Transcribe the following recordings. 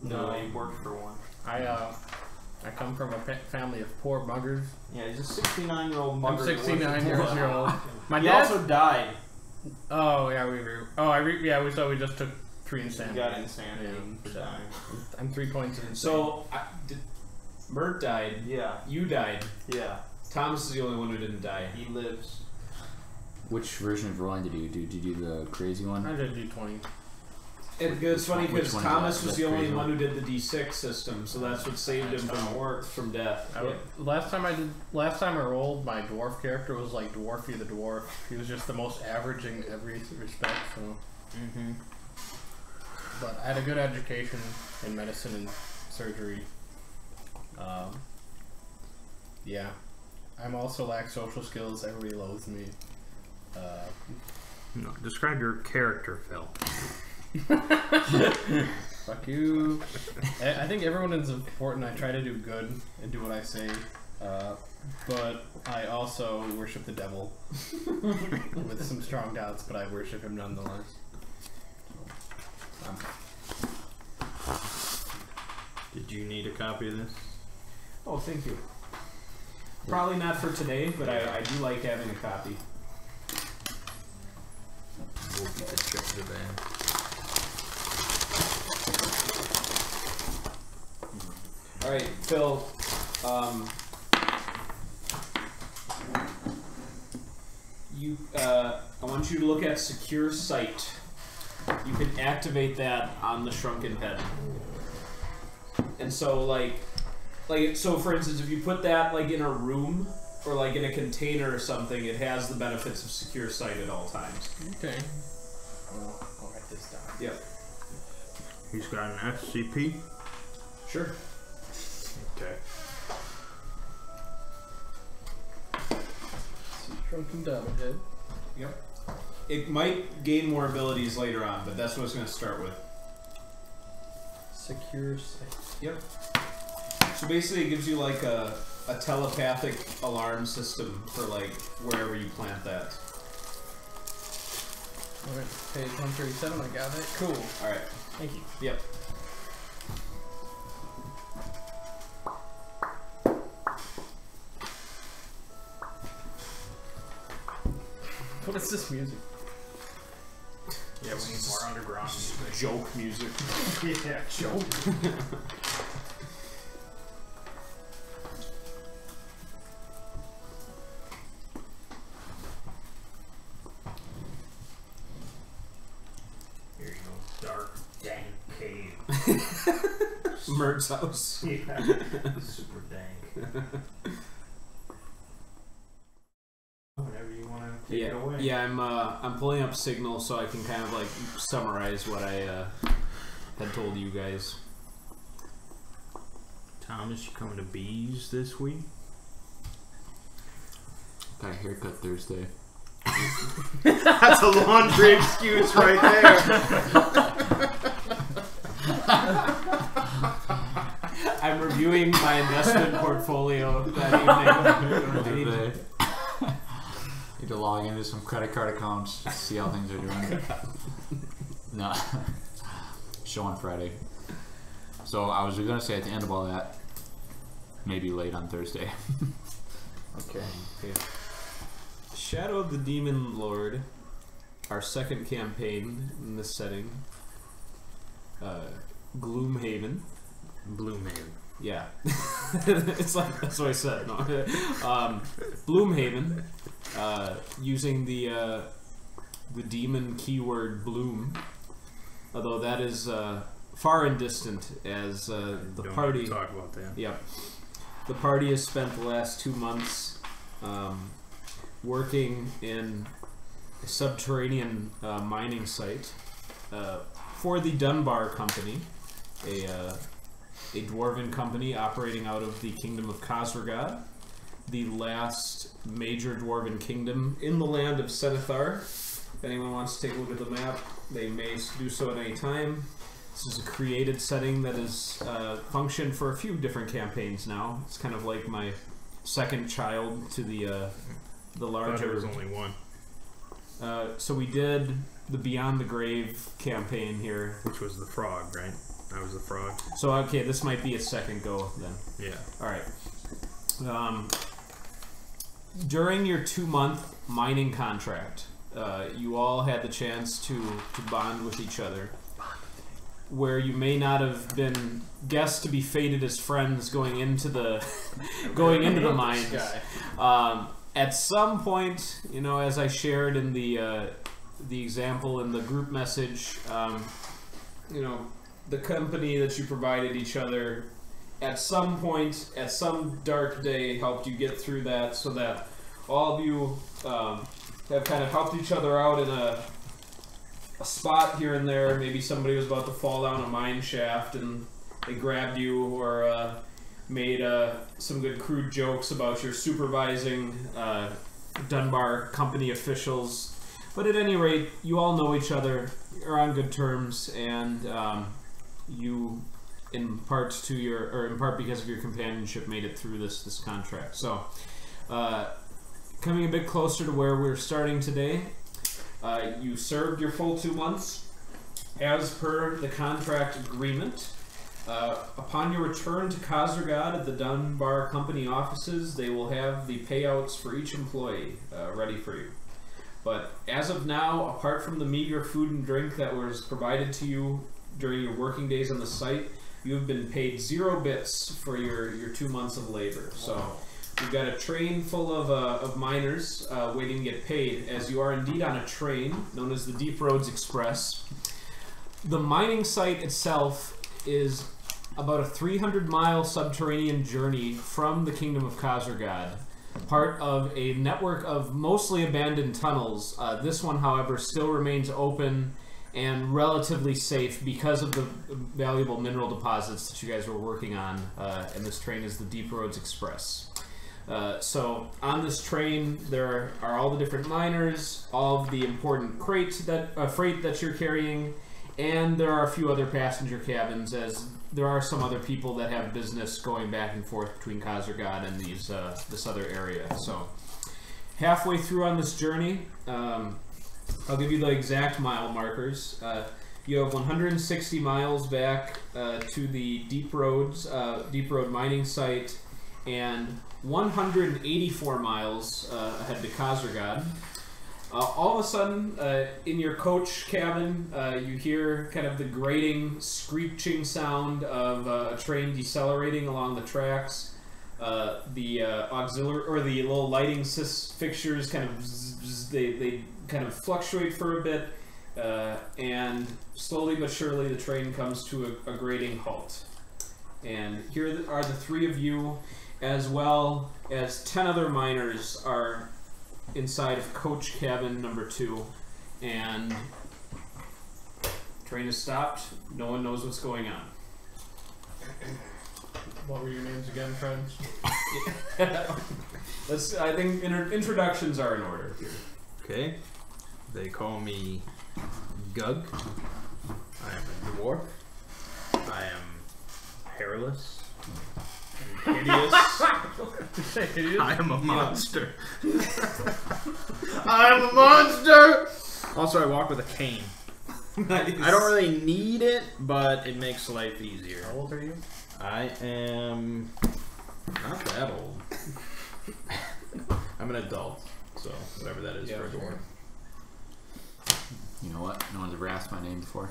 No, he worked for one. I come from a family of poor muggers. Yeah, he's a 69-year-old mugger. I'm 69 years old. My dad also died. Oh yeah, we just took 3 insanity. You got insanity. Yeah, so I'm 3 points in insanity. So Mert died. Yeah. You died. Yeah. Thomas is the only one who didn't die. He lives. Which version of rolling did you do? Did you do the crazy one? I did D20. It's funny because Thomas was the only crazy one who did the D6 system, so that's what saved him from death. Last time I rolled, my dwarf character was like Dwarfy the Dwarf. He was just the most average in every respect. So. But I had a good education in medicine and surgery. Yeah. I'm also lack social skills. Everybody loathes me. No, describe your character, Phil. Fuck you. I think everyone is important. I try to do good and do what I say. But I also worship the devil. With some strong doubts, but I worship him nonetheless. Did you need a copy of this? Oh, thank you. Probably not for today, but I do like having a copy. We'll get the check to the band. Alright, Phil, I want you to look at Secure Sight. You can activate that on the Shrunken Head. And so, so for instance, if you put that, in a room, or, in a container or something, it has the benefits of Secure Sight at all times. Okay. I'll write this down. Yep. He's got an SCP? Sure. Okay. Shrunken Head. Yep. It might gain more abilities later on, but that's what it's going to start with. Secure Sight. Yep. So basically it gives you a telepathic alarm system for wherever you plant that. Alright, page 137, I got it. Cool. Alright. Thank you. Yep. What is this music? Yeah, we need more underground music. Joke music. Yeah, joke. Here you go. Dark, dank cave. Mert's house. Yeah. Super dank. Whatever you want to take it away. Yeah, I'm pulling up Signal so I can kind of summarize what I had told you guys. Thomas, you coming to Bees this week? Got a haircut Thursday. That's a laundry excuse right there. I'm reviewing my investment portfolio that evening. Need to log into some credit card accounts to see how things are doing. No. Show on Friday. So I was going to say at the end of all that, maybe late on Thursday. Okay. Shadow of the Demon Lord, our second campaign in this setting. Gloomhaven. Bloomhaven. Yeah. It's that's what I said. No. Bloomhaven, using the demon keyword bloom, although that is far and distant as the Don't party. talk about that. Yep. The party has spent the last 2 months working in a subterranean mining site for the Dunbar Company, a Dwarven company operating out of the kingdom of Khazragard, the last major Dwarven kingdom in the land of Senethar. If anyone wants to take a look at the map, they may do so at any time. This is a created setting that has functioned for a few different campaigns now. It's kind of like my second child to the larger. I thought there was only one. So we did the Beyond the Grave campaign here. Which was the frog, right? I was the frog. So okay, this might be a second go then. Yeah. All right. During your 2-month mining contract, you all had the chance to bond with each other, where you may not have been guessed to be fated as friends going into the mines. At some point, you know, as I shared in the example in the group message, you know, the company that you provided each other at some point, at some dark day, helped you get through that, so that all of you have kind of helped each other out in a spot here and there. Maybe somebody was about to fall down a mine shaft and they grabbed you, or made some good crude jokes about your supervising Dunbar company officials. But at any rate, you all know each other, are on good terms, and you, in part because of your companionship, made it through this contract. So, coming a bit closer to where we're starting today, you served your full 2 months as per the contract agreement. Upon your return to Khazragard at the Dunbar Company offices, they will have the payouts for each employee ready for you. But as of now, apart from the meager food and drink that was provided to you during your working days on the site, you have been paid 0 bits for your 2 months of labor. So you've got a train full of miners waiting to get paid, as you are indeed on a train known as the Deep Roads Express. The mining site itself is about a 300-mile subterranean journey from the Kingdom of Khazragard, part of a network of mostly abandoned tunnels. This one, however, still remains open and relatively safe because of the valuable mineral deposits that you guys were working on, and this train is the Deep Roads Express. So on this train there are all the different miners, all of the important freight that you're carrying, and there are a few other passenger cabins, as there are some other people that have business going back and forth between Khazragard and this other area. So halfway through on this journey, I'll give you the exact mile markers. You have 160 miles back to the Deep Road mining site, and 184 miles ahead to Khazragard. All of a sudden, in your coach cabin, you hear kind of the grating, screeching sound of a train decelerating along the tracks. The auxiliary or the little lighting fixtures kind of they kind of fluctuate for a bit, and slowly but surely the train comes to a grating halt. And here are the 3 of you, as well as 10 other miners are inside of coach cabin number 2, and train is stopped. No one knows what's going on. What were your names again, friends? I think introductions are in order here. Okay. They call me Gug. I am a dwarf. I am hairless. Hideous. I am a monster. I'm a monster! Also, I walk with a cane. Nice. I don't really need it, but it makes life easier. How old are you? I am not that old. I'm an adult, so whatever that is for a dwarf. You know what? No one's ever asked my name before.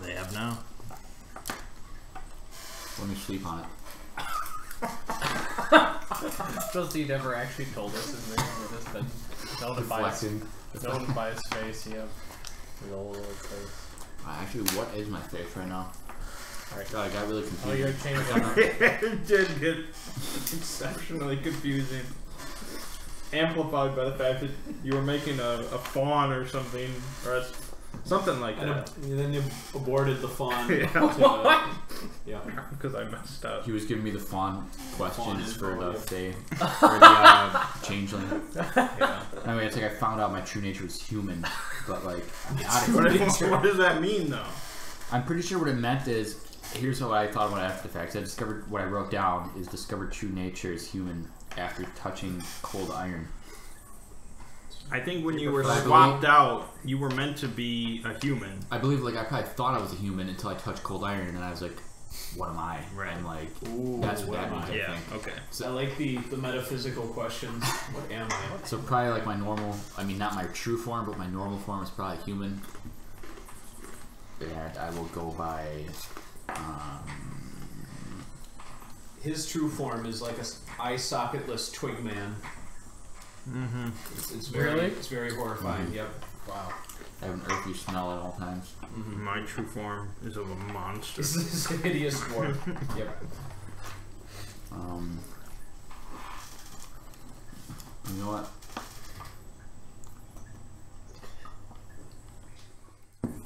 They have now. Let me sleep on it. Trustee never actually told us his name. We're just been known by his face. Yeah, his old face. Actually, what is my face right now? Alright, God, I got really confused. Oh, you're changing. It did get exceptionally confusing. Amplified by the fact that you were making a fawn or something, or something like that. And then you aborted the fawn. Yeah. Yeah. Because I messed up. He was giving me the fawn questions for the info, Fae, for the changeling. Yeah. Anyway, it's like I found out my true nature was human, but like, What does that mean, though? I'm pretty sure what it meant is, here's what I thought about after the fact. I discovered, what I wrote down is discovered true nature is human after touching cold iron. I think when you were But I swapped out, you were meant to be a human. I believe, like, I probably thought I was a human until I touched cold iron, and then I was like, what am I? Right. And, like, Ooh, that's what what that am means, I? I Yeah. think. Okay. I like the metaphysical questions. What am I? So probably, like, my normal, I mean, not my true form, but my normal form is probably human. And I will go by, His true form is like a eye socketless twig man. Mm-hmm. It's very, Really? it's very horrifying. Yep. Wow. I have an earthy smell at all times. My true form is of a monster. This is a hideous dwarf. Yep. You know what?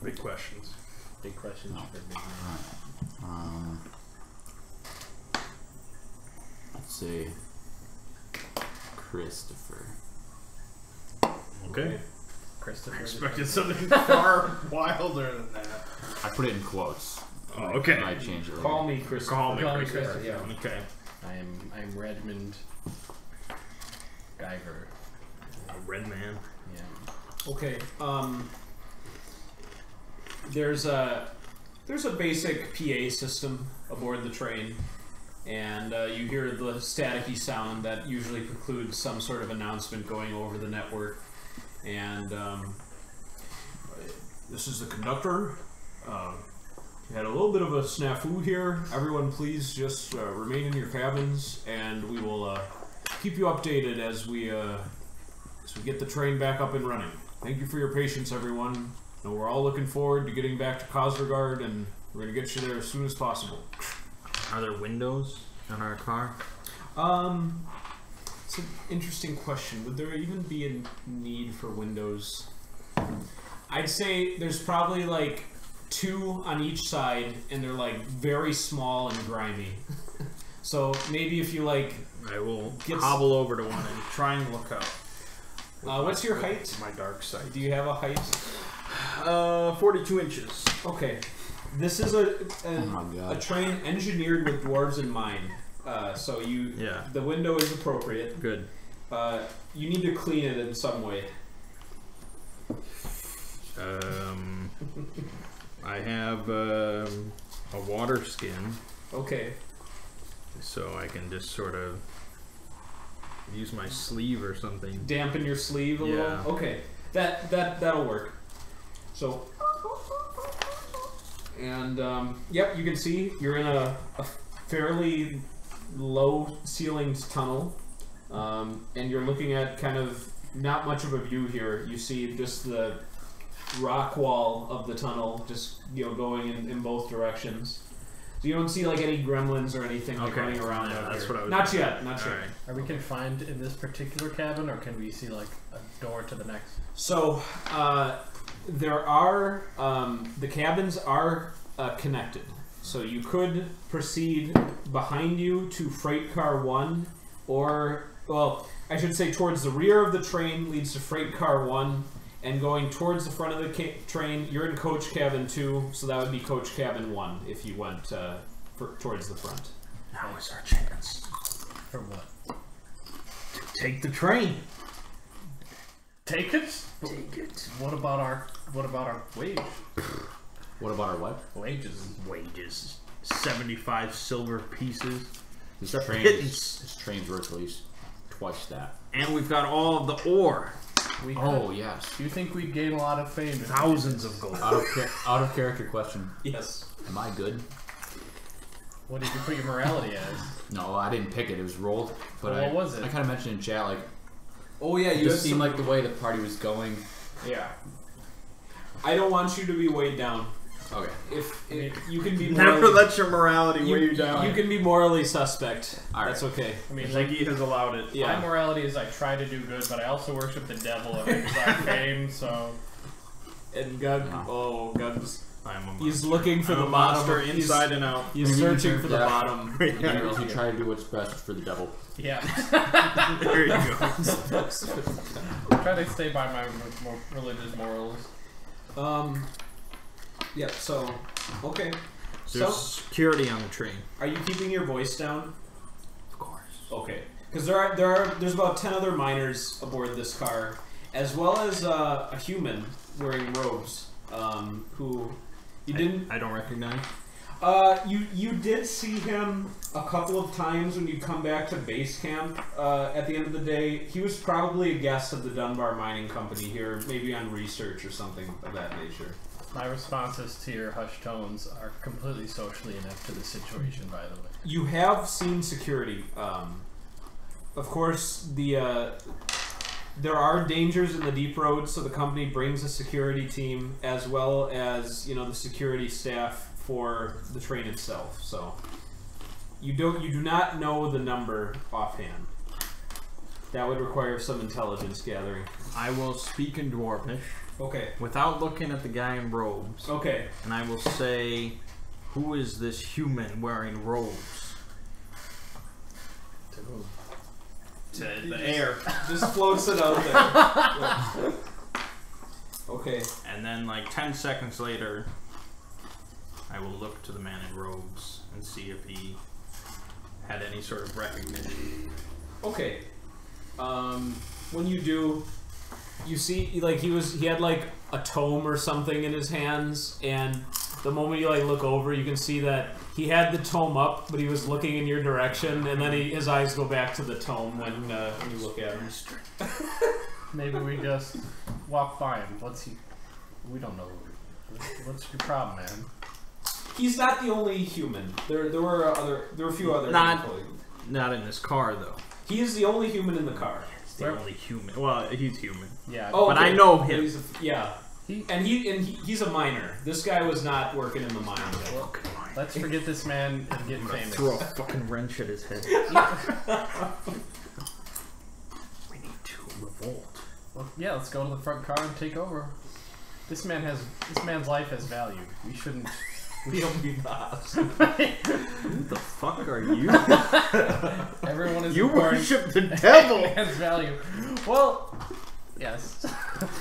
Big questions. Big questions for big man. Let's say Christopher. Okay. Christopher. I expected something far wilder than that. I put it in quotes. Oh, okay. I changed it later. Call me Chris. Call me Call me Christopher. Christopher. Yeah. Okay. I'm Redmond Guyver. A red man. Yeah. Okay. There's a basic PA system aboard the train, and you hear the staticky sound that usually precludes some sort of announcement going over the network. And this is the conductor. We had a little bit of a snafu here. Everyone, please just remain in your cabins, and we will keep you updated as we get the train back up and running. Thank you for your patience, everyone. And we're all looking forward to getting back to Khazragard, and we're gonna get you there as soon as possible. Are there windows on our car? It's an interesting question. Would there even be a need for windows? I'd say there's probably like 2 on each side, and they're like very small and grimy. So maybe if you like, I will hobble over to one and try and look out. what's your height? My dark side. Do you have a height? 42 inches. Okay. This is a my God. train engineered with dwarves in mind. So the window is appropriate. Good. You need to clean it in some way. I have a water skin, Okay. so I can just sort of use my sleeve or something. Dampen your sleeve a little. Yeah. Okay. That'll work. So. And yep, you can see you're in a fairly low ceilinged tunnel, and you're looking at kind of not much of a view here. You see just the rock wall of the tunnel, just going in both directions. So you don't see like any gremlins or anything like running around out that's here. what I was Not thinking. yet. Not yet. Alright. Are we confined in this particular cabin, or can we see like a door to the next? So there are the cabins are connected. So you could proceed behind you to freight car 1, or well, I should say towards the rear of the train leads to freight car 1, and going towards the front of the train, you're in coach cabin 2, so that would be coach cabin 1 if you went towards the front. Now is our chance. For what? Take the train. Take it? Take it. What about our wage? What about our what? Wages. Wages. 75 silver pieces. This pittance. train's worth at least twice that. And we've got all of the ore. We Oh, yes. Do you think we'd gain a lot of fame? Thousands of gold. Out of character question. Yes. Am I good? What did you put your morality as? No, I didn't pick it. It was rolled. But Well, what was it? I kind of mentioned in chat, like, Oh yeah, it you just seemed like the way the party was going. yeah. I don't want you to be weighed down. Okay. If you can be Never morally, let your morality weigh you down. you can be morally suspect. All right. That's okay. I mean, like, Ziggy has allowed it. Yeah. my morality is I try to do good, but I also worship the devil and exalt fame, so... And Gug, No. Gug's, I am a monster. he's looking for I'm the a bottom. monster He's- inside and out. He's Maybe searching you for the yeah. bottom. Girls who try to do what's best for the devil. Yeah. There you go. Try to stay by my more religious morals. Yeah. So, okay. There's So, security on the train. are you keeping your voice down? Of course. Okay. Because there's about 10 other miners aboard this car, as well as a human wearing robes, who you didn't. I don't recognize. You did see him a couple of times when you come back to base camp. At the end of the day, he was probably a guest of the Dunbar Mining Company here, maybe on research or something of that nature. My responses to your hushed tones are completely socially inept to the situation, by the way. You have seen security. Of course, there are dangers in the deep roads, so the company brings a security team as well as the security staff for the train itself. So you do not know the number offhand. That would require some intelligence gathering. I will speak in Dwarvish. Okay. Without looking at the guy in robes. Okay. And I will say, who is this human wearing robes? To the air. Just floats it out there. Yeah. Okay. And then, like 10 seconds later, I will look to the man in robes and see if he had any sort of recognition. Okay. When you do, you see, like, he had like a tome or something in his hands, and the moment you like look over, you can see that he had the tome up, but he was looking in your direction, and then his eyes go back to the tome when you look at him. Maybe we just walk by him. We don't know. What's your problem, man? He's not the only human. There were a few other people. Not in this car, though. He is the only human in the car. He's the only human. Well, he's human. Yeah. Oh, but okay. I know him. Yeah. He's a miner. This guy was not working in the mine. Well, let's forget this man and get famous. Throw a fucking wrench at his head. We need to revolt. Well, yeah, let's go to the front car and take over. This man's life has value. We shouldn't. We don't be boss. Who the fuck are you? Everyone is. You important. worship the devil. Man's value. Well, yes.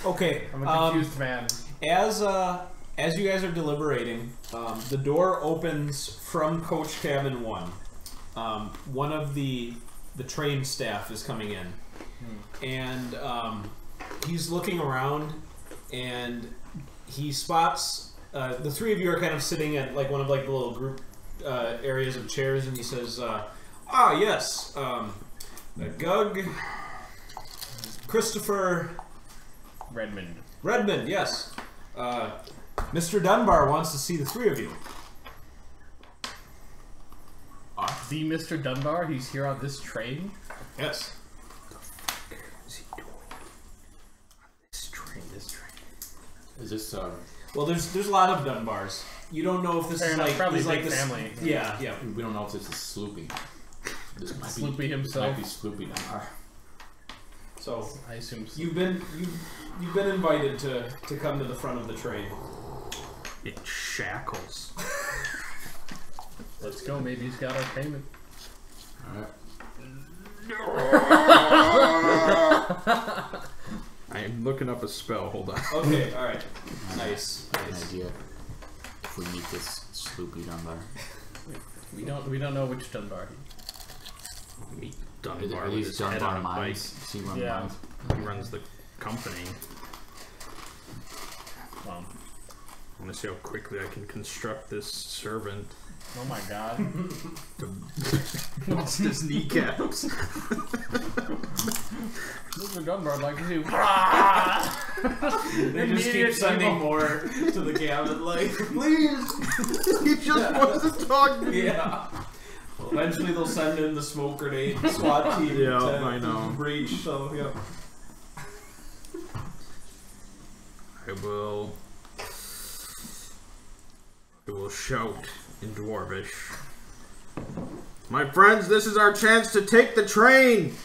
Okay. I'm a confused man. As you guys are deliberating, the door opens from coach cabin 1. One of the train staff is coming in, and he's looking around, and he spots the three of you are kind of sitting at like one of like the little group areas of chairs, and he says, yes, Gug, Christopher, Redmond, yes. Mr. Dunbar wants to see the three of you. The Mr. Dunbar? He's here on this train? Yes. What the fuck is he doing on this train? Is this Well, there's a lot of Dunbars. You don't know if this is like probably this like this family. Yeah. we don't know if this is Sloopy. This might Sloopy be, himself. This might be Sloopy Dunbar. So I assume so. you've been invited to come to the front of the train. In shackles. Let's go. Maybe he's got our payment. I am looking up a spell. Hold on. Okay, all right. Nice. An idea if we meet this Sloopy Dunbar. We don't know which Dunbar. Meet Dunbar Are with these his head on Dunbar a bike. mines? See one Yeah. mines? He runs the company. Well, I want to see how quickly I can construct this servant oh my god. to bust his kneecaps. Mr. Dunbar would like to do. They just keep sending more to the cabin, like, please. He just wants to talk to me. Yeah. Well, eventually they'll send in the smoke grenade SWAT team Yeah, to I know. breach. So yeah. I will shout in Dwarvish. My friends, this is our chance to take the train.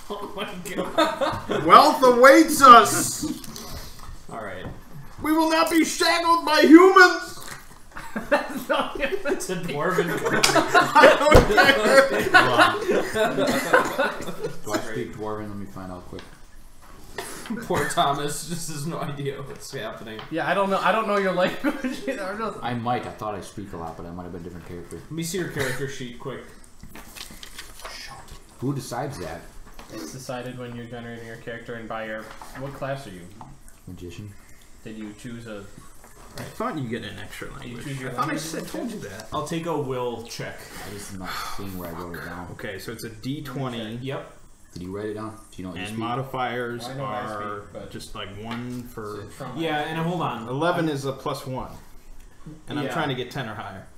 Oh my god. Wealth awaits us. All right. We will not be shackled by humans. It's a dwarven. Do I speak Dwarven? Let me find out quick. Poor Thomas just has no idea what's happening. Yeah, I don't know your language either. I might. I thought I speak a lot, but I might have been a different character. Let me see your character sheet quick. Who decides that? It's decided when you're generating your character and by your... What class are you? Magician. Did you choose a... I thought you get an extra language. choose your I thought language? I told you that. I'll take a will check. I just am not seeing where I wrote it down. Okay, so it's a D20. Yep. Did you write it down? Do you know what you And speak? modifiers Well, I know I are speak, but- just like 1 for... Yeah, and hold on. 11 is a +1. And I'm Yeah. trying to get 10 or higher.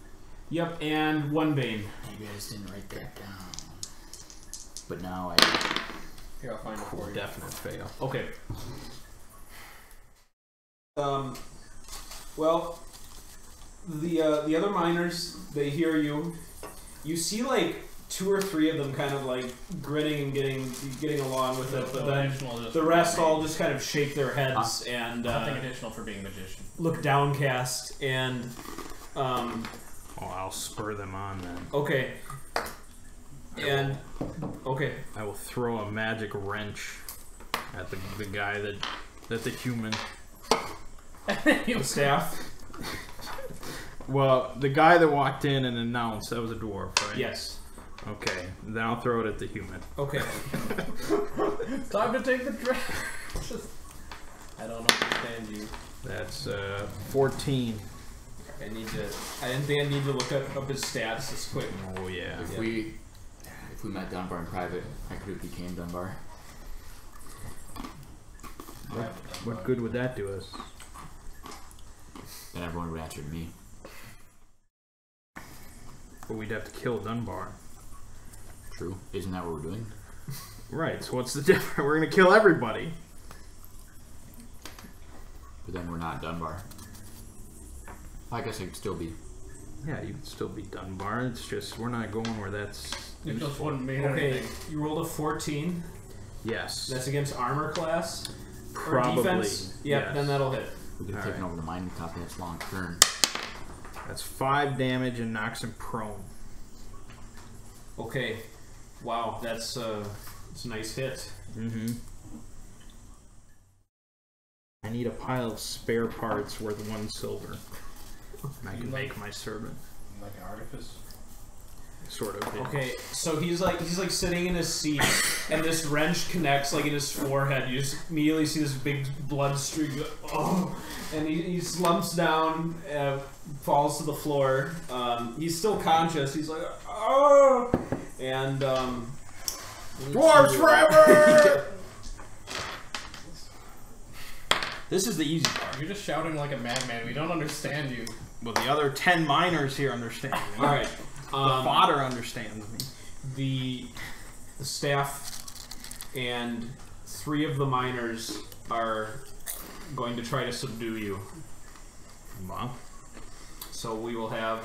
Yep, and 1 bane. You guys didn't write that down. But now I... Here, I'll find it for you. Definite fail. Okay. Well, the other miners, they hear you. You see like 2 or 3 of them kind of like grinning and getting along with it, but then the rest all just kind of shake their heads and Something additional for being a magician. look downcast and Oh, I'll spur them on then. okay. And okay. I will throw a magic wrench at the guy that the human. The staff. Well, the guy that walked in and announced that was a dwarf, right? Yes. Okay, then I'll throw it at the human. Okay. Time to take the draft. I don't understand you. That's 14. I didn't think I need to look up his stats this quick. Oh yeah. If we met Dunbar in private, I could have became Dunbar. What good would that do us? Then everyone would answer to me. But we'd have to kill Dunbar. True. Isn't that what we're doing? Right. So what's the difference? We're gonna kill everybody. But then we're not Dunbar. I guess I could still be. Yeah, you could still be Dunbar. It's just we're not going where that's. You just wouldn't mean Okay, anything. you rolled a 14. Yes. That's against armor class? Probably. Or defense? Yep, yes. then that'll hit. We could have taken over the mining company. It's long turn. That's 5 damage and knocks him prone. Okay. Wow, that's a nice hit. Mm-hmm. I need a pile of spare parts worth 1 silver. And I can make my servant. Like an artifice. Sort of. Yeah. Okay, so he's like sitting in his seat, and this wrench connects like in his forehead. You just immediately see this big blood streak. Oh, and he slumps down, falls to the floor. He's still conscious. He's like, oh, and Dwarves forever! This is the easy part. You're just shouting like a madman. We don't understand you. Well, the other 10 miners here understand me. All right. The fodder understands me. The staff and 3 of the miners are going to try to subdue you. Wow. So we will have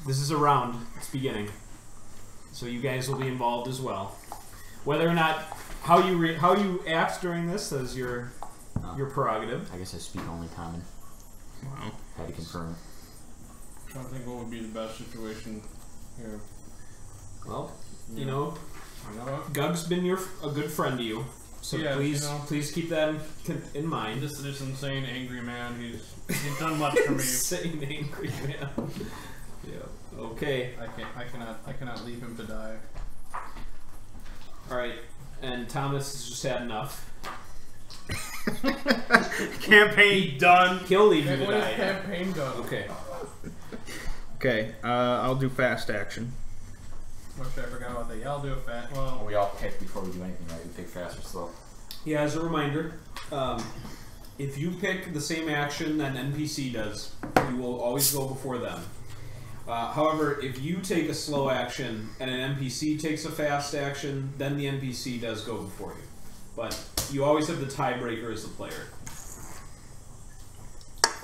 this is a round. It's beginning. So you guys will be involved as well. Whether or not how you act during this is your prerogative. I guess I speak only common. Wow. Had to confirm it. I'm trying to think what would be the best situation here. Well, you know, You know what? Gug's been a good friend to you. So Yeah, please, you know. please keep that in mind. This insane angry man. He's done much for me. Insane angry man. Yeah. Okay. I cannot leave him to die. All right. And Thomas has just had enough. Campaign done. He'll leave you to What is die. campaign done? Okay. Okay, I'll do fast action. What I forgot about that? Yeah, I'll do it fast. Well, We all pick before we do anything, right? We pick fast or slow. Yeah. As a reminder, if you pick the same action that an NPC does, you will always go before them. However, if you take a slow action and an NPC takes a fast action, then the NPC does go before you. But you always have the tiebreaker as the player.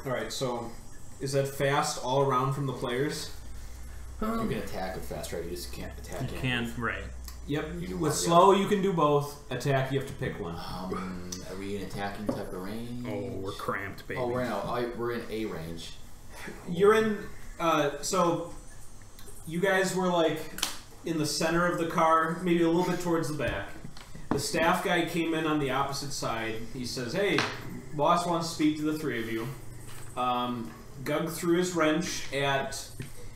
Alright, so is that fast all around from the players? You can attack with fast, right? You just can't attack You can, right. Yep. You do With one, slow, you can do both. Attack, you have to pick one. Are we in attacking type of range? Oh, we're cramped, baby. Oh, we're in A range. You're in. So you guys were like in the center of the car, maybe a little bit towards the back. The staff guy came in on the opposite side. He says, "Hey, boss wants to speak to the 3 of you." Gug threw his wrench at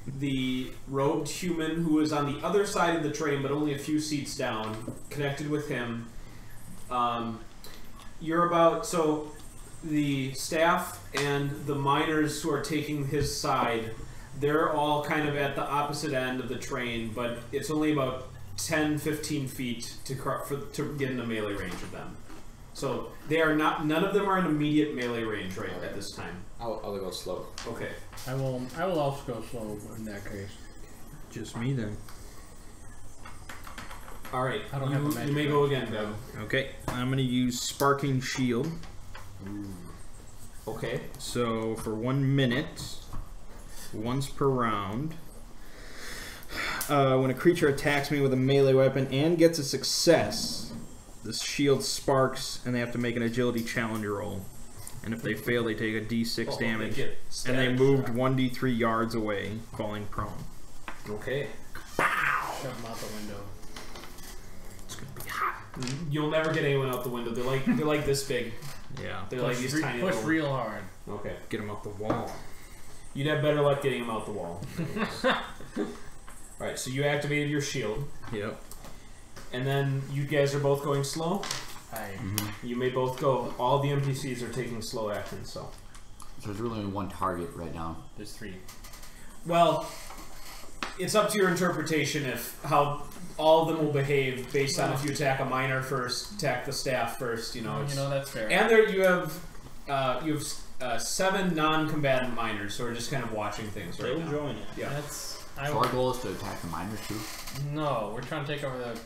the robed human who is on the other side of the train, but only a few seats down, connected with him. You're about so the staff and the miners who are taking his side. They're all kind of at the opposite end of the train, but it's only about 10-15 feet to get into melee range of them. So they are not. None of them are in immediate melee range right at this time. I'll go slow. Okay. I will also go slow in that case. Just me then. All right. I don't have the magic you may go again, Doug. Okay, I'm gonna use Sparking Shield. Okay. So for 1 minute, once per round, when a creature attacks me with a melee weapon and gets a success, the shield sparks and they have to make an agility challenge roll. And if they fail, they take a d6 damage. And they moved 1d3 yards away, falling prone. Okay. Shove them out the window. It's gonna be hot. You'll never get anyone out the window. They're like this big. Yeah. They're like these tiny. Push little... real hard. Okay. Get them off the wall. You'd have better luck getting them out the wall. Alright, so you activated your shield. Yep. And then you guys are both going slow. You may both go. All the NPCs are taking slow action, so. So there's really only one target right now. There's 3. Well, it's up to your interpretation if how all of them will behave based on if you attack a miner first, attack the staff first. You know, that's fair. And there you have 7 non-combatant miners who are just kind of watching things right now. They'll join it. Yeah. So our goal is to attack the miners too? No, we're trying to take over the...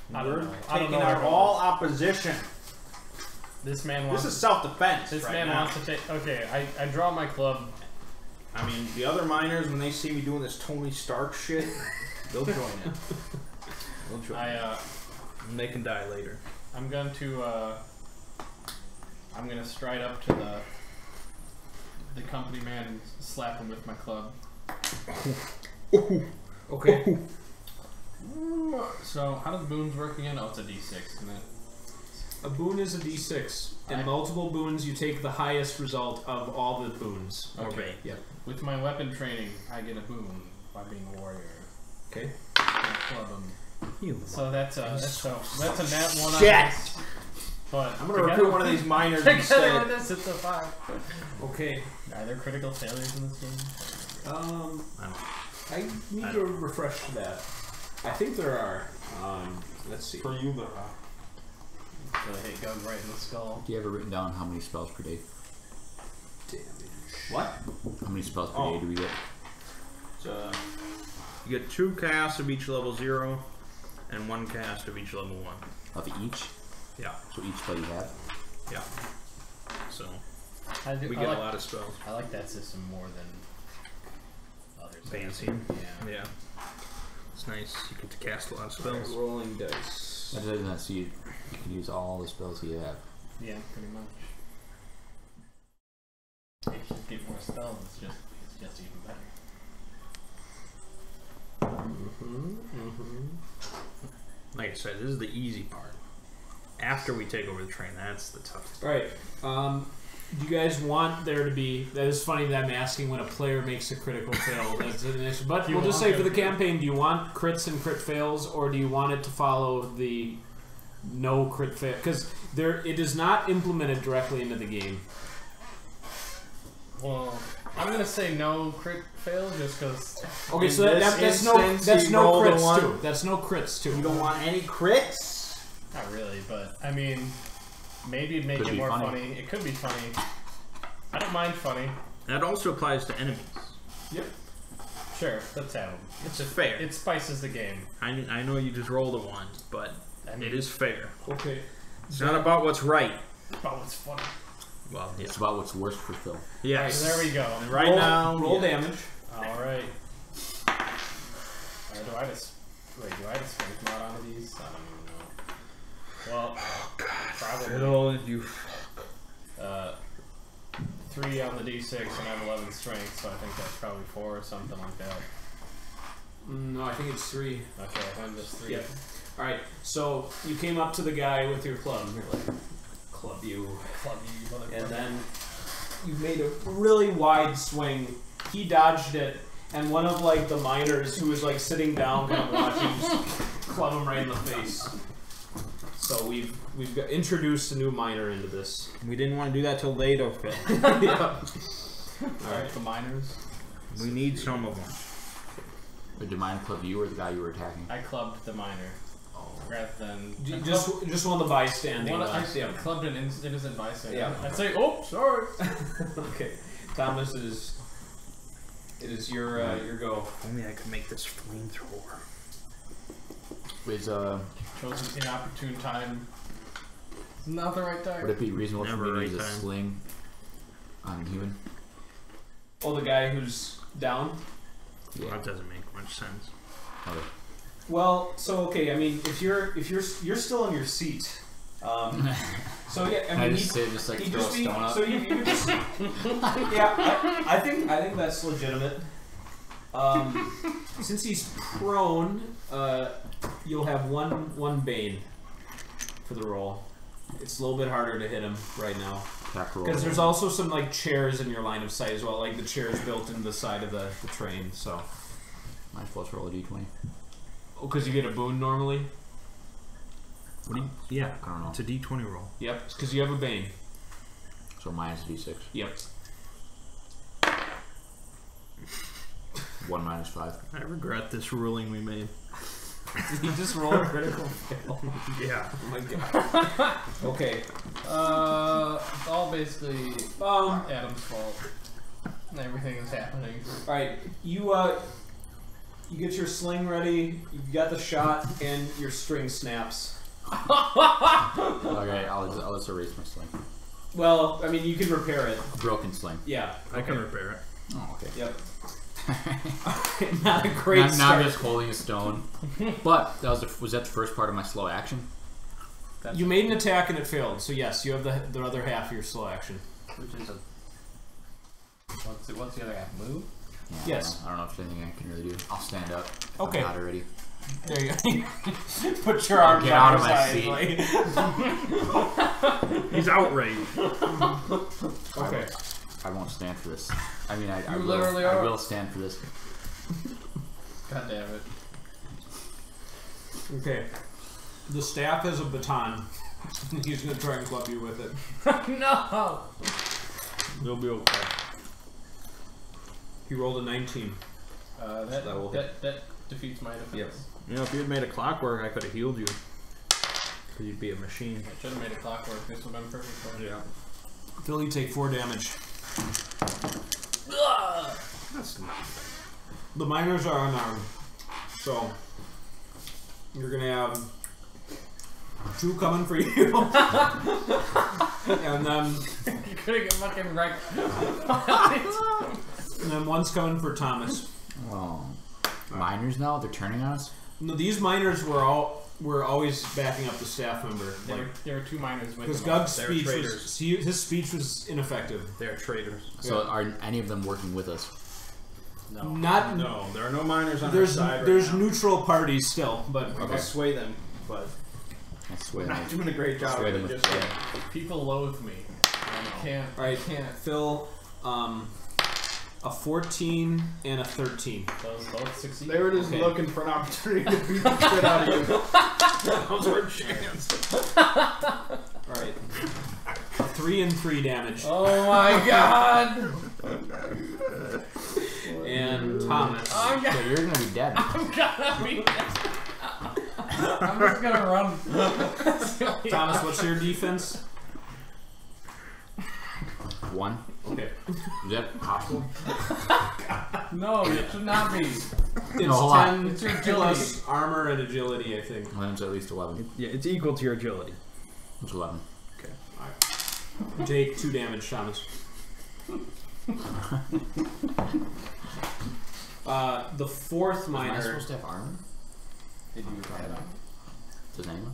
We're taking out all opposition. This man wants... This is self-defense. This right man now. wants to take... Okay, I draw my club. I mean, the other miners, when they see me doing this Tony Stark shit, they'll join it. They'll join it. And they can die later. I'm going to stride up to the company man and slap him with my club. Okay. So, how does boons work again? Oh, it's a d6, isn't it? A boon is a d6. In multiple boons, you take the highest result of all the boons. Okay. Yep. With my weapon training, I get a boon by being a warrior. Okay. Club him. So that's a nat 1 on Shit! this. But I'm gonna recruit one of these miners instead. Together with this, it's a 5. Okay. Are there critical failures in this game? I need to refresh that. I think there are. Let's see. For you, there are. So I hit Gug right in the skull. Do you have it written down how many spells per day? Damage. What? How many spells per day do we get? You get 2 casts of each level 0, and 1 cast of each level 1. Of each? Yeah. So each spell you have? Yeah. So We get a lot of spells. I like that system more than others. Fancy. Yeah. Yeah. It's nice. You get to cast a lot of spells. Rolling dice. That does not see you can use all the spells you have. Yeah, pretty much. If you get more spells, it's just even better. Like I said, this is the easy part. After we take over the train, that's the toughest. Alright. Do you guys want there to be... That is funny that I'm asking when a player makes a critical fail. That's an issue. But we'll just say for the campaign, do you want crits and crit fails, or do you want it to follow the no crit fail? Because it is not implemented directly into the game. Well, I'm gonna say no crit fail just because. Okay, so that's no crits too. That's no crits too. You don't want any crits? Not really, but I mean, maybe it'd make it more funny. It could be funny. I don't mind funny. That also applies to enemies. Yep. Sure, let's have them. It's fair. It spices the game. I know you just rolled a 1, but it is fair. Okay. It's not about what's right. It's about what's funny. Well, yeah. It's about what's worse for Phil. Yes. So there we go. And right now, roll damage. Alright. Do I just strength mod onto these? I don't even know. Well, probably. Phil, you 3 on the d6 and I have 11 strength, so I think that's probably 4 or something like that. No, I think it's 3. Okay, I'm just 3. Yeah. Alright, so you came up to the guy with your club, and you're like, club you, motherfucker. and then you made a really wide swing. He dodged it, and one of like the miners who is like sitting down, kind of watching, just club him right in the face. So we've introduced a new miner into this. We didn't want to do that till later, Phil. Yeah. Alright, the miners. We need some of them. Did the mine club you or the guy you were attacking? I clubbed the miner. Rather than... Just one of the bystanding ones. I clubbed an innocent bystander. Yeah. I'd say, oh, sorry. Okay. Thomas, it is your go. Only I could make this flamethrower. Chose an inopportune time. Not the right time. Would it be reasonable for Never me to use a right time. sling on human? Oh, the guy who's down? Yeah. That doesn't make much sense. Okay. Well, so okay, I mean, if you're still in your seat, so yeah, I mean, I just say just like throw a stone up. So you just yeah, I think that's legitimate. Since he's prone, you'll have one bane for the roll. It's a little bit harder to hit him right now because there's also some like chairs in your line of sight as well, like the chairs built into the side of the train. So Might as well roll a d20. oh, because you get a boon normally. What do you? Yeah, I don't know. it's a D20 roll. Yep, because you have a bane. So minus d6. Yep. 1 minus 5. I regret this ruling we made. Did he just roll a critical fail? Yeah. Oh my god. Okay. It's all basically Adam's fault. Everything is happening. Alright, you get your sling ready, you got the shot, and your string snaps. Okay, I'll just erase my sling. Well, I mean, you can repair it. A broken sling. Yeah. I can repair it. Oh, okay. Yep. Not a great Not start. just holding a stone. But that was that the first part of my slow action? You made an attack and it failed, so yes, you have the other half of your slow action. Which is a... What's the other half? Move? Yeah, Yes. I don't know if there's anything I can really do. I'll stand up. Okay. I'm not already. There you go. Put your arms Get on out your of my side. seat. He's outraged. Okay. I won't stand for this. I mean, I You will, literally I are. will stand for this. God damn it. Okay. The staff has a baton. He's going to try and club you with it. No! You'll be okay. He rolled a 19. That defeats my defense. Yep. You know, if you had made a clockwork, I could have healed you. Cause you'd be a machine. I should have made a clockwork. This would have been perfect. Yeah. Phil, you take 4 damage. That's not The miners are unarmed, so you're gonna have 2 coming for you, and then You're gonna get fucking wrecked. and then 1's coming for Thomas. Oh. Miners now? They're turning on us? No, these miners were always backing up the staff member, There were 2 miners with because them. Gug's They're speech traitors. his speech was ineffective. They're traitors. So are any of them working with us? No. Not No, there are no miners on there's our side there's right now. neutral parties still, but We can sway them, but That's we're way not doing a great job Sway of them it with just yet. People loathe me. I can't. Right. I can't. Phil, a 14 and a 13. Those both succeed. They were just Okay. looking for an opportunity to beat the shit out of you. That was our chance. Alright. 3 and 3 damage. Oh my god! And Thomas. I'm So you're gonna be dead. gonna be. I'm just gonna run. Thomas, what's your defense? 1. Okay. Is that possible? No, it should not be. It's hold on. 10 It's your agility. plus armor and agility, I think. Well, then it's at least 11. Yeah, it's equal to your agility. It's 11. Okay. Alright. Take 2 damage, Thomas. The 4th Am I miner. supposed to have armor? Did you try that? Does anyone?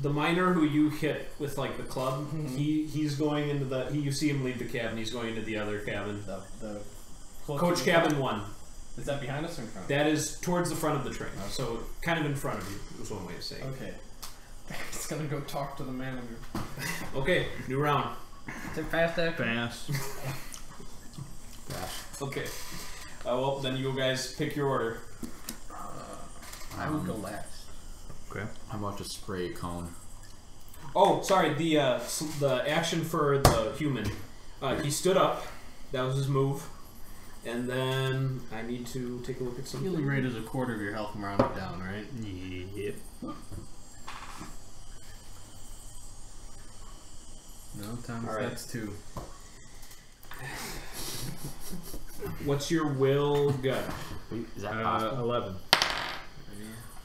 The miner who you hit with like the club, he's going into the. You see him leave the cabin. He's going into the other cabin. The Coach cabin 1. Is that behind us or in front? That is towards the front of the train. So kind of in front of you was one way of saying. Okay. He's gonna go talk to the manager. Okay, new round. Is it fast action? Fast. Gosh. Okay. Well, then you guys pick your order. I would go last. Okay. How about just spray a cone? Oh, sorry. The action for the human. He stood up. That was his move. And then I need to take a look at something. Healing rate is a quarter of your health and round it down, right? Yep. No, times All right. that's 2. What's your will gun? Is that possible? 11.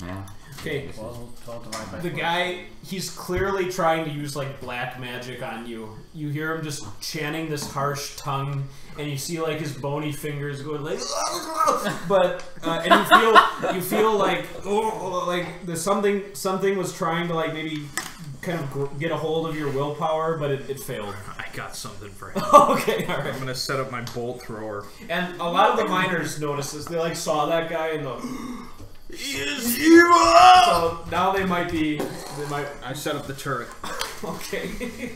Yeah. Okay. 12 divided by The 4. guy, he's clearly trying to use like black magic on you. You hear him just chanting this harsh tongue, and you see like his bony fingers going like, but and you feel like there's something was trying to like maybe kind of get a hold of your willpower, but it failed. I got something for him. Okay, all right. I'm gonna set up my bolt thrower. And a lot of the miners noticed this. They like saw that guy and go, He is evil! so now they might. I set up the turret. Okay.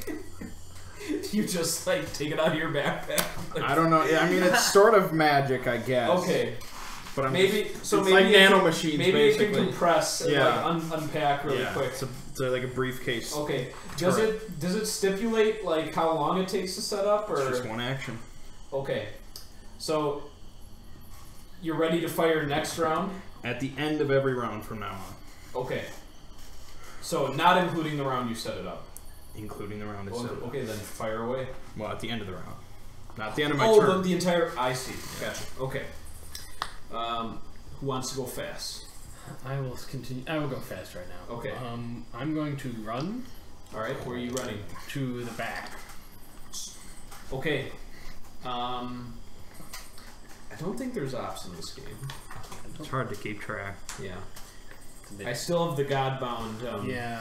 You just like take it out of your backpack. I don't know. Yeah, I mean, it's sort of magic, I guess. Okay. But I'm Maybe so. it's Maybe like it can- nanomachines, Maybe basically. it can compress and Yeah. like unpack really yeah, quick. it's like a briefcase. Okay. Does it stipulate like how long it takes to set up, or It's just one action. okay? So you're ready to fire next round. At the end of every round from now on. Okay. So not including the round you set it up. Including the round I set up. Okay, then fire away. Well, at the end of the round. Not at the end of my Oh, turn. the entire. I see. Gotcha. Okay. Who wants to go fast? I will continue. I will go fast right now. Okay. I'm going to run All right. Where are you running? to the back. Okay. I don't think there's ops in this game. It's hard to keep track. Yeah. I still have the Godbound Yeah.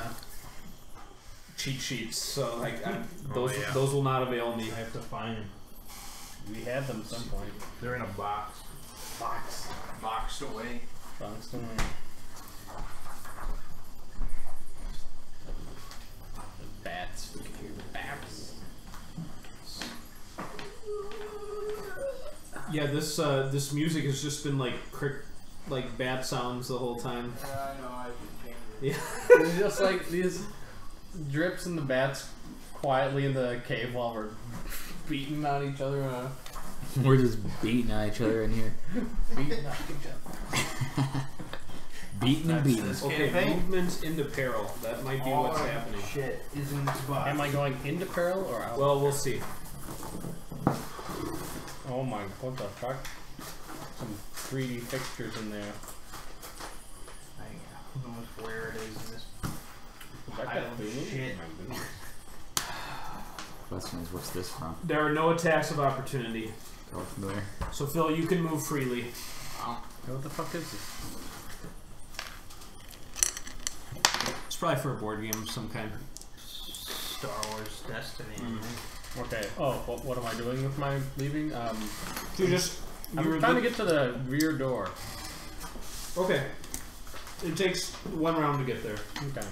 cheat sheets, so like Oh, yeah. those will not avail me. I have to find them. We had them at some point. They're in a box. Boxed away. Boxed away. The bats. We can hear the bats. Yeah, this music has just been like bat sounds the whole time. I know, I can change it. Yeah. It's just like these drips and the bats quietly in the cave while we're beating on each other. We're just beating on each other in here. Beating on each other. Beating and beating. This Okay, campaign. movement into peril. That might be All what's our happening. Shit is in this box. Am I going into peril or out? Well, we'll see. Oh my, what the fuck? Some 3D fixtures in there. Who knows where it is in this? Is that Pile got of food? shit. Oh my goodness. Question is, what's this from? There are no attacks of opportunity. Oh, familiar. So Phil, you can move freely. What the fuck is this? It's probably for a board game of some kind. Star Wars Destiny. Okay. Oh, what am I doing with my leaving? I'm I'm trying to get to the rear door. Okay. It takes one round to get there. Okay.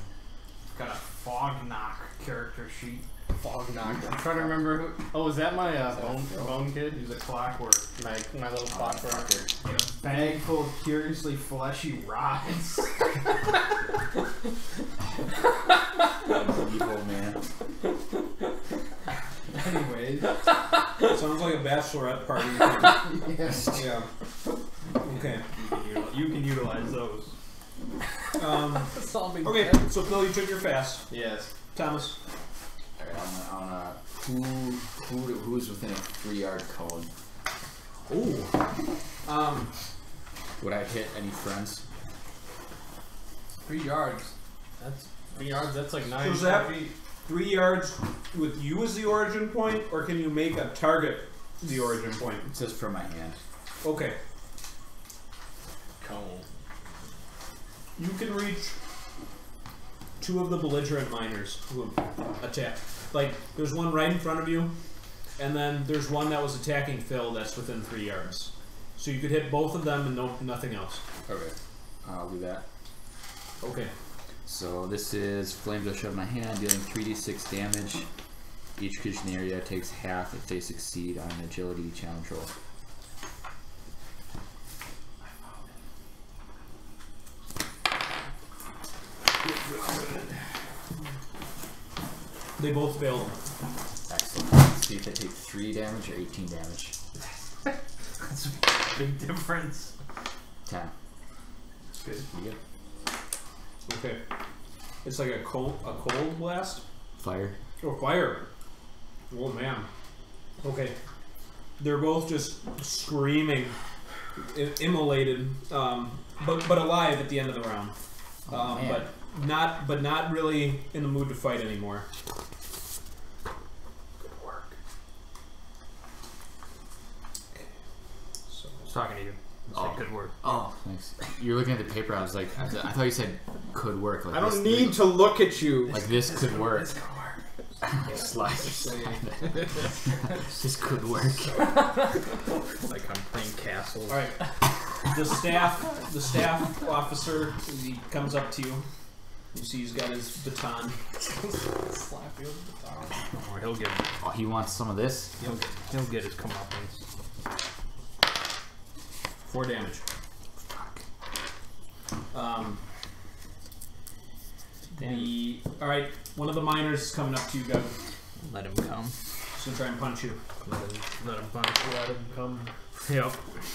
Got a fog knock character sheet. Fog knock. I'm trying to remember who. Oh, is that my bone kid? He's a clockwork. My little clockwork. In a bag full of curiously fleshy rods. Evil man. Anyways. Sounds like a bachelorette party. Yes. Yeah. Okay. You can utilize those. Okay, so Phil, you took your fast. Yes. Thomas. Alright, who's within a 3-yard cone? Ooh. Would I hit any friends? 3 yards. That's 3 yards. That's like 9 So is that feet. 3 yards with you as the origin point, or can you make a target the origin point? It's just from my hand. Okay. Cone. You can reach 2 of the belligerent miners who attack. Like, there's one right in front of you, and then there's one that was attacking Phil that's within 3 yards. So you could hit both of them and nothing else. Okay. I'll do that. Okay. So this is Flames I shove in my hand, dealing 3d6 damage. Each creature in the area takes half if they succeed on an agility challenge roll. They both failed. Excellent. Let's see if they take 3 damage or 18 damage. That's a big difference. 10. That's good. You good? Okay. It's like a cold blast? Fire. Oh, fire. Oh, man. Okay. They're both just screaming, immolated, but alive at the end of the round. Man. But not really in the mood to fight anymore. Good work. Okay. So I was talking to you. Oh. Good work. Oh, thanks. You're looking at the paper. I was like, I thought you said could work. Like I don't this, need to look at you. Like this could work. Slide. This could work. Like I'm playing Castle. all right. The staff officer, he comes up to you. You see he's got his baton. Slap you with the baton. Or he'll get Oh, he wants some of this. he'll get his comeuppance. 4 damage. Fuck. All right. One of the miners is coming up to you, Gov. Let him come. He's gonna try and punch you. Let him punch. Let him come. Yep.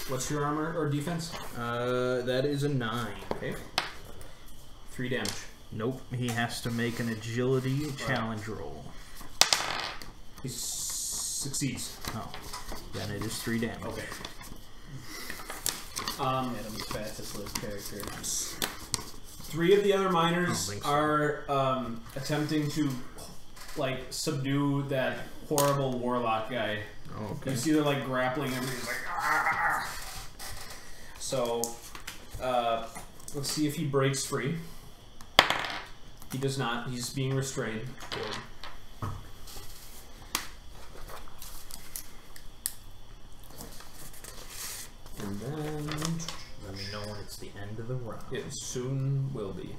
What's your armor or defense? That is a 9. Okay. 3 damage. Nope. He has to make an agility challenge roll. He succeeds. Oh. Then it is 3 damage. Okay. Adam's fastest lived character. 3 of the other miners think so. are attempting to like subdue that horrible warlock guy. Oh, okay. You see they're like grappling him. He's like, "Ah!" So let's see if he breaks free. He does not. He's being restrained. Good. And then Let me know when it's the end of the round. it soon will be.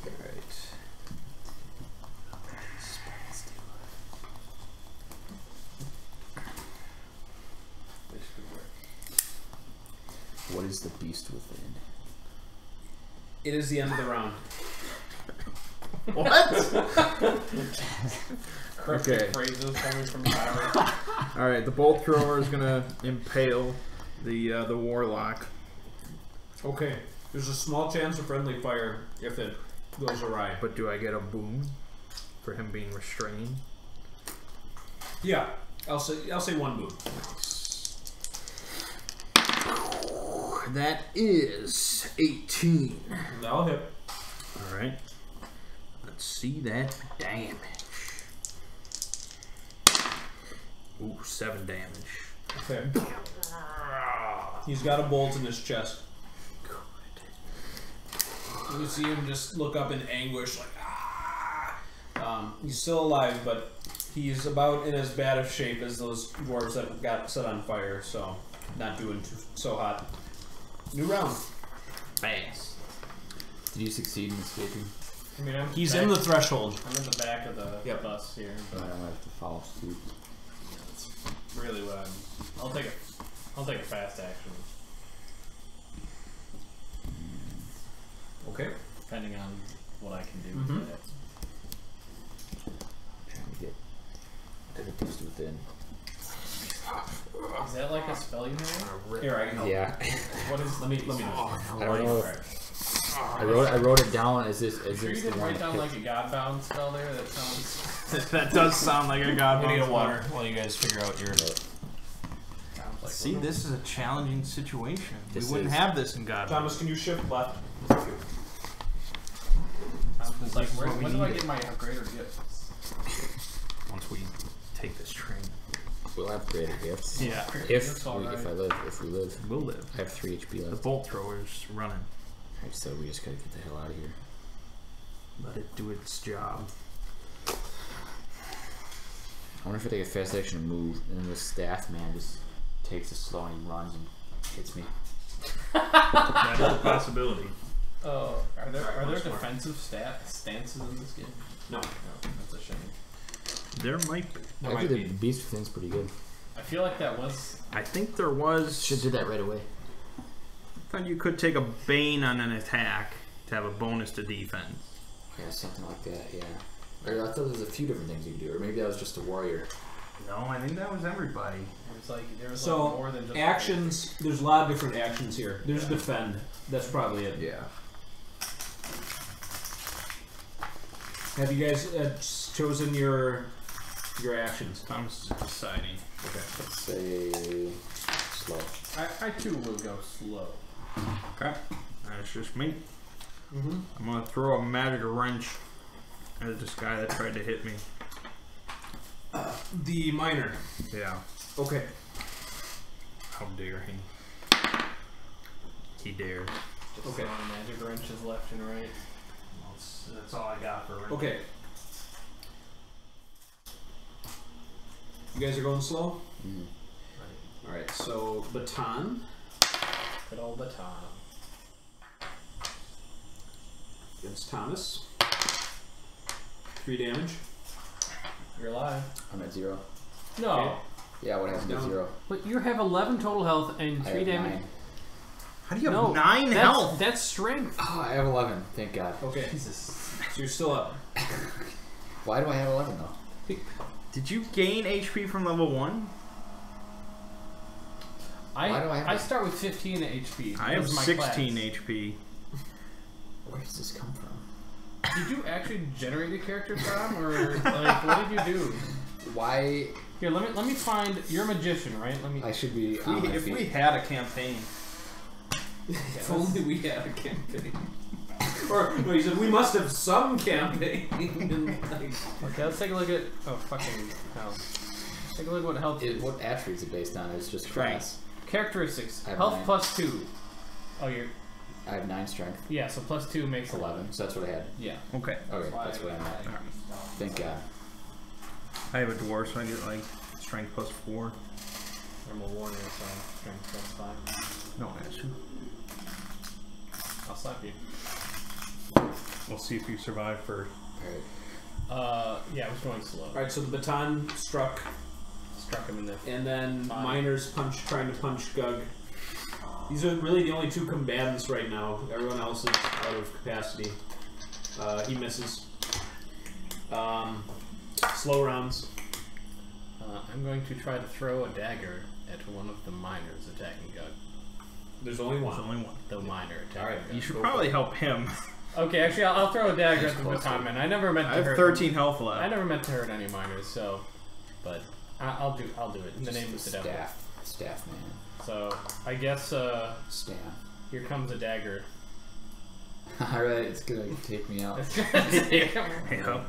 Alright. What is the beast within? It is the end of the round. Okay. Phrases coming from Tyler. All right. The bolt thrower is gonna impale the warlock. Okay. There's a small chance of friendly fire if it goes awry. But do I get a boom for him being restrained? Yeah. I'll say 1 boom. That is 18. That'll hit. All right. Let's see that damage. Ooh, 7 damage. Okay. He's got a bolt in his chest. You can see him just look up in anguish, like ah. He's still alive, but he's about in as bad of shape as those dwarves that got set on fire. So not doing so hot. New round. Fast. Did you succeed in escaping? I mean, He's in the threshold. I'm in the back of the bus here, I but don't have to follow suit. that's really what I'll take a fast action, Okay. depending on what I can do Mhm. with that. Trying to get to the beast within. Is that like a spell you know? Here, I can help. Yeah. What is? Let me know. I don't know. I wrote it down as this Sure you the didn't one write I down picked. like a godbound spell there? That sounds. That does sound like a god. I need a water while you guys figure out your. sounds like See, this is a challenging situation. This we wouldn't is. have this in God. Thomas, can you shift left? It's like, This is what we when do I need. get my upgrade or gift? Once we take this train, We'll have greater gifts. yeah, If we live. we'll live. I have 3 HP The left. bolt thrower's running. I said we just gotta get the hell out of here. Let it do its job. I wonder if I take a fast action and move, and then the staff man just takes it slow and he runs and hits me. That is a possibility. Oh, are there once more. defensive stances in this game? No. No, that's a shame. There might be. There Actually, might the be. beast within's pretty good. I feel like that was. I think there was. Should do that right away. I thought you could take a Bane on an attack to have a bonus to defense. Yeah, something like that, yeah. Or I thought there was a few different things you could do, or maybe that was just a warrior. No, I think that was everybody. There was So, more than just actions, there's a lot of different actions here. There's defend. That's probably it. Yeah. Have you guys chosen your actions? I'm deciding. Okay. Let's say slow. I too will go slow. Okay. That's just me. Mm-hmm. I'm gonna throw a magic wrench at this guy that tried to hit me. The miner. Yeah. Okay. How dare he? He dares. Just Okay. throwing magic wrenches left and right. That's all I got for right Okay. You guys are going slow? Mm. Alright, so baton. Good old baton. Against Thomas. 3 damage. You're alive. I'm at 0. No. Okay. Yeah, what happened to No. 0? But you have 11 total health and I 3 have damage. 9. How do you have No, 9 that's, health? That's strength. Oh, I have 11. Thank God. Okay. Jesus. So you're still up. Why do I have 11 though? Did you gain HP from level 1? Why do I have I start with 15 HP. I have That's my 16 class. HP. Where does this come from? Did you actually generate a character, Tom, or like what did you do? Why? Here, let me find. You're a magician, right? Let me. I should be on my If feet. we had a campaign. If only we had a campaign. Or, no, he said, we must have some campaign. Like, Okay, let's take a look at. Oh fucking hell! Take a look at what health. What attributes is it based on? It's just class. Characteristics. I have Health 9. plus 2. Oh, you're. I have 9 strength. Yeah, so plus 2 makes 11. So that's what I had. Yeah. Okay. Okay, that's what I'm at. Thank God. I have a dwarf, so I get like strength plus 4. I'm a warrior, so strength plus 5. No, actually. I'll slap you. We'll see if you survive first. Alright. Yeah, I was going slow. Alright, so the baton struck, Struck him in the. and then Body. miners trying to punch Gug. These are really the only 2 combatants right now. Everyone else is out of capacity. He misses. Slow rounds. I'm going to try to throw a dagger at one of the miners attacking Gug. There's only There's one. only one. The miner attacking Alright, Gug. You should probably help him. Okay, actually, I'll throw a dagger at the Close. baton man. I never meant to I have hurt. 13 health I left. never meant to hurt any miners, so. But I'll do it in the name of the devil. Staff man. So I guess Staff. here comes a dagger. Alright, it's gonna take me out. Yeah.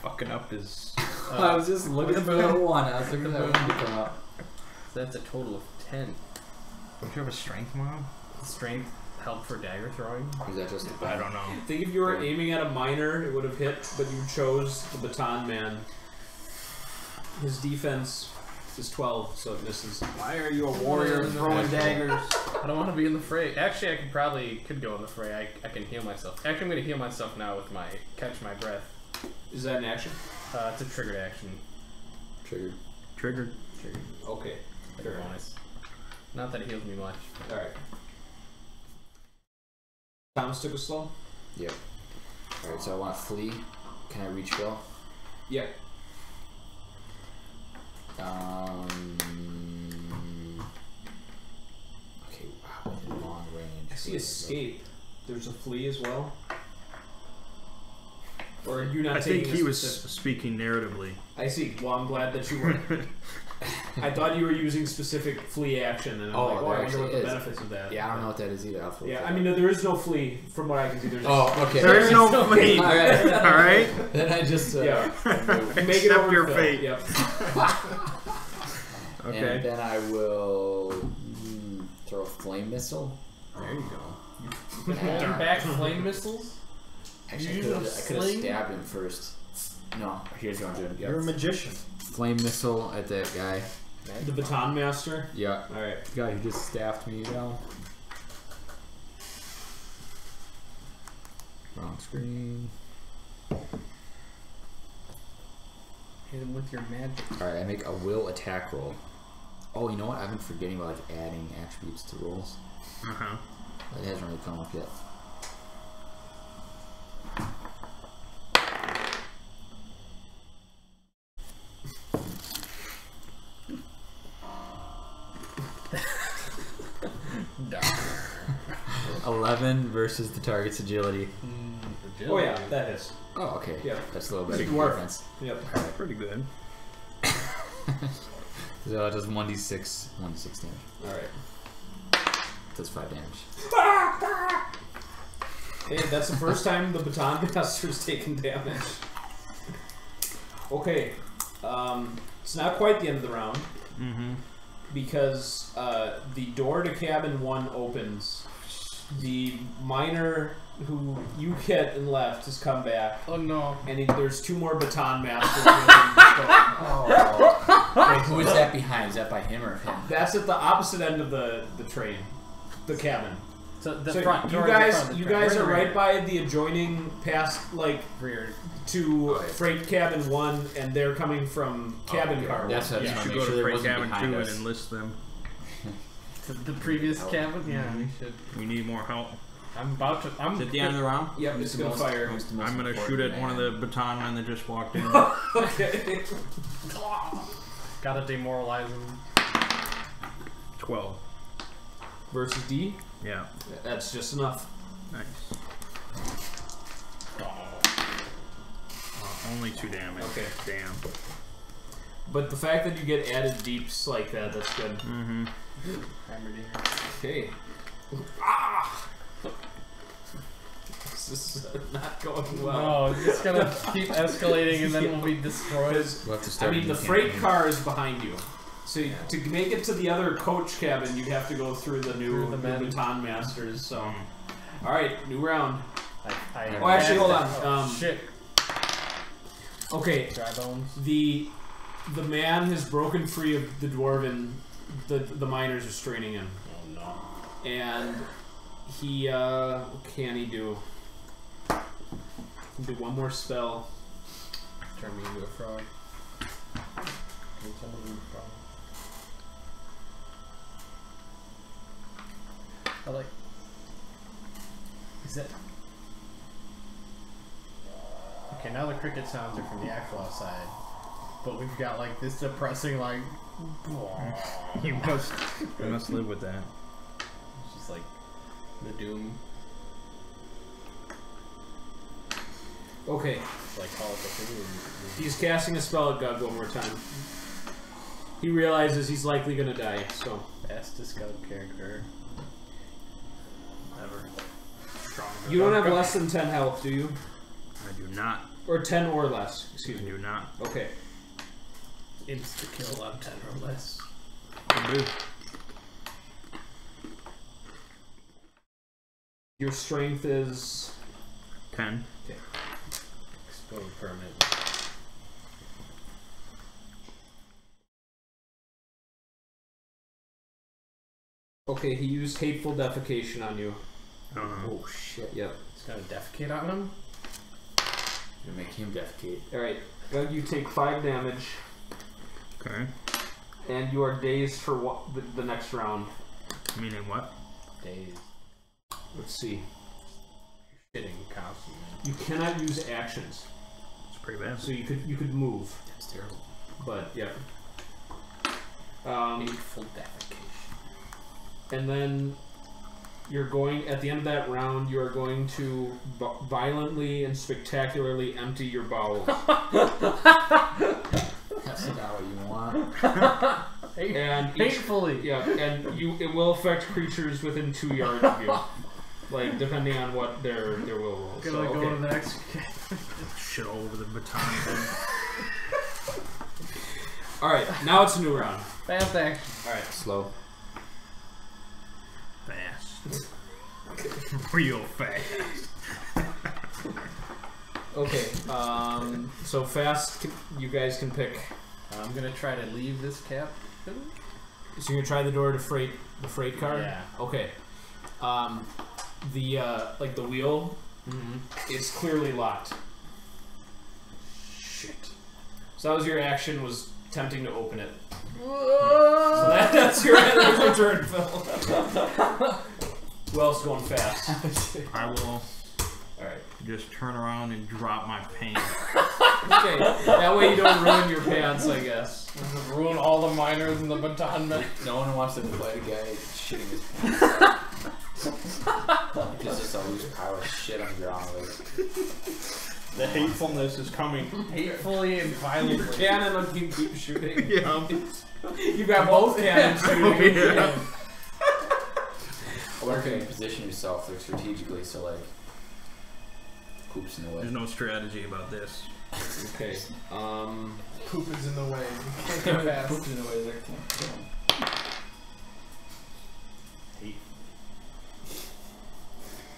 Fucking up his. I was just looking for that one. I was looking for that one to come up. So that's a total of 10. Don't you have a strength mob? Strength help for dagger throwing. Is that just I don't know. I think if you were aiming at a miner, it would have hit, but you chose the baton man. His defense is 12, so it misses. Why are you a warrior throwing daggers? I don't want to be in the fray. Actually, I could go in the fray. I can heal myself. Actually, I'm going to heal myself now with my catch my breath. Is that an action? It's a triggered action. triggered? Triggered. Okay. Like a bonus. Not that it heals me much. Alright. Thomas took a slow? Yep. Alright, so I want to flee. Can I reach Phil? Yeah. Okay, wow, in long range. I see escape. There's a flee as well. Or are you not I taking think a he was specific- speaking narratively. I see. Well, I'm glad that you were. I thought you were using specific flee action, and I'm like, there I wonder actually what the is. benefits of that. Yeah, I don't know what that is either. I'll flip Yeah, it. I mean, no, there is no flee from what I can see. There's Oh, okay. There is no fate. Alright. Alright? Then I just. yeah. Make it Accept over your Phil. fate. Yep. Okay. And then I will throw a flame missile. There you go. Yeah. Holding back flame missiles? Actually, You I could have use a sling? stabbed him first. No, here's what I'm doing. You're a magician. Flame missile at that guy. The baton master. Yeah. Alright. The guy who just staffed me down. Wrong screen. Hit him with your magic. Alright, I make a will attack roll. Oh, you know what? I've been forgetting about like adding attributes to rolls. That hasn't really come up yet. Darn. 11 versus the target's agility. Agility. Oh yeah, that is. Oh, okay. Yeah. That's a little better. Dwarf. Defense. Yep. Pretty good. So that does 1d6 damage. Alright. Does 5 damage. Hey, that's the first time the baton master's taken damage. Okay. It's not quite the end of the round. Because the door to cabin 1 opens. The miner who you hit and left has come back. Oh no. And there's 2 more baton masters. Wait, who is that behind? Is that by him or him? That's at the opposite end of the train. The cabin. So the So front. you door guys, at the front, you the front. guys We're are in the right by the adjoining past, like, rear. to Okay. freight cabin 1, and they're coming from cabin car 1. That's what I You just should wanna go make sure to there freight wasn't cabin behind 2 us. and enlist them. The previous cabin? Yeah, we should. We need more help. I'm about to. I'm Is it the end of the round? Yep, it's gonna fire. I'm gonna shoot at one of the baton men that just walked in. Okay. Gotta demoralize him. 12. Versus D? Yeah. That's just enough. Nice. Only 2 damage. Okay. Damn. But the fact that you get added deeps like that, that's good. Hammer deer. Okay. Ah! This is not going well. No, it's just gonna keep escalating and then we'll be destroyed. We'll have to I start mean, a the new freight campaign. car is behind you. So to make it to the other coach cabin, you have to go through the new Through the men. baton masters. So, all right, new round. Oh, actually, hold on. Oh, shit. Okay, Dry bones. the man has broken free of the Dwarven. The miners are straining him, Oh no. and he what can he do? He can do one more spell. Turn me into a frog. Can you turn me into a frog? I like. Is that? Okay, now the cricket sounds are from the actual outside, but we've got like this depressing like. You must live with that. It's just like the doom. Okay, Like Call of Duty. he's casting a spell at Gug one more time. He realizes he's likely gonna die, so. Best discovered character. Ever. You don't have less than 10 health, do you? I do not. Or 10 or less, excuse I me. do not. Okay. Insta kill on 10 or less. I do. Your strength is 10. Explode permanent. okay. He used hateful defecation on you. Oh shit. Yep. It's gonna defecate on him? Gonna make him defecate. All right, Gug, you take 5 damage, Okay. and you are dazed for the next round. Meaning what? Days. Let's see. You're shitting constantly. You cannot use actions, It's pretty bad. so you could move, That's terrible. but yeah. Hateful defecation. And then you're going, at the end of that round, you are going to violently and spectacularly empty your bowels. That's not what you want. And Hatefully. yeah, and it will affect creatures within 2 yards of you. Like, depending on what their will rolls. Gonna So, go okay. to the next. Shit all over the baton thing. Alright, now it's a new round. Fast action. Alright. Slow. Fast. Real fast. Okay, so fast, you guys can pick. I'm gonna try to leave this cap. So you're gonna try the door to the freight car? Yeah. Okay. Like the wheel, it's clearly locked. Shit. So that was your action, was attempting to open it. So that's your end turn, Phil. Who else going fast? I will Alright. just turn around and drop my pants. Okay, that way you don't ruin your pants, I guess. Ruin all the miners and the baton men. No one wants to fight a guy shitting his pants. It's just a loose pile of shit on the ground. The hatefulness is coming. Hatefully and violently. Cannon on keep shooting. Yeah. You got both cannons shooting. Yeah. I wonder if you can position yourself like strategically so like Poop's in the way. There's no strategy about this. Okay. Poop is in the way. You can't get past. Poop's in the way there.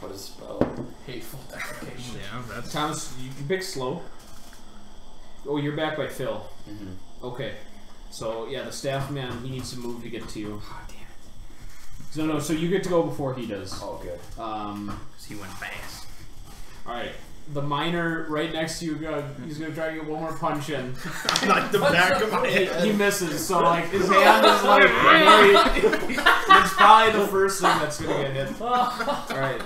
What is spell? Hateful defecation. Yeah, that's Thomas, you can pick slow. Oh, you're back by Phil. Mm-hmm. Okay. So, yeah, the staff man, he needs to move to get to you. Oh, damn it. So, no, so you get to go before he does. Oh, good. he went fast. Alright. The miner right next to you, he's going to try to get one more punch in. Like the back of my head. He misses, so, like, his hand is, like, very... It's probably the first thing that's going to get hit. Alright.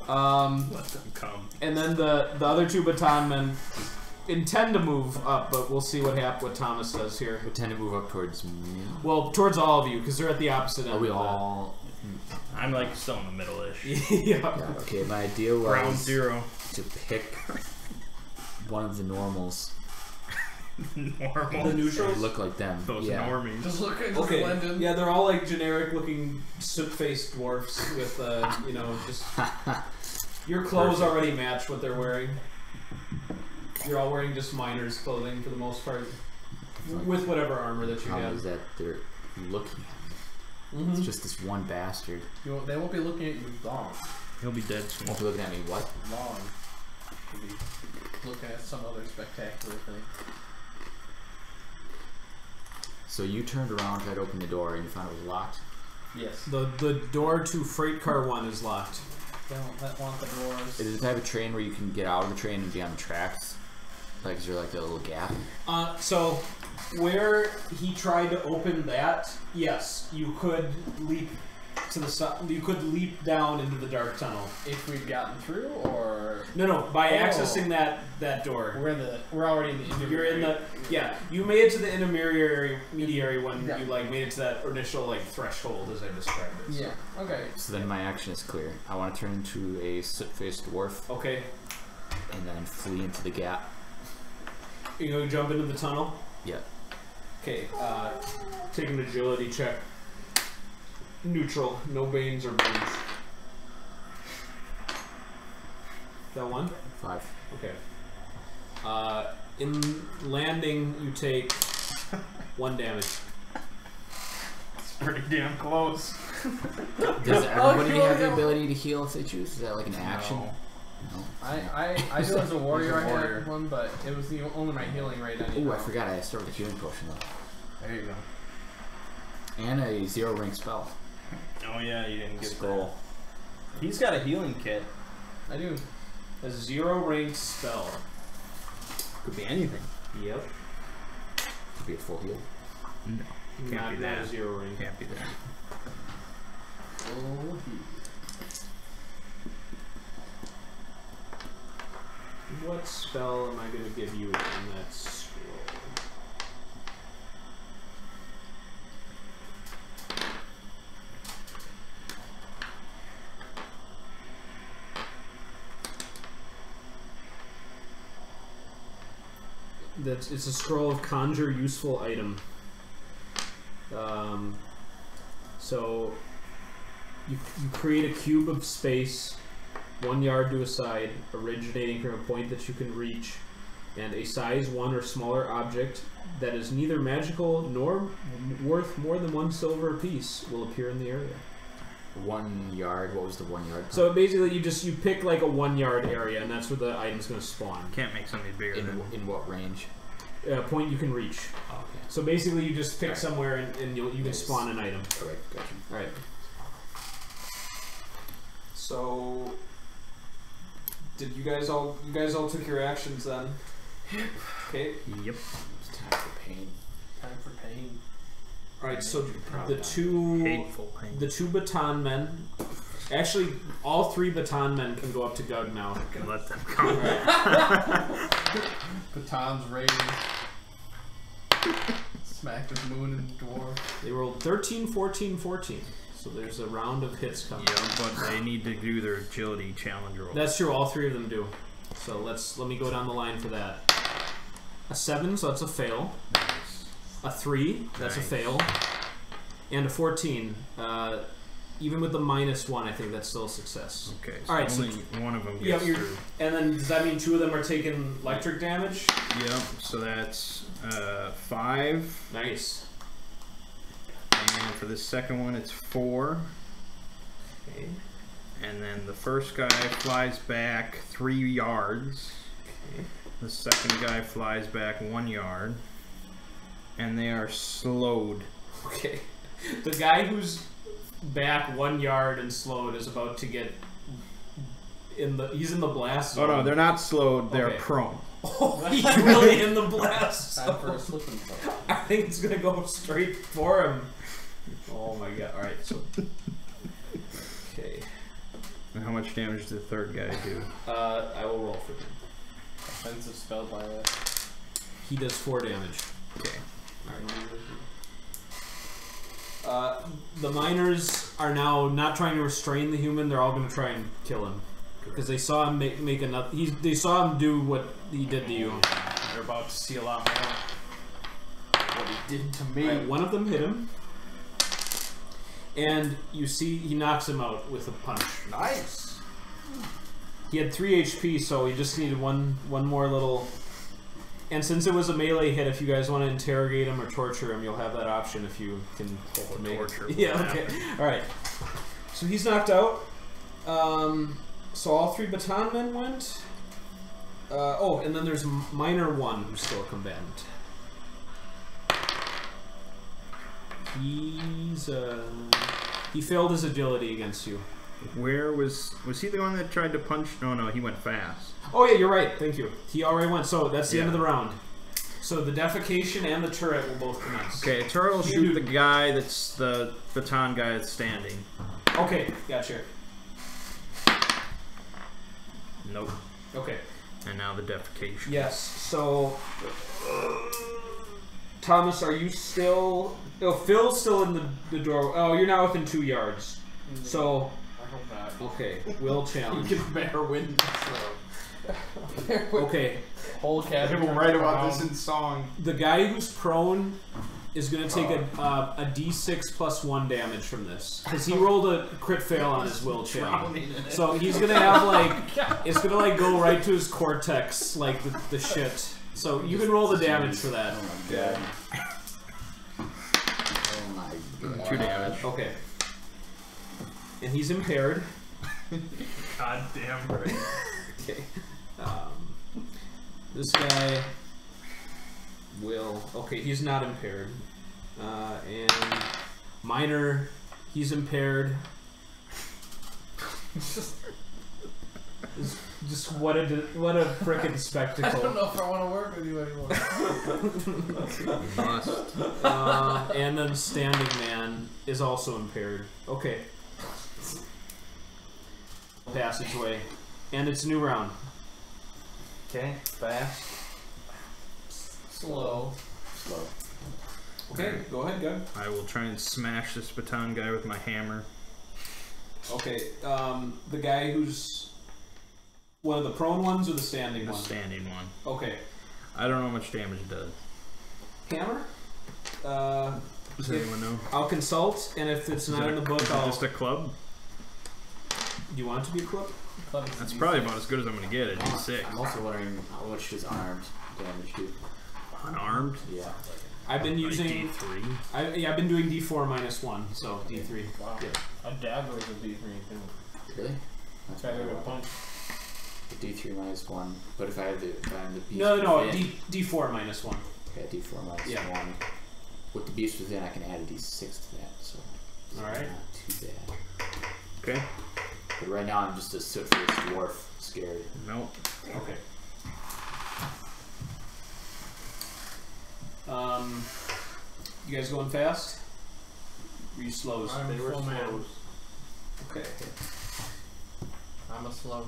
Let them come. And then the other two baton men intend to move up, but we'll see what Thomas does here. We tend to move up towards me. Well, towards all of you, because they're at the opposite end. Are we of the- all? I'm like still in the middle-ish. Yeah. Yeah, okay, my idea was Ground zero. to pick one of the normals. Normal. The neutrals? and look like them. Those yeah. normies. Just look at Okay. Glendon. Yeah, they're all like generic-looking soot-faced dwarfs with, you know, just your clothes Perfect. already match what they're wearing. You're all wearing just miners' clothing for the most part, with whatever armor that you Problem have. is that they're looking at me. Mhm. It's just this one bastard. They won't be looking at you long. He'll be dead soon. Won't be looking at me. What? Long. They'll be looking at some other spectacular thing. So you turned around, tried to open the door, and you found it was locked. Yes. The door to freight car 1 is locked. They don't want the doors. Is it the type of train where you can get out of the train and be on the tracks? Like, is there like a little gap? So where he tried to open that, yes, you could leap to the side. You could leap down into the dark tunnel. If we've gotten through, or No, by Oh. accessing that door. we're already in the intermediary. You're in the You made it to the intermediary when Yeah. you like made it to that initial like threshold as I described it. So. Yeah. Okay. So then my action is clear. I want to turn into a soot-faced dwarf Okay. and then flee into the gap. You gonna jump into the tunnel? Yeah. Okay. Take an agility check. Neutral. No banes or bones. That one? 5. Okay. In landing, you take 1 damage. It's pretty damn close. Does everybody Oh, have the no. ability to heal if they choose? Is that like an action? No. No. I do as a warrior. As a I warrior. had one, but it was only my healing rate. Ooh, I forgot I started with a healing potion though. There you go. And a 0 rank spell. Oh yeah, you didn't get Scroll. that. He's got a healing kit. I do. A 0 ranked spell. Could be anything. Yep. Could be a full heal. No. Can't Not be that. a 0 rank. Can't be that. Oh, What spell am I going to give you in that scroll? It's a scroll of conjure useful item. So you create a cube of space 1 yard to a side, originating from a point that you can reach, and a size 1 or smaller object that is neither magical nor worth more than 1 silver apiece will appear in the area. 1 yard. What was the 1 yard? So basically, you pick like a 1 yard area, and that's where the item's going to spawn. Can't make something bigger than. In what range? Point you can reach. Oh, okay. So basically, you just pick Alright. somewhere, and you can Nice. spawn an item. Alright, gotcha. All right. So, did you guys all took your actions then? Okay. Yep. It's time for pain. time for pain. Alright, so the two Hateful pain. the 2 baton men, actually all 3 baton men can go up to Gug now. Can let them come. Batons raised. Smacked his moon and dwarf. They rolled 13, 14, 14. So there's a round of hits coming. Yeah, but they need to do their agility challenge roll. That's true, all 3 of them do. So let me go down the line for that. A 7, so that's a fail. Nice. A 3, that's a fail. And a 14. Even with the -1, I think that's still a success. Okay, so Alright, only one of them Yeah, gets through. and then does that mean 2 of them are taking electric damage? Yep, so that's 5. Nice. And for the second one, it's 4. Okay. And then the first guy flies back 3 yards. Okay. The second guy flies back 1 yard. And they are slowed. Okay. The guy who's back 1 yard and slowed is about to get he's in the blast zone. Oh no, they're not slowed, they're Okay. prone. Oh, he's really in the blast Time for a zone. slip and fall. I think it's gonna go straight for him. Oh my god. Alright, so okay. And how much damage does the third guy do? I will roll for him. Offensive spell by that. He does 4 damage. Okay. The miners are now not trying to restrain the human. They're all going to try and kill him because they saw him make another. They saw him do what he did to you. They're about to see a lot more. What he did to me. Right, one of them hit him, and you see he knocks him out with a punch. Nice. He had 3 HP, so he just needed one more little. And since it was a melee hit, if you guys want to interrogate him or torture him, you'll have that option if you can make torture. it. Yeah, okay. Alright. So he's knocked out. So all 3 baton men went. Oh, and then there's Miner 1 who's still a combatant. He failed his agility against you. Where was he the one that tried to punch? No, he went fast. Oh yeah, you're right. Thank you. He already went. So that's the end of the Yeah. round. So the defecation and the turret will both commence. Okay, a turret will shoot the guy that's the baton guy that's standing. Okay, gotcha. Nope. Okay. And now the defecation. Yes. So Thomas, are you still? Oh, Phil's still in the door. Oh, you're now within 2 yards. So I hope not. okay, will You challenge. can bear witness. Okay, Whole cabin They will write about this in song. the guy who's prone is going to take a D6 plus 1 damage from this because he rolled a crit fail on his will challenge. So he's gonna have it's gonna go right to his cortex, like the shit. So you can roll the damage for that. God. Oh my god. 2 damage. Okay. And he's impaired. God damn right. Okay. This guy will. Okay, he's not impaired. And Minor, he's impaired. Just what a frickin' spectacle. I don't know if I want to work with you anymore. Must. And then Standing Man is also impaired. Okay. Passageway. And it's a new round. Okay, fast. Slow. Okay, go ahead, go. I will try and smash this baton guy with my hammer. Okay, the guy who's one of the prone ones or the standing The one? standing one. Okay. I don't know how much damage it does. Hammer? Does anyone know? I'll consult, and if it's Is not it in the a- book, is it I'll. just a club? Do you want it to be a clip? That's probably about as good as I'm gonna get. A D6. I'm also wondering how much does unarmed damage do? Unarmed? Yeah. I've been Like using. D3. I've been doing D4 minus 1, so D3. Wow. Yeah. A dagger is a D3 too. Really? That's Dagger probably with a punch. D3 minus 1. But if I have the beast No, within, D4 minus 1. okay, D4 minus Yeah. 1. With the beast within, I can add a D6 to that, so it's Alright. not too bad. Okay. But right now, I'm just a soot-faced dwarf, scared. Nope. Okay. You guys going fast? You slows. I'm They were full man. slows. Okay. I'm a slow.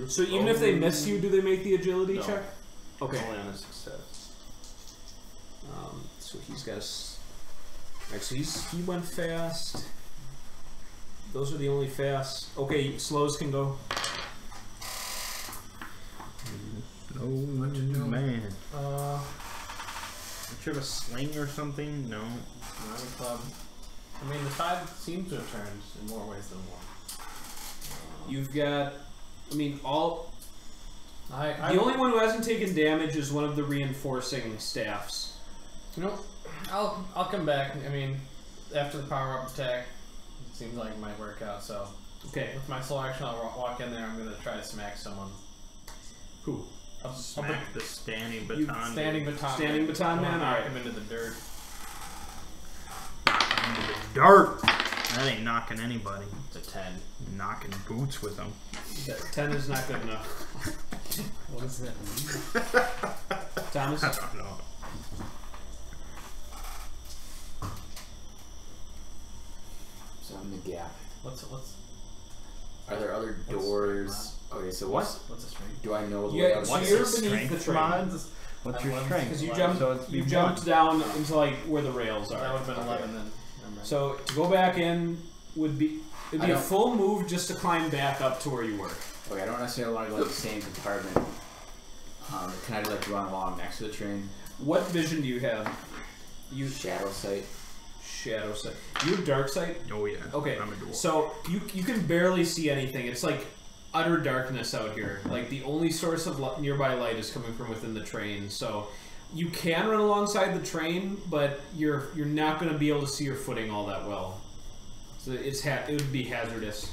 So even if they miss you, do they make the agility No. check? Okay. Only on a success. So he's got. Alright, so he went fast. Those are the only fast. Okay, slows can go. Oh man. Uh, Don't you have a sling or something? No. not a club. I mean, the tide seems to have turned in more ways than one. You've got. I mean, all. I The only one who hasn't taken damage is one of the reinforcing staffs. You know, I'll come back. I mean, after the power up attack, it seems like it might work out. So Okay. with my sole action, I'll walk in there. I'm gonna try to smack someone. Who? Smack the standing You baton. Standing baton. Standing baton man? Knock Alright. him into the dirt. Dirt. That ain't knocking anybody. It's a 10. Knocking boots with them. 10 is not good enough. What does that mean? Thomas? I don't know. So I'm in the gap. What's Are there other What's doors? Okay, so what? what's a strength? Do I know the Yeah, layout? so What's you're his beneath the strength train. mod? What's your strength? Because you Wow. jumped, So it's you B1. jumped down into like where the rails That are. would have been Okay. 11 then. Never mind. So to go back in would be it'd I be a don't- full move just to climb back up to where you were. Okay, I don't necessarily want to go to the same compartment. Can I just like run along next to the train? What vision do you have? You Shadow sight. shadow sight. You have dark sight. Oh yeah. Okay, I'm a dwarf. so you can barely see anything. It's like utter darkness out here. Like the only source of nearby light is coming from within the train. So you can run alongside the train, but you're not going to be able to see your footing all that well. So it would be hazardous.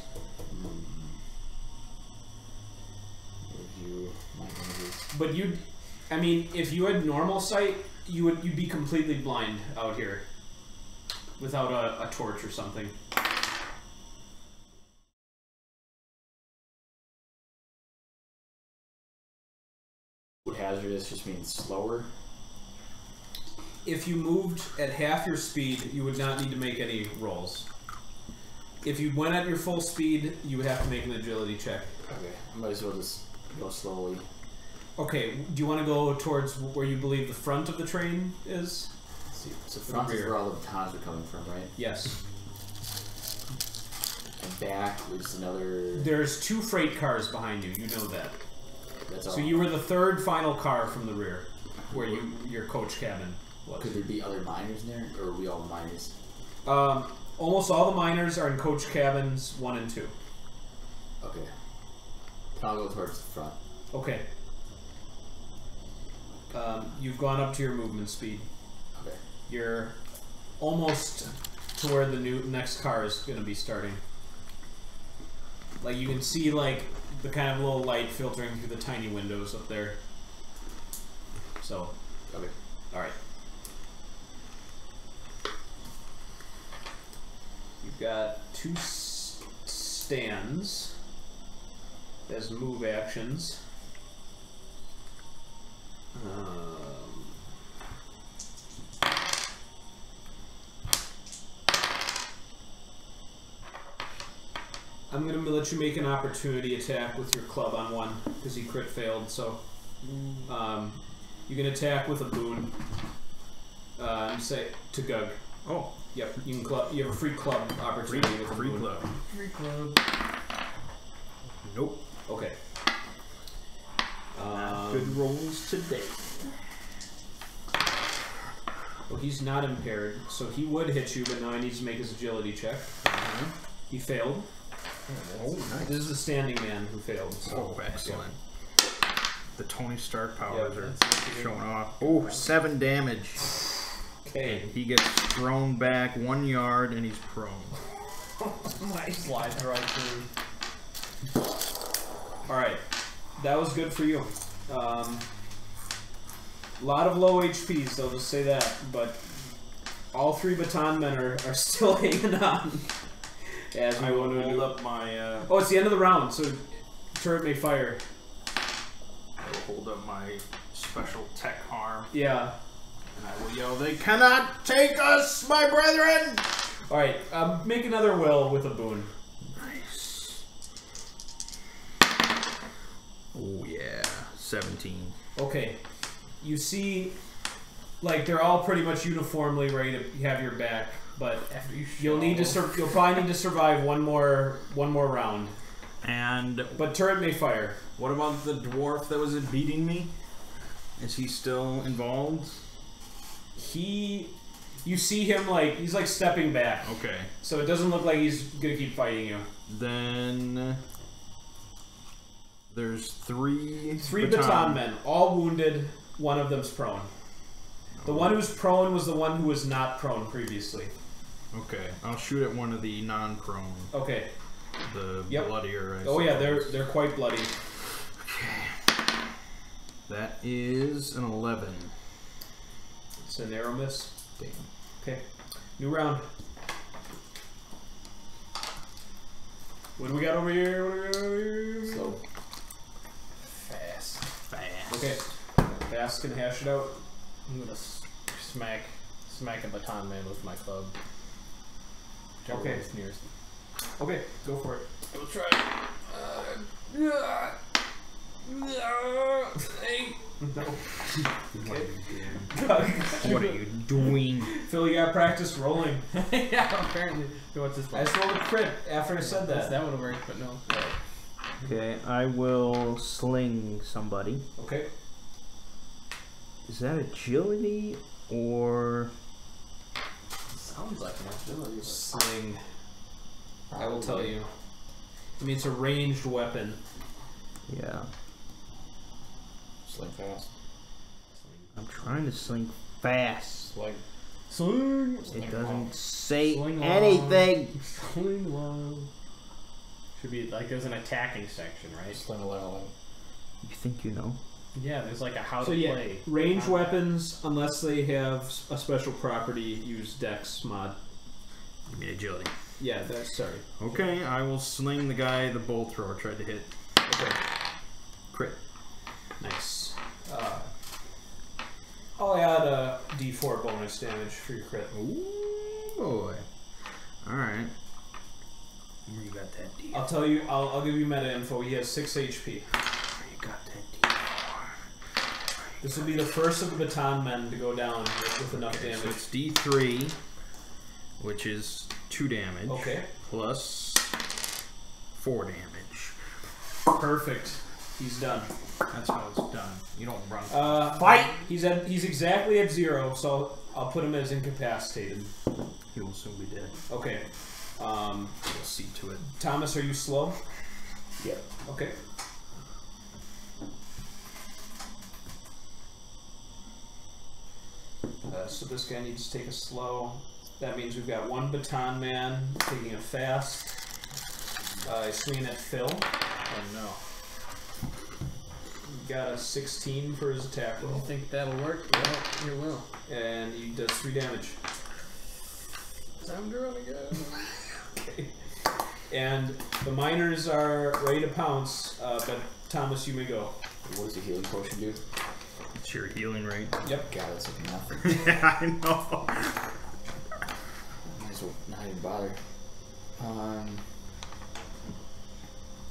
Review my images. But I mean, if you had normal sight, you'd be completely blind out here without a torch or something. Would hazardous just mean slower? If you moved at half your speed, you would not need to make any rolls. If you went at your full speed, you would have to make an agility check. Okay, I might as well just go slowly. Okay, do you want to go towards where you believe the front of the train is? Let's see. So front is rear. where all the batons are coming from, right? Yes. And back was another. There's 2 freight cars behind you, you know that. That's all. So you were the 3rd final car from the rear, where your coach cabin was. Could there be other miners in there, or are we all miners? Almost all the miners are in coach cabins 1 and 2. Okay. I'll go towards the front. Okay. You've gone up to your movement speed. Okay. You're almost to where the next car is going to be starting. Like you can see like the kind of little light filtering through the tiny windows up there. So, Okay. all right. You've got 2 stands as move actions. I'm gonna let you make an opportunity attack with your club on 1 because he crit failed. So you can attack with a boon. Say to Gug. Oh, Yep, you can club. You have a free club opportunity with a free boon. club. Free club. Nope. Okay. Good rolls today. Well, he's not impaired, so he would hit you, but now he needs to make his agility check. He failed. Oh, nice. This is the standing man who failed. So. Oh, excellent. The Tony Stark powers are that's showing off. Oh, 7 damage. Okay. He gets thrown back 1 yard and he's prone. Nice. Slides right through. All right, that was good for you. A lot of low HPs, I'll just say that. But all 3 baton men are still hanging on. As we I will go to hold up my. Oh, it's the end of the round, so turret may fire. I will hold up my special tech arm Yeah. and I will yell, "They cannot take us, my brethren!" All right, make another will with a boon. Nice. Oh yeah, 17. Okay, you see, like they're all pretty much uniformly ready to have your back, but you'll probably need to survive one more round. But turret may fire. What about the dwarf that was beating me? Is he still involved? You see him like he's like stepping back. Okay. So it doesn't look like he's gonna keep fighting you. Then there's three baton men, all wounded. One of them's prone. The one who's prone was the one who was not prone previously. Okay, I'll shoot at one of the non-prone. Okay. The bloodier. Oh yeah, they're quite bloody. Okay. That is an 11. It's a narrow miss. Damn. Okay. New round. What do we got over here? Slow. Fast. Okay. Fast can hash it out. I'm gonna smack a baton man with my club. Okay. Nearest. Okay, go for it. We'll try. Hey. No. Okay. What are you doing? Phil, you got practice rolling. Yeah, apparently. What's this one? I just rolled a crit after I said that. That would have worked, but no. Okay, I will sling somebody. Okay. Is that agility or... Sounds like an agility. Sling. I will tell you. I mean, it's a ranged weapon. Yeah. Sling fast. I'm trying to sling fast. Sling. It doesn't say Sling long. anything. Sling long. Should be like there's an attacking section, right? Sling a little. You think you know? Yeah, there's like a how So to yeah, play. ranged weapons, unless they have a special property, use Dex mod. Give me agility. Yeah, that's sorry. Okay, I will sling the guy the bolt thrower tried to hit. Okay. Crit. Nice. I'll add a D4 bonus damage for your crit. Ooh, boy. Alright. Where you got that D4? I'll tell you. I'll give you meta info. He has 6 HP. Where you got that D4? This will be the first of the baton men to go down with enough Okay, so damage. it's D3, which is 2 damage. Okay. Plus 4 damage. Perfect. He's done. That's how it's done. You don't run. Fight. He's exactly at 0, so I'll put him as incapacitated. He will soon be dead. Okay. We'll see to it. Thomas, are you slow? Yep. Okay. So this guy needs to take a slow. That means we've got one baton man taking a fast. Swinging at Phil. Oh no. Got a 16 for his attack You roll. think that'll work? Yeah, it will. And he does 3 damage. Time to run again. Okay. And the miners are ready to pounce, but Thomas, you may go. What does the healing potion do? It's your healing rate. Yep. God, that's like nothing. Yeah, I know. Might as well not even bother. Alright,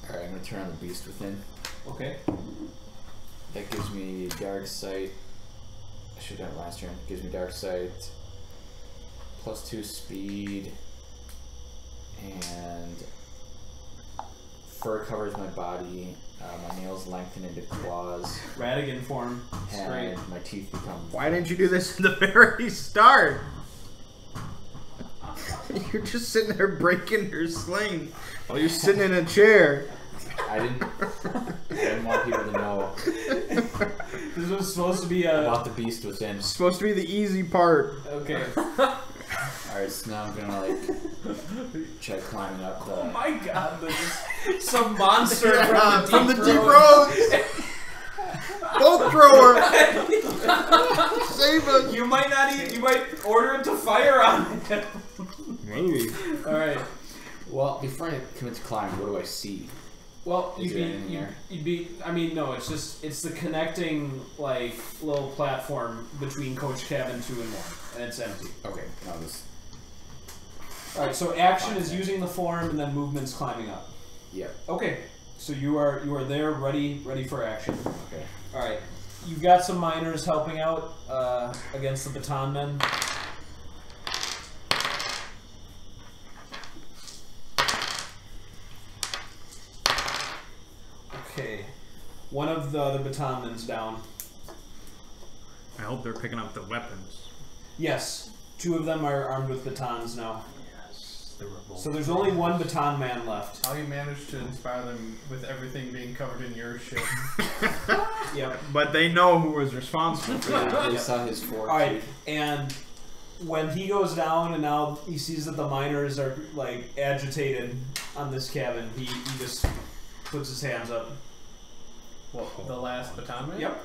I'm gonna turn on the beast within. Okay. That gives me dark sight. I should have done it last turn. Gives me dark sight, +2 speed, and fur covers my body. My nails lengthen into claws, Radigan form. and my teeth become. Why didn't you do this in the very start? You're just sitting there breaking your sling while you're sitting in a chair. I didn't want people to know This was supposed to be a. about the beast within. It's supposed to be the easy part. Okay. Alright, so now I'm gonna like try climbing up the. Oh my god, there's some monster From the deep roads! Bolt thrower! Save us! You might not even. You might order it to fire on it. Maybe. Alright. Well, before I commit to climbing, what do I see? Well, Is there anything here? you'd be. I mean, no. It's just. It's the connecting like little platform between Coach Cabin 2 and 1, and it's empty. Okay, I'll just. Alright, so action is using the form and then movement's climbing up. Yep. Okay. So you are there ready for action. Okay. Alright. You've got some miners helping out against the baton men. Okay. One of the other baton men's down. I hope they're picking up the weapons. Yes. 2 of them are armed with batons now. Yes, the revolt. So there's only 1 baton man left. How you managed to inspire them with everything being covered in your shit? Yep. But they know who was responsible for that. They saw his fork. Alright, and when he goes down and now he sees that the miners are like agitated on this cabin, he just puts his hands up. What, the last baton man? Yep.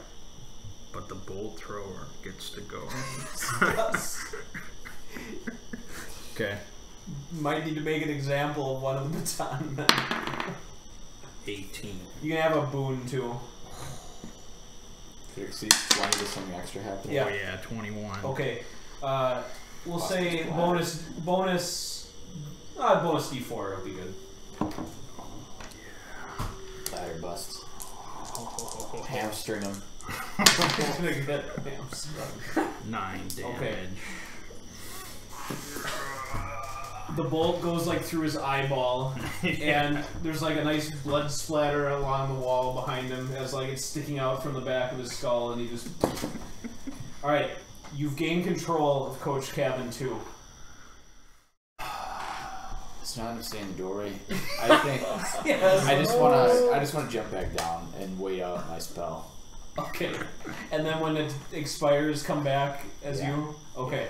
But the bolt thrower gets to go. Okay. Might need to make an example of one of the baton men. 18. You can have a boon too. If it exceeds 20, does something extra happen? Yeah. Oh yeah, 21. Okay. We'll Lost say his bonus D4 will be good. Ladder bust. Hamstring him. Gonna get hamstrung. 9 damage. Okay. The bolt goes like through his eyeball, and there's like a nice blood splatter along the wall behind him as like it's sticking out from the back of his skull, and he just. All right, you've gained control of Coach Cabin 2. It's not understanding the doorway. I think Yes. I just wanna jump back down and wait out my spell. Okay, and then when it expires, come back as Yeah. you. Okay.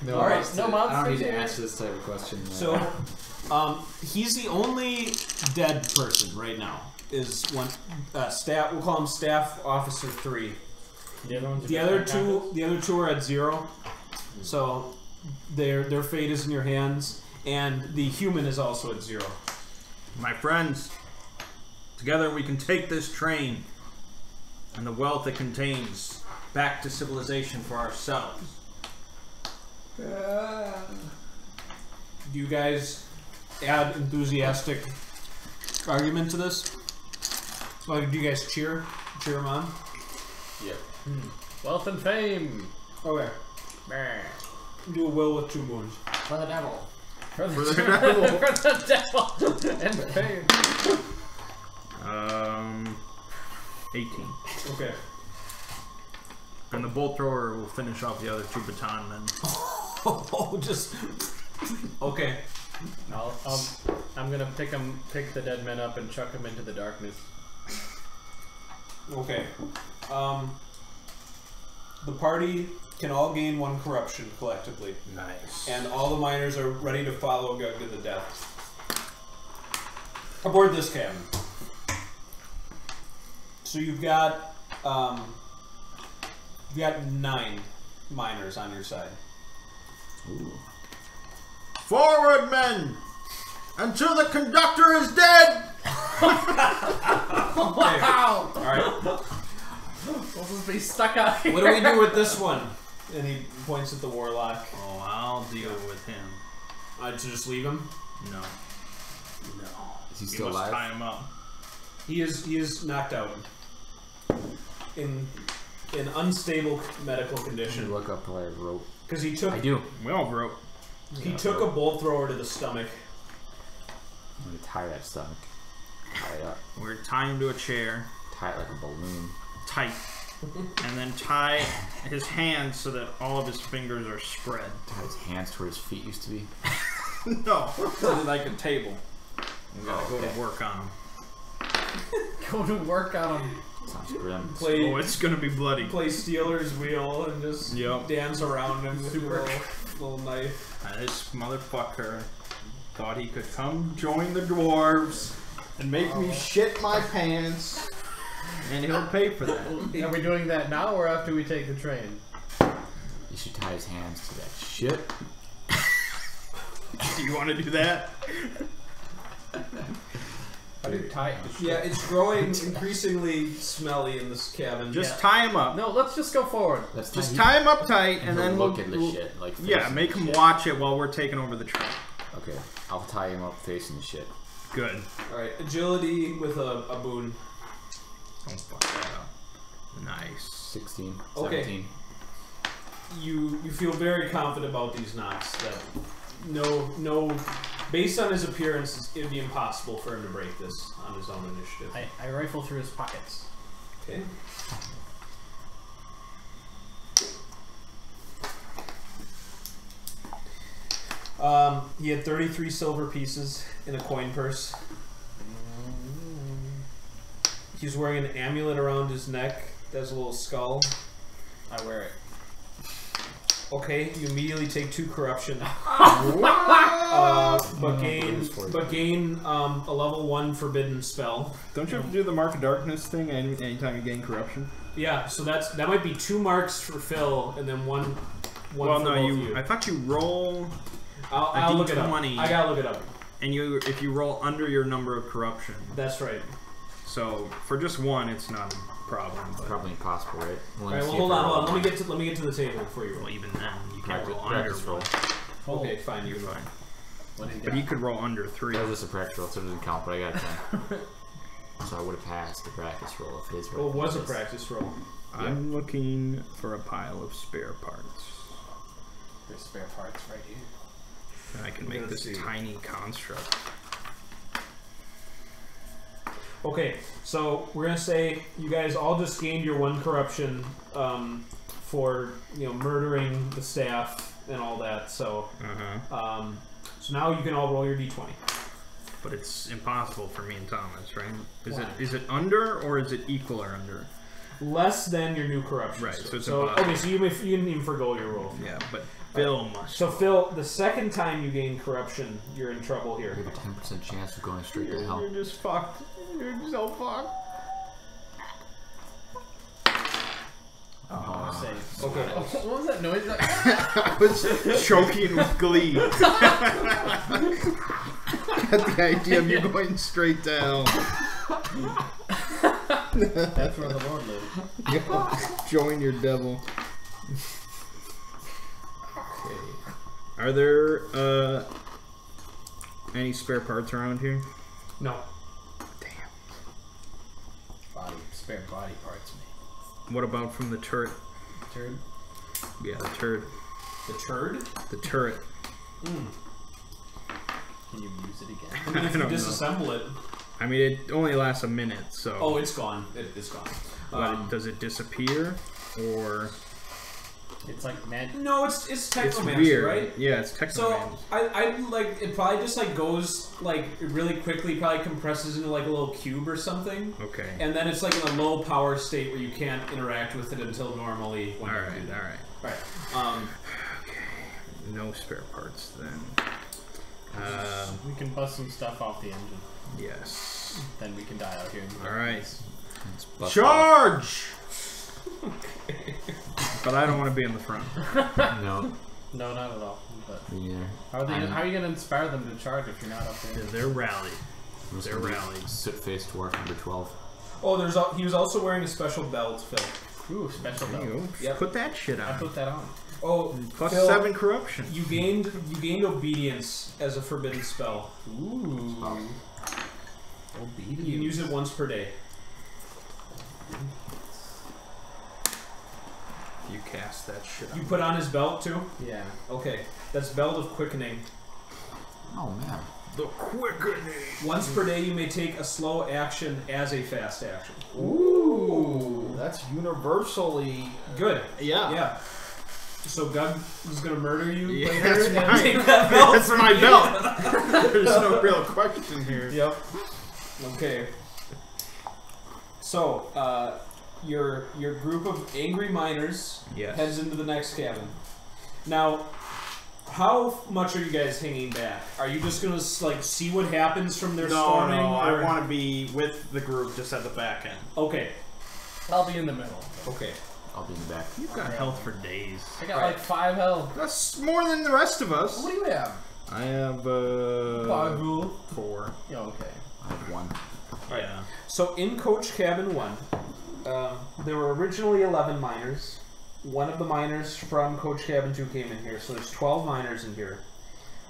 No, All right, no no I don't need monsters to here. answer this type of question. So, he's the only dead person right now. Is one staff? We'll call him Staff Officer 3. The other two are at 0. So their fate is in your hands, and the human is also at 0. My friends, together we can take this train and the wealth it contains back to civilization for ourselves. Do you guys add enthusiastic argument to this? Like, do you guys cheer him on? Yep. Wealth and fame. Okay. Do a will with 2 wounds. For the devil. For the, the devil. for the devil. And fame. 18. Okay. And the bolt thrower will finish off the other 2 baton men. Oh, just okay. I'm gonna pick the dead men up and chuck them into the darkness. Okay. The party can all gain 1 corruption collectively, Nice. and all the miners are ready to follow Gug to the death. Aboard this cabin. So you've got 9 miners on your side. Ooh. Forward, men! Until the conductor is dead! Wow! Alright. We'll just be stuck out here. What do we do with this one? And he points at the warlock. Oh, I'll deal with him. To just leave him? No. Is he You still must alive? tie him up. He is knocked out. In unstable medical Should condition. look up a rope. Because he took I do. We all broke. he took a bolt thrower to the stomach. I'm gonna tie that stomach. Tie it up. We're tying him to a chair, Tie it like a balloon. tight, and then tie his hands so that all of his fingers are spread. Tie his hands to where his feet used to be. No, like a table. We gotta go to work on him. Go to work on them. Sounds grim. Play Oh, it's gonna be bloody. Stealer's wheel and just Yep. dance around him with your little knife. This motherfucker thought he could come join the dwarves and make me shit my pants, and he'll pay for that. Are we doing that now or after we take the train? You should tie his hands to that shit. Do you want to do that? How do you tie it? Yeah, it's growing increasingly smelly in this cabin. Just tie him up. No, let's just go forward. Just tie him up tight, and then look at the shit. Like make him watch it while we're taking over the truck. Okay, I'll tie him up facing the shit. Good. All right, agility with a boon. Don't fuck that up. Nice. 16, Okay. 17. You feel very confident about these knots. That no, based on his appearance, it'd be impossible for him to break this on his own initiative. I rifle through his pockets. Okay. He had 33 silver pieces in a coin purse. He's wearing an amulet around his neck that has a little skull. I wear it. Okay, you immediately take 2 corruption. But gain a level 1 forbidden spell. Don't you have to do the Mark of Darkness thing anytime you gain corruption? Yeah, so that might be 2 marks for Phil and then one well, for no, both of you. I thought you roll I'll look it up. D20. I gotta look it up. And if you roll under your number of corruption. That's right. So for just 1, it's not a problem. It's but probably impossible, right? All right, well, hold on. Let me get to the table before you roll. well, even then, you can't roll under Practice roll. 1. Okay, fine. You're fine. What did he But got? you could roll under 3. That was just a practice roll, so it doesn't count, but I got a 10. So I would have passed the practice roll if his roll. Well, it was a practice roll. I'm looking for a pile of spare parts. There's spare parts right here. And I can make Let's this see. tiny construct. Okay, so we're gonna say you guys all just gained your 1 corruption for murdering the staff and all that. So so now you can all roll your d20. But it's impossible for me and Thomas, right? Why? Is it under or is it equal or under? Less than your new corruption. Right, so it's so impossible. okay, so you can even forgo your roll. Yeah, but Phil must. So Phil, the second time you gain corruption, you're in trouble here. You have a 10% chance of going straight to hell. You're just fucked. You're so fucked. Oh, save. Okay. What was that noise? I was choking with glee at the idea of you going straight down. That's where the Lord lives. Join your devil. Okay. Are there any spare parts around here? No. Damn. Spare body parts, man. What about from the turret? Turd. Yeah, the turret. The turd? The turret. Can you use it again? I mean, if I you don't know. disassemble it. I mean, it only lasts a minute, so. Oh, it's gone. It's gone. But does it disappear, or? It's like magic. No, it's It's technomancy, weird, right? Yeah, it's So technomancy. I like it. Probably just like goes like really quickly. Probably compresses into like a little cube or something. Okay. And then it's like in a low power state where you can't interact with it until normally. All When you right. do that. All right. Right. Okay. No spare parts then. We can bust some stuff off the engine. Yes. Then we can die out here. All right. It's bust Charge! But I don't want to be in the front. off. No, No, not at all. But me neither. how are you going to inspire them to charge if you're not up there? They're rallied. I'm just They're gonna be rallied. Soot-faced dwarf number 12. Oh, he was also wearing a special belt, Phil. Ooh, special There you belt. go. Yep. Put that shit I on. put that on. Oh, Plus Phil, 7 corruption. You gained obedience as a forbidden spell. Ooh. You can use it once per day. You cast that shit on. You put on his belt too. Yeah. Okay, that's belt of quickening. Oh man. The quickening. Once per day, you may take a slow action as a fast action. Ooh, that's universally Good. Yeah. Yeah. So Gug is gonna murder you Yeah, later that's and mine. take that belt. That's my belt. There's no real question here. Yep. Okay. So, your group of angry miners Yes. heads into the next cabin. Now, how much are you guys hanging back? Are you just gonna like see what happens from their storming? I or- want to be with the group just at the back end. Okay. I'll be in the middle. Okay. I'll be in the back. You've got health for days. I got like 5 health. That's more than the rest of us. What do you have? I have 5 rule. 4. Yeah, okay. I have 1. Alright. So in Coach Cabin 1, there were originally 11 miners. One of the miners from Coach Cabin 2 came in here, so there's 12 miners in here.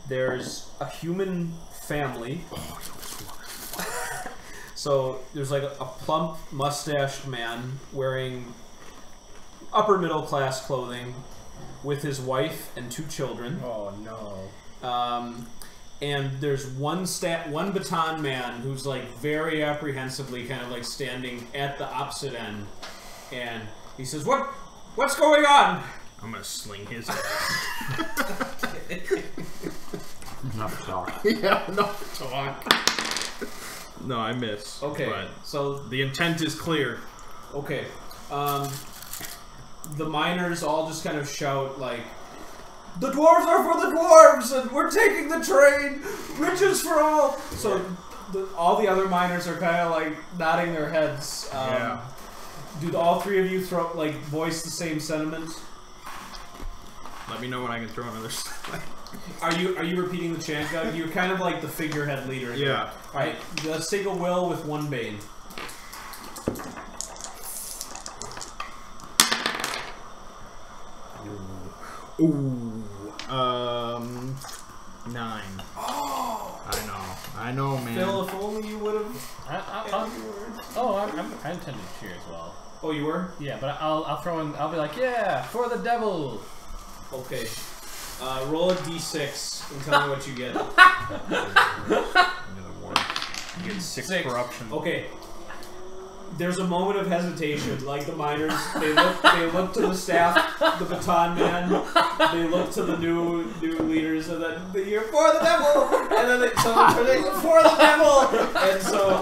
There's a human family. So there's like a plump, mustached man wearing upper middle class clothing with his wife and 2 children. Oh no. And there's one baton man who's like very apprehensively kind of like standing at the opposite end, and he says, What's going on? I'm gonna sling his ass. Enough talk. Yeah, enough talk. No, I miss. Okay, But so the intent is clear. okay, the miners all just kind of shout like, "The dwarves are for the dwarves, and we're taking the train. Riches for all." So all the other miners are kind of like nodding their heads. Yeah. Do all 3 of you voice the same sentiment? Let me know when I can throw another slide. Are you repeating the chant, Doug? You're kind of like the figurehead leader. Yeah. All right. Let's take a will with 1 bane. Ooh. 9. Oh. I know, man. Phil, if only you would have. I intended to cheer as well. Oh, you were? Yeah, but I'll throw in. I'll be like, yeah, for the devil. Okay. Roll a d6 and tell me what you get. You get 6 6. corruption. Okay. There's a moment of hesitation. Like the miners, they look to the staff, the baton man. They look to the new leaders, and then you're for the devil, and then they for the devil, and so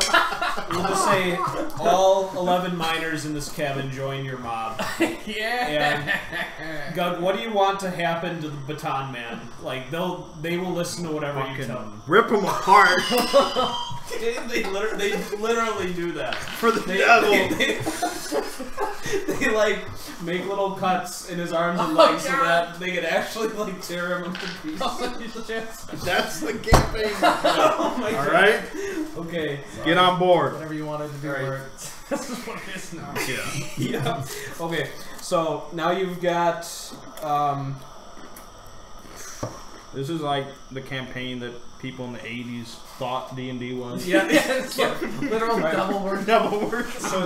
we'll just say all 11 miners in this cabin join your mob. Yeah. And Gug, what do you want to happen to the baton man? Like they will listen to whatever you tell them. Rip them apart. They literally do that. For the devil. They like make little cuts in his arms and legs so that they can actually like tear him into pieces. That's the campaign. Oh my god. Alright? Okay. Get on board. Whatever you wanted to do. Right. This is what it is now. Yeah. Yeah. Okay. So now you've got This is like the campaign that people in the 80s thought D&D was. yeah. Literal double word. Double words. So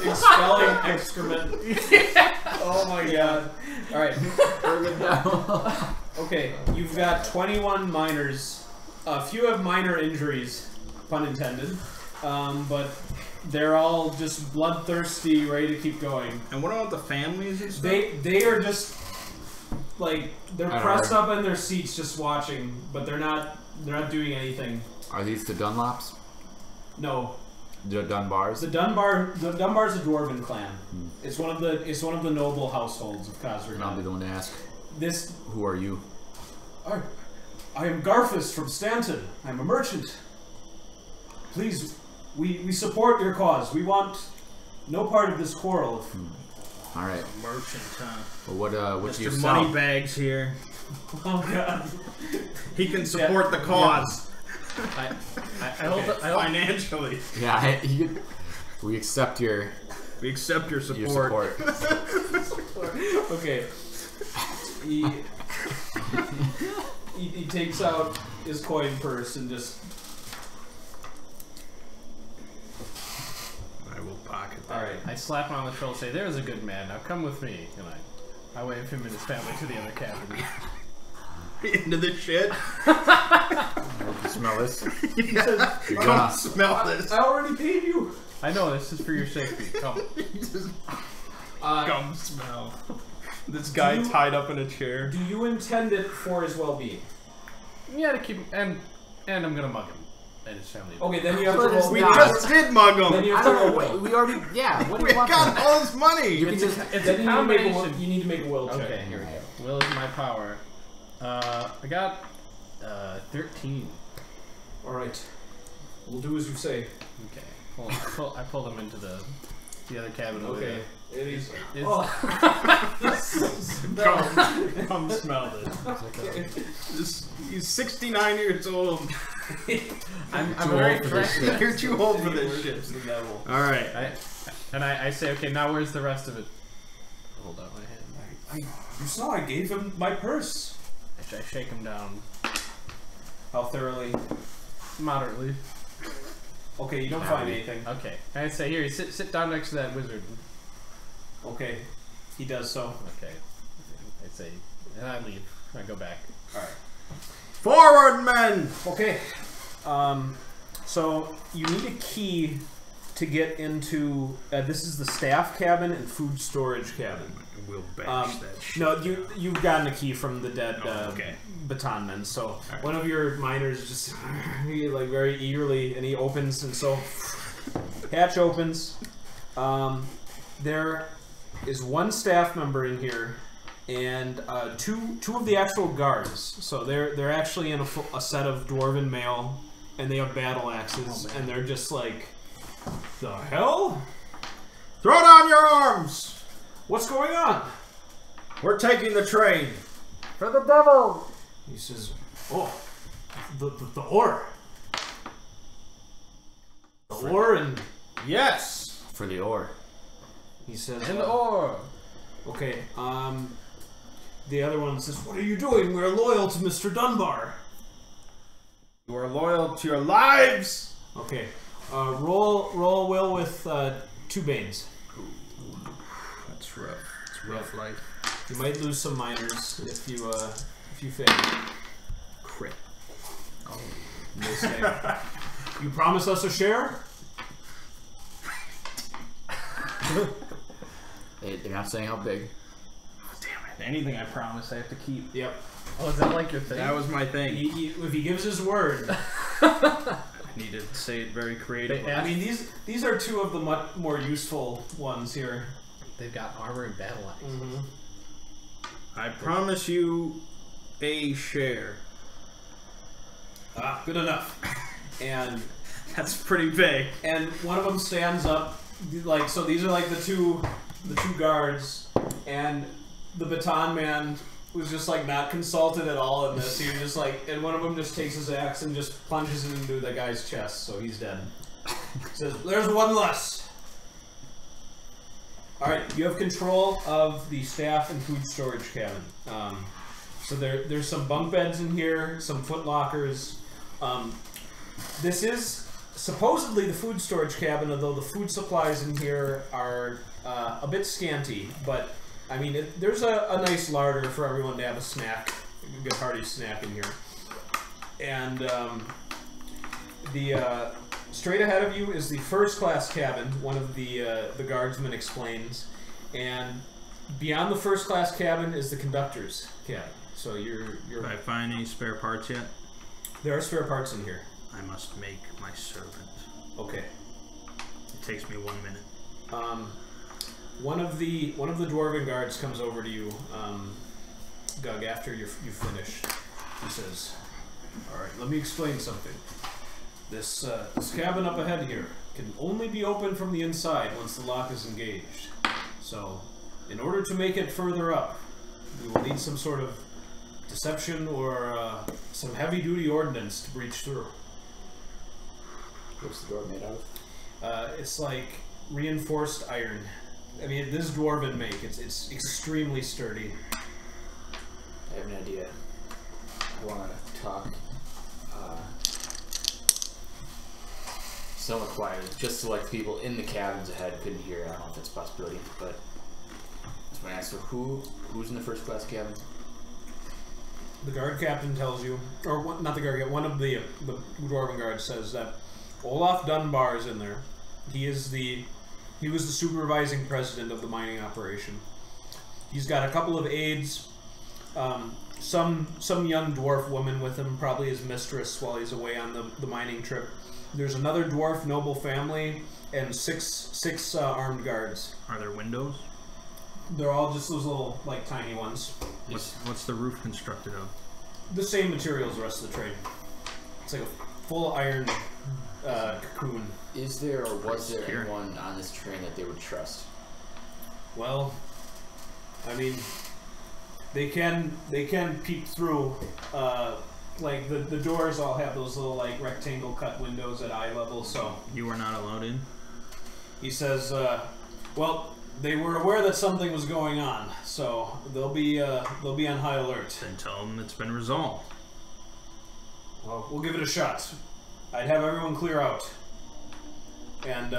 Expelling excrement. Oh my god. Alright. Okay, you've got 21 miners. A few have minor injuries, pun intended. But they're all just bloodthirsty, ready to keep going. And what about the families and stuff? They are just like they're pressed up in their seats just watching, but they're not doing anything. Are these the Dunlops? No. The Dunbars? The Dunbar's a Dwarven clan. It's one of the noble households of Khazragard. And I'll be the one to ask. Who are you? I am Garthus from Stanton. I'm a merchant. Please, we support your cause. We want no part of this quarrel. All right. Merchant, huh? Well, what do you Mr. sell? Moneybags here. Oh god. He can support the cause. I Financially. Yeah, we accept your support. Your support. Okay. He takes out his coin purse and just. I will pocket that. All right. I slap him on the shoulder and say, there's a good man, now come with me. And I wave him and his family to the other cabin. Into the shit. Smell this? Yeah. You're Don't gonna smell this. I already paid you. I know, this is for your safety. Come. Gum smell. This guy tied up in a chair. Do you intend it for his well-being? Yeah, to keep him, and I'm gonna mug him and his family. Okay, then you have to roll. We just did mug Then him. you I have to don't roll know. will. We already. Yeah. What do We you want? got from all his money. You can just. It's Then a you combination. need to make a will check. Okay, here we go. Will is my power. I got 13. All right. We'll do as you say. Okay. I pull them into the the other cabin over there. It is. Come smell this. He's 69 years old. I'm very attracted. You're too old for this shit. The devil. All right. I say, okay, now where's the rest of it? Hold out my hand. You saw I gave him my purse. I shake him down How thoroughly? moderately. Okay, you don't find anything. Okay. I say, here, sit down next to that wizard. Okay, he does so. Okay. I say, and I leave. I go back. All right. Forward, men. Okay. So you need a key to get into. This is the staff cabin and food storage cabin. We'll bash that shit. No, you've gotten a key from the dead okay. baton men. So one of your miners just he like very eagerly, and he opens, and so hatch opens. There is one staff member in here, and two of the actual guards. So they're actually in a set of Dwarven mail, and they have battle axes, and they're just like, the hell? Throw down your arms. What's going on? We're taking the train. For the devil! He says, oh, the ore. The ore and... Yes. For the ore. He says... And the ore! Okay, the other one says, what are you doing? We're loyal to Mr. Dunbar. You are loyal to your lives. Okay, roll will with 2 Banes. That's rough. It's rough life. You might lose some miners if you fail. Crit. Oh. And they say, you promise us a share? They're not saying how big. Damn it. Anything I promise I have to keep. Yep. Oh, is that like your thing? That was my thing. If he gives his word. I need to say it very creatively. I mean, these are 2 of the much more useful ones here. They've got armor and battle axes. Mm-hmm. I promise you a share. Good enough. And That's pretty big. and one of them stands up, like, so these are like the two guards, and the baton man was just like not consulted at all in this. He was just like, and one of them just takes his axe and just plunges it into the guy's chest, so he's dead. Says, there's one less. Alright, you have control of the staff and food storage cabin. So there's some bunk beds in here, some foot lockers. This is supposedly the food storage cabin, although the food supplies in here are a bit scanty. But, I mean, there's a nice larder for everyone to have a snack, a good hearty snack in here. And straight ahead of you is the first-class cabin, one of the guardsmen explains, and beyond the first-class cabin is the conductor's cabin. So you're. Did I find any spare parts yet? There are spare parts in here. I must make my servant. Okay. It takes me 1 minute. One of the Dwarven guards comes over to you, Gug, after you've finished. He says, "All right, let me explain something. This cabin up ahead here can only be opened from the inside once the lock is engaged. So, in order to make it further up, we will need some sort of deception or some heavy-duty ordnance to breach through." What's the door made out of? It's like reinforced iron. I mean, this is Dwarven make. It's extremely sturdy. I have an idea. I want to talk somewhat quietly, just so like people in the cabins ahead couldn't hear. I don't know if it's a possibility, but that's my answer. Who's in the first class cabin? The guard captain tells you, or not the guard captain, one of the Dwarven guards says that Olaf Dunbar is in there. He was the supervising president of the mining operation. He's got a couple of aides, some young dwarf woman with him, probably his mistress while he's away on the mining trip. There's another dwarf noble family and six armed guards. Are there windows? They're all just those little, like, tiny ones. What's the roof constructed of? The same material as the rest of the train. It's like a full iron cocoon. Is there or was there anyone on this train that they would trust? Well, I mean, they can peek through. Like the doors all have those little like rectangle cut windows at eye level. So You were not allowed in? he says, well, they were aware that something was going on, so they'll be on high alert. Then tell them it's been resolved. Well, we'll give it a shot. I'd have everyone clear out, and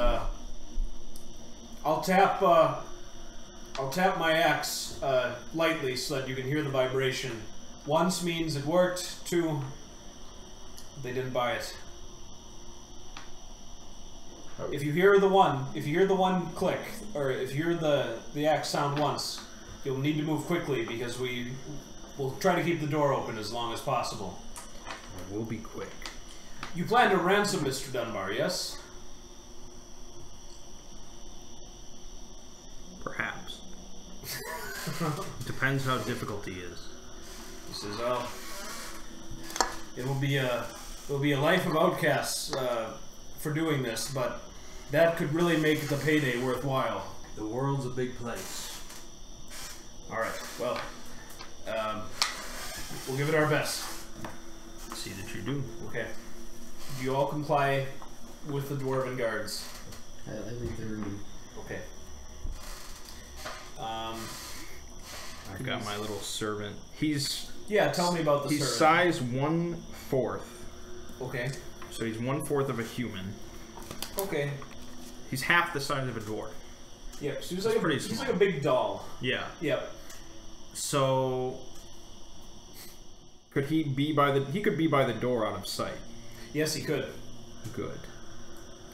I'll tap my axe lightly so that you can hear the vibration. Once means it worked. 2, they didn't buy it. If you hear the one click, or if you hear the axe sound once, you'll need to move quickly because we'll try to keep the door open as long as possible. We'll be quick. You plan to ransom Mr. Dunbar, yes? Perhaps. Depends how difficult he is. He says, "Oh, it will be a life of outcasts for doing this, but that could really make the payday worthwhile." The world's a big place. All right. Well, we'll give it our best. See that you do. Okay. Do you all comply with the Dwarven guards? I leave the room. Okay. I've got my little servant. He's Tell me about the he's servant. size 1/4. Okay. So he's 1/4 of a human. Okay. He's half the size of a dwarf. Yep. So he's That's like a big doll. Yeah. Yep. So could he be by the? He could be by the door out of sight. Yes, he could. Good.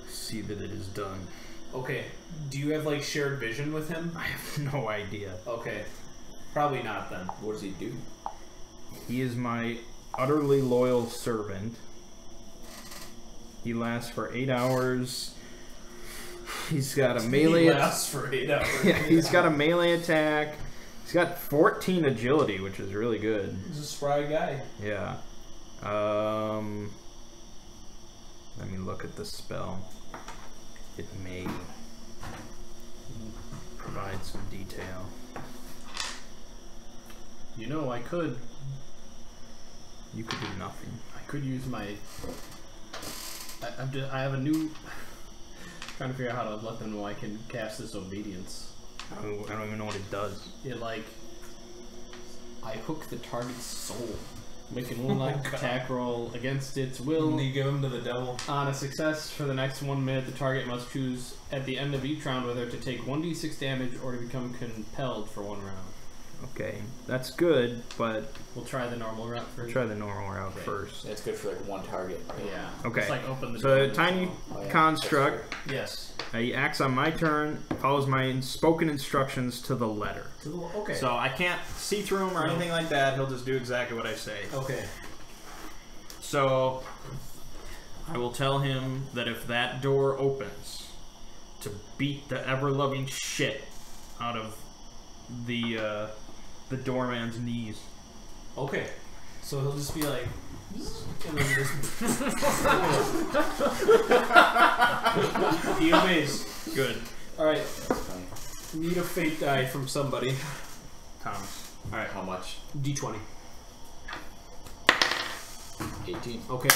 See that it is done. Okay. Do you have like shared vision with him? I have no idea. Okay. Probably not then. What does he do? He is my utterly loyal servant. He lasts for 8 hours. He's got a melee. He lasts for 8 hours. Yeah, he's got a melee attack. He's got 14 agility, which is really good. He's a spry guy. Yeah. Let me look at the spell. It may provide some detail. You know, I could You could do nothing. use my. I have a new. Trying to figure out how to let them know I can cast this obedience. I don't even know what it does. It like. I hook the target's soul. Make an will-like attack roll against its will. And you give him to the devil. On a success for the next 1 minute, the target must choose at the end of each round whether to take 1d6 damage or to become compelled for 1 round. Okay, that's good, but We'll try the normal route first. try the normal route first. That's good for like one target. Right? Yeah. Okay. Just like open the So door. a tiny Oh, yeah. construct. Yes. He acts on my turn, follows my spoken instructions to the letter. Okay. So I can't see through him or anything like that. He'll just do exactly what I say. Okay. So I will tell him that if that door opens, to beat the ever-loving shit out of the doorman's knees. Okay. So he'll just be like, and then just he obeys. Good. All right. Need a fate die from somebody. Thomas. All right. How much? D20. 18. Okay.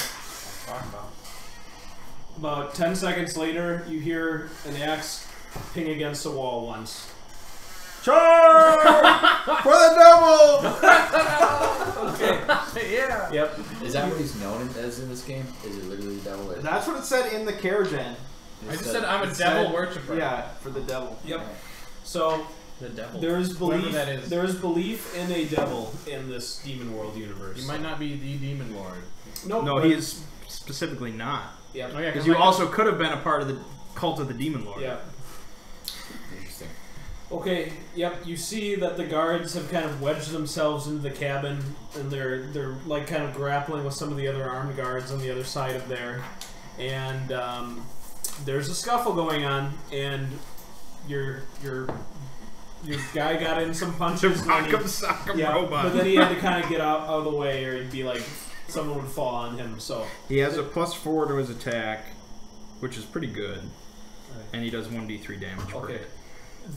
About 10 seconds later, you hear an axe ping against the wall once. Charge! For the devil! Okay. Yeah. Yep. Is that what he's known as in this game? Is it literally the devil? Or That's what it said in the Caragen. I just said I'm a devil worshiper. Yeah, for the devil. Yep. So The devil. there is Whoever belief. that is. There is belief in a devil in this demon world universe. You might not be the demon lord. Nope, No, but- he is specifically not. Yep. Oh, yeah, Because you also could have been a part of the cult of the demon lord. Yeah. Interesting. Okay. Yep. You see that the guards have kind of wedged themselves into the cabin, and they're like kind of grappling with some of the other armed guards on the other side of there, and there's a scuffle going on, and your guy got in some punches. when he- Rock'em sock'em yeah, robot. but then he had to kind of get out of the way, or he'd be like someone would fall on him. So he has a +4 to his attack, which is pretty good, and he does 1d3 damage. Per okay,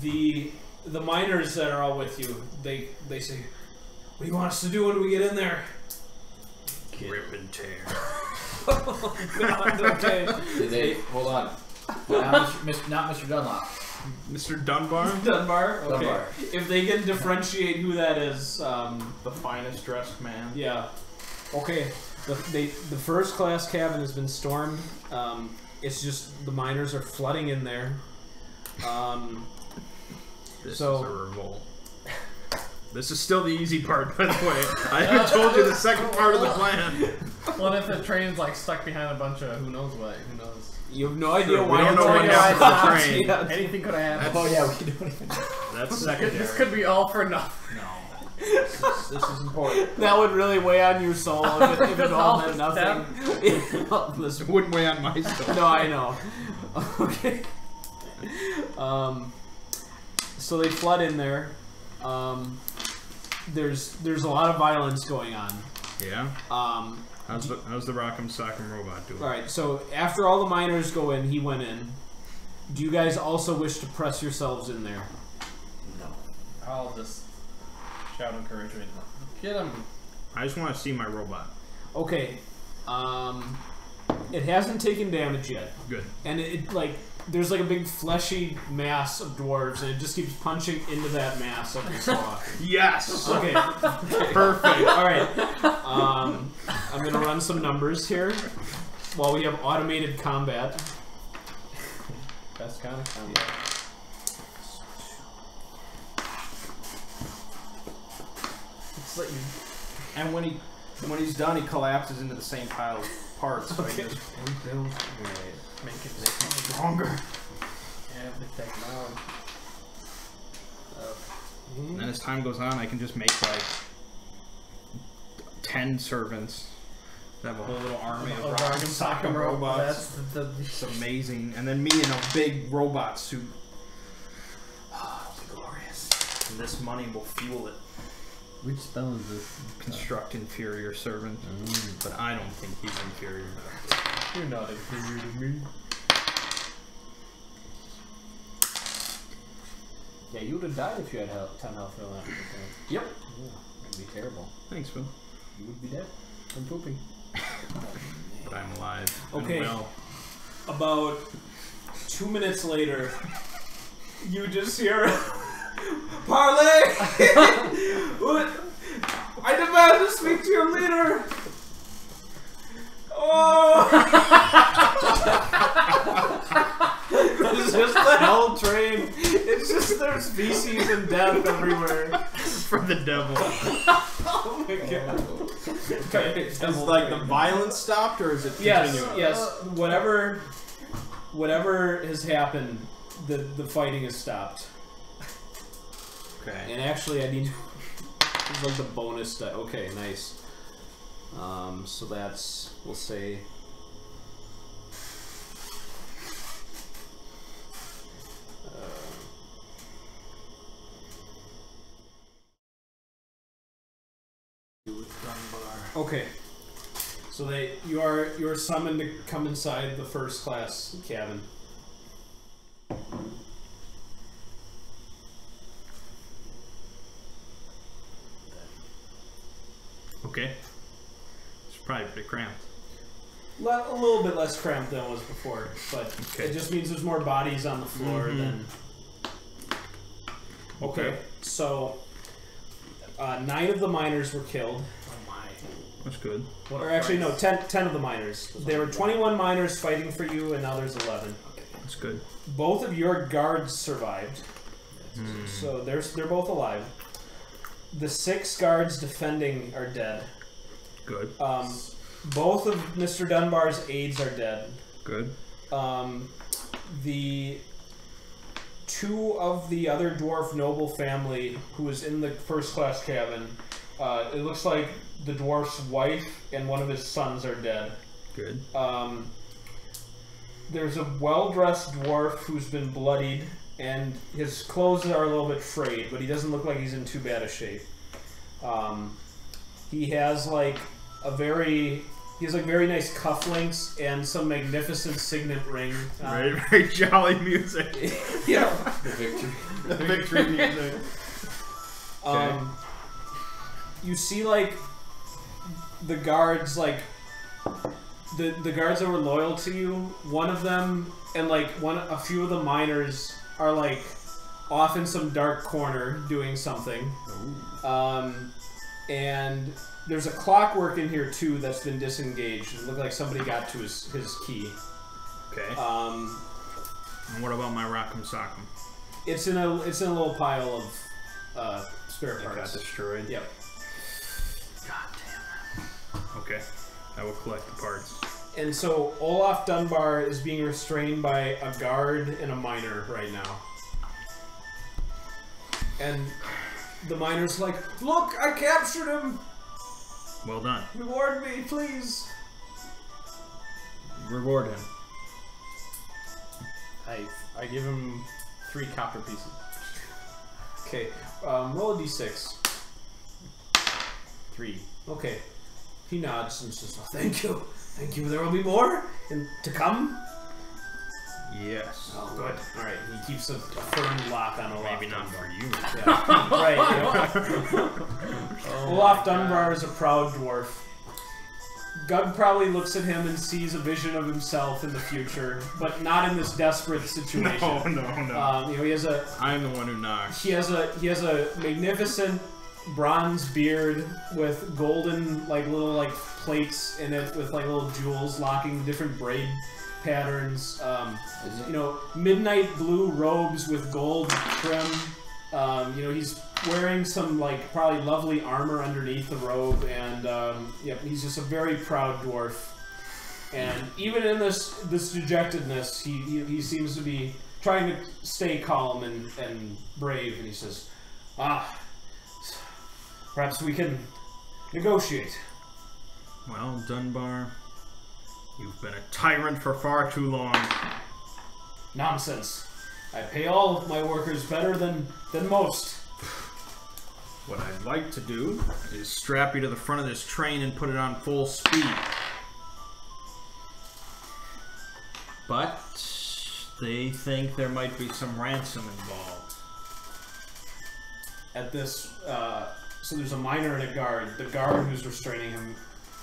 hit. the miners that are all with you, they say, "What do you want us to do when we get in there?" Rip and tear. Oh, God, okay. Did they hold on? Not Mr. Dunlop. Mr. Dunbar? Dunbar? Okay. Dunbar. If they can differentiate who that is, The finest dressed man. yeah. Okay. The first class cabin has been stormed. It's just the miners are flooding in there. This So- is a revolt. This is still the easy part, by the way. I haven't told you the second part of the plan. What if the train's like stuck behind a bunch of who knows what? Who knows? You have no idea We why don't it's know what going happened on. to the train. Yeah. Anything could have happened. Oh yeah, we don't even. That's secondary. This could be all for nothing. This is important. That would really weigh on your soul if it all meant All nothing. It wouldn't weigh on my stuff. No, I know. Okay. So they flood in there. There's a lot of violence going on. Yeah? How's the Rock'em Sock'em Robot doing? Alright, so after all the miners go in, he went in. Do you guys also wish to press yourselves in there? No. I'll just shout encouragement. Get him. I just want to see my robot. Okay. It hasn't taken damage yet. Good. And it like there's like a big fleshy mass of dwarves, and it just keeps punching into that mass every so often. Yes! Okay. Perfect. All right. I'm gonna run some numbers here while we have automated combat. Best kind of combat. It's like, and when he's done, he collapses into the same pile of parts. So he just rebuilds. Make it Stronger. Yeah, the technology. And as time goes on, I can just make like 10 servants. Have a whole little army of Rock'em Sock'em robots. It's amazing. And then me in a big robot suit. Oh, it'll be glorious. And this money will fuel it. Which spell is this? Construct inferior servant. But I don't think he's inferior. You're not inferior to me. Yeah, you would have died if you had 10 health for that. Yep. Yeah, it'd be terrible. Thanks, Phil. You would be dead from pooping. But I'm alive. Okay. And well. About 2 minutes later, you just hear Parlay! What? I demand to speak to your leader! Oh! It's just the hell train. It's just there's feces and death everywhere. From the devil. Oh my god. Okay. Is like the violence stopped, or is it continuing? Yes. Whatever has happened, the fighting has stopped. Okay. And actually, I need. It's like the bonus. Okay, nice. So that's, we'll say. Okay. So you're summoned to come inside the first class cabin. Okay. It's probably pretty cramped. A little bit less cramped than it was before, but Okay. it just means there's more bodies on the floor than. Okay, so 9 of the miners were killed. That's good. Or actually, no, 10 of the miners. There were 21 miners fighting for you, and now there's 11. That's good. Both of your guards survived, so they're both alive. The 6 guards defending are dead. Good. Both of Mr. Dunbar's aides are dead. Good. The 2 of the other dwarf noble family who was in the first class cabin, it looks like the dwarf's wife and one of his sons are dead. Good. There's a well-dressed dwarf who's been bloodied, and his clothes are a little bit frayed, but he doesn't look like he's in too bad a shape. He has like He has like very nice cufflinks and some magnificent signet ring. Very, very jolly music. Yeah. The victory. The victory music. You see like the guards, like the guards that were loyal to you. One of them and like a few of the miners are like off in some dark corner doing something. And there's a clockwork in here too that's been disengaged. It looked like somebody got to his key. Okay. And what about my Rock'em Sock'em? It's in a little pile of spare It parts. got destroyed. Yep. God damn it. Okay. I will collect the parts. And so Olaf Dunbar is being restrained by a guard and a miner right now. And the miner's like, "Look, I captured him! Well done. Reward me, please!" Reward him. I give him 3 copper pieces. Okay, roll a d6. 3. Okay. He nods and says, "Oh, thank you. Thank you. There will be more to come?" Yes. Oh, good. Alright, he keeps a firm lock on Olaf Maybe not Dunbar. for you. Yeah. Right, yeah. Olaf Dunbar is a proud dwarf. Gug probably looks at him and sees a vision of himself in the future, but not in this desperate situation. No. He has a I'm the one who knocks. he has a magnificent bronze beard with golden little plates in it with little jewels locking different braid patterns. Midnight blue robes with gold trim. He's wearing some probably lovely armor underneath the robe, and he's just a very proud dwarf. And even in this dejectedness, he seems to be trying to stay calm and brave. And he says, perhaps we can negotiate." Well, Dunbar, you've been a tyrant for far too long. "Nonsense. I pay all of my workers better than most." What I'd like to do is strap you to the front of this train and put it on full speed. But they think there might be some ransom involved. At this, so there's a miner and a guard. The guard who's restraining him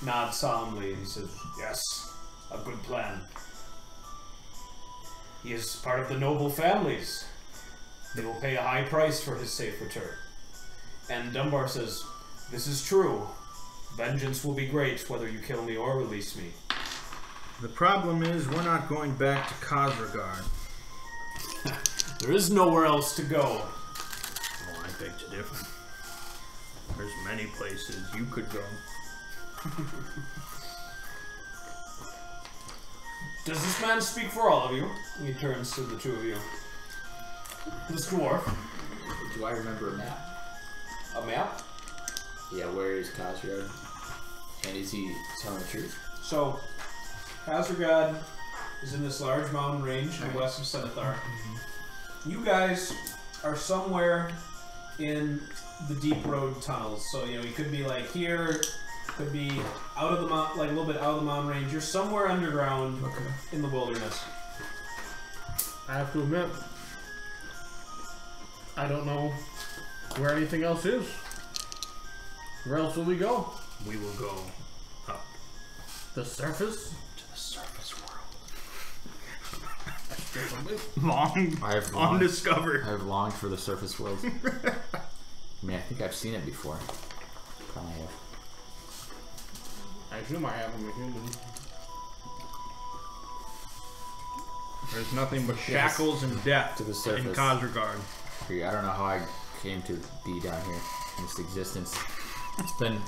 nods solemnly and he says, "Yes, a good plan. He is part of the noble families. They will pay a high price for his safe return." And Dunbar says, "This is true. Vengeance will be great whether you kill me or release me." The problem is we're not going back to Khazragard. "There is nowhere else to go." Oh, I beg to differ. There's many places you could go. "Does this man speak for all of you?" He turns to the two of you. "This dwarf." Do I remember a map? A map? Yeah, where is Khazragard? And is he telling the truth? So, Khazragard is in this large mountain range in the west of Senethar. You guys are somewhere in the deep road tunnels. So, you could be here, could be out of the mountain, a little bit out of the mountain range. You're somewhere underground in the wilderness. I have to admit, I don't know where anything else is. Where else will we go? We will go up The surface? to the surface world. Long, I have longed, undiscovered. I have longed for the surface world. I mean, I think I've seen it before. Probably have. I assume I have. I'm a human. There's nothing but shackles and death To the in surface. Khazragard. I don't know how I came to be down here in this existence. It's been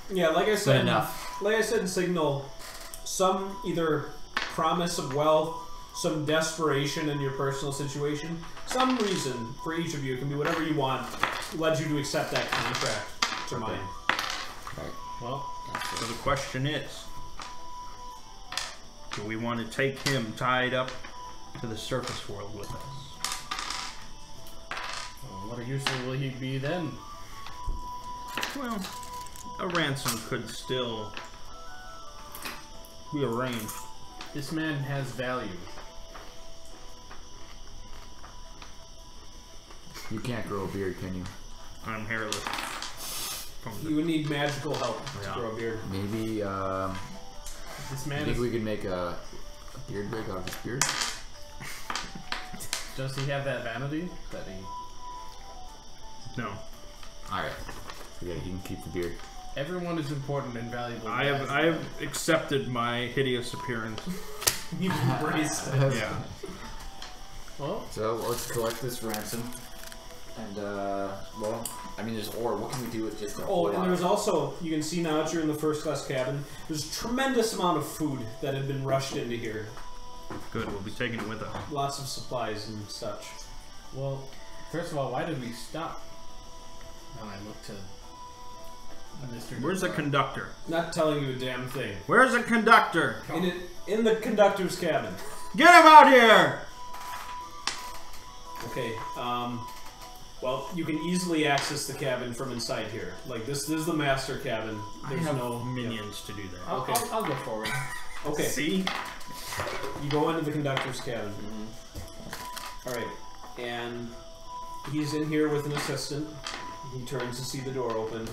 Yeah, like I said, enough. Like I said in Signal, some either promise of wealth, some desperation in your personal situation, some reason for each of you, it can be whatever you want, led you to accept that contract to mine. Right. Well, So the question is, do we want to take him tied up to the surface world with us? what use will he be then? Well, A ransom could still be arranged. This man has value. You can't grow a beard, can you? I'm hairless. You would need magical help Yeah. to grow a beard. Maybe, This I man think is, we could make a beard wig out of his beard. does he have that vanity that he? No. Alright. Forget it, he can keep the beard. Everyone is important and valuable. I have accepted my hideous appearance. You've embraced it. Yeah. Well, So let's collect this ransom. And, well, I mean, there's ore. What can we do with just the Oh, ore? and there's also, you can see now that you're in the first class cabin, there's a tremendous amount of food that had been rushed into here. Good, we'll be taking it with us. Lots of supplies and such. well, first of all, why did we stop? And I look to Mr. Where's the Dunbar. conductor? Not telling you a damn thing. Where's the conductor? In the conductor's cabin. Get him out here! Okay, well, you can easily access the cabin from inside here. Like, this is the master cabin. There's I have no minions to do that. I'll, I'll go forward. Okay, See? you go into the conductor's cabin. Alright, and he's in here with an assistant. He turns to see the door open,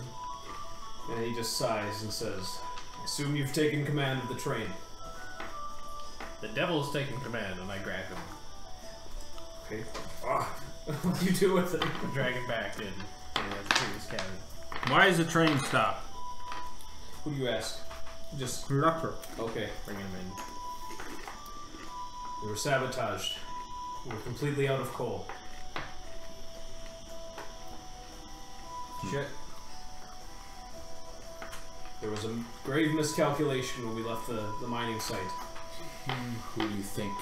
and he just sighs and says, I assume you've taken command of the train. The devil's taking command, and I grab him, Okay. What do you do with it? drag him back in the previous cabin. Why is the train stopped? Who do you ask? Just, Conductor. okay. Bring him in. We were sabotaged. We were completely out of coal. Shit. There was a grave miscalculation when we left the mining site. Who do you think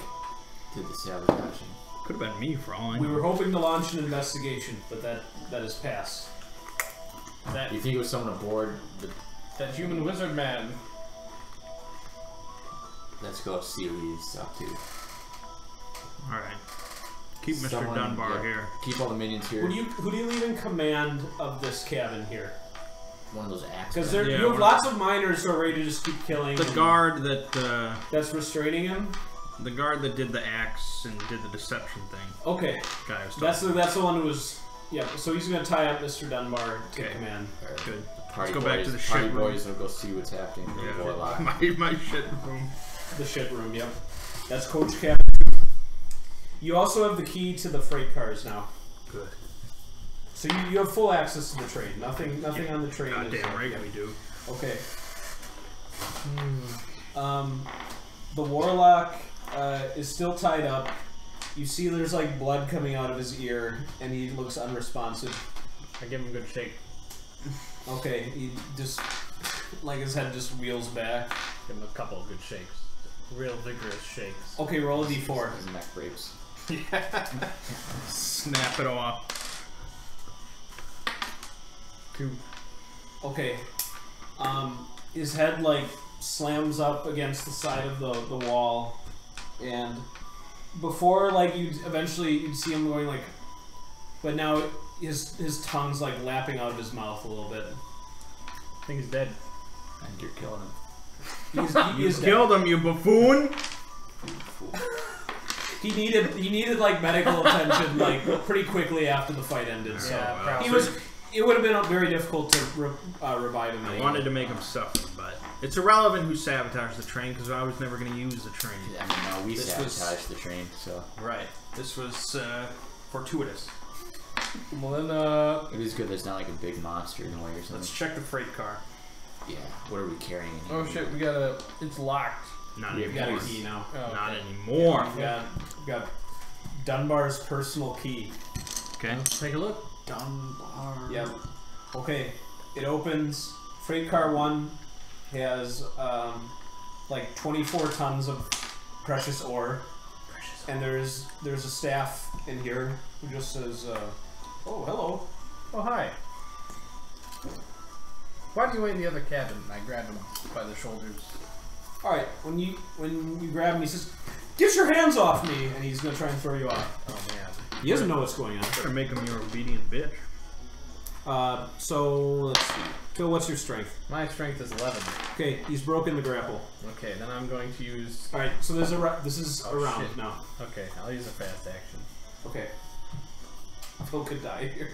did the sabotaging? Could have been me for all I We know. were hoping to launch an investigation, but that has passed. That Do you think it was someone aboard the... that human wizard man. Let's go see what he's up to. Alright. Keep Mr. Someone- Dunbar yeah. here. Keep all the minions here. Who do you leave in command of this cabin here? One of those axes. Because Yeah, you have one- lots of miners who are ready to just keep killing. The and guard that that's restraining him. the guard that did the axe and did the deception thing. Okay, Guy I was that's talking the one who was. Yeah, so he's gonna tie up Mr. Dunbar to Okay. command. Alright. Good. Party Let's go back boys, to the party shit room. boys will go see what's happening in the warlock. my shit room. The shit room. Yep, that's coach cabin. You also have the key to the freight cars now. Good. So you have full access to the train. Nothing on the train. is, Goddamn right yeah. we do. Okay. The warlock is still tied up. You see there's like blood coming out of his ear, and he looks unresponsive. I give him a good shake. Okay, he just, like his head just wheels back. Give him a couple of good shakes. Real vigorous shakes. Okay, roll a d4. His neck breaks. Snap it off. 2. Okay. His head like slams up against the side of the wall, and before like you'd see him going like, but now his tongue's like lapping out of his mouth a little bit. I think he's dead. And you're killing him. He is Killed him, you buffoon! He needed like medical attention like pretty quickly after the fight ended. So Yeah, probably. it would have been very difficult to revive him. I anyway. wanted to make him suffer, but it's irrelevant who sabotaged the train because I was never going to use the train. I mean, no, we This was- sabotaged the train, so... Right. This was fortuitous. Well then, It is good there's not like a big monster in the way or something. Let's check the freight car. Yeah, what are we carrying in oh here? shit, we gotta. It's locked. Not We You anymore. got a key now. Oh, Not okay. anymore. You got Dunbar's personal key. Okay. Let's take a look. Dunbar. Yep. Okay. It opens. Freight car 1 has like 24 tons of precious ore. And there's a staff in here who just says, "Oh, hello." Oh hi. Why do you wait in the other cabin? I grab him by the shoulders. All right. When you grab him, he says, "Get your hands off me!" And he's gonna try and throw you off. Oh man. He doesn't know what's going on. Better make him your obedient bitch. So let's see. Phil, what's your strength? My strength is 11. Okay, he's broken the grapple. Okay, then I'm going to use... Alright, so there's this is a round shit. now. Okay, I'll use a fast action. Okay. Phil could die here.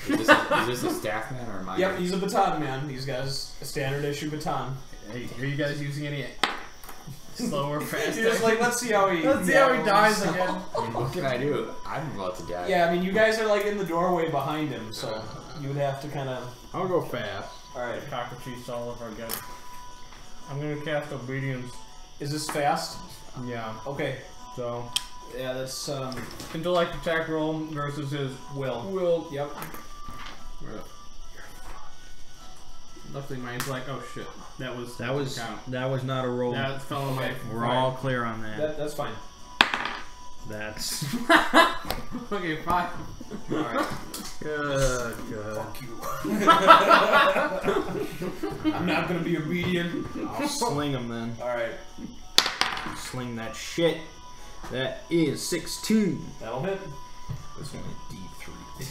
Is this a staff man or a miner? Yep, he's a baton man. He's got a standard issue baton. Hey, are you guys using any slow or fast He's just like, let's see how he dies again. I mean, what can I do? I'm about to die. Yeah, I mean, you guys are like in the doorway behind him, so you would have to kind of. I'll go fast. Alright. Cockroaches all over again. I'm gonna cast Obedience. Is this fast? Yeah. Okay. So, Yeah, that's intellect attack roll versus his will. will. Yep. Luckily, mine's like, oh shit, that was That was not a roll. that fell on my. We're all clear on that. That's fine. That's Okay, fine. Alright. good. Fuck you. I'm not gonna be obedient. I'll sling him then. Alright. Sling that shit. That is 16. That'll hit. That's only D3.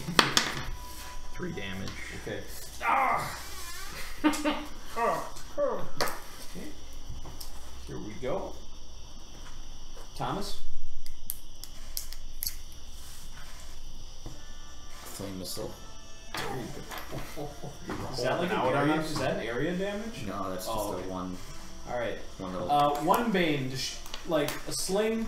3 damage. Okay. Here we go. Thomas? Flame missile. Is that like an area? Is that an area damage? No, that's just okay. one Alright. little. One bane, just like a sling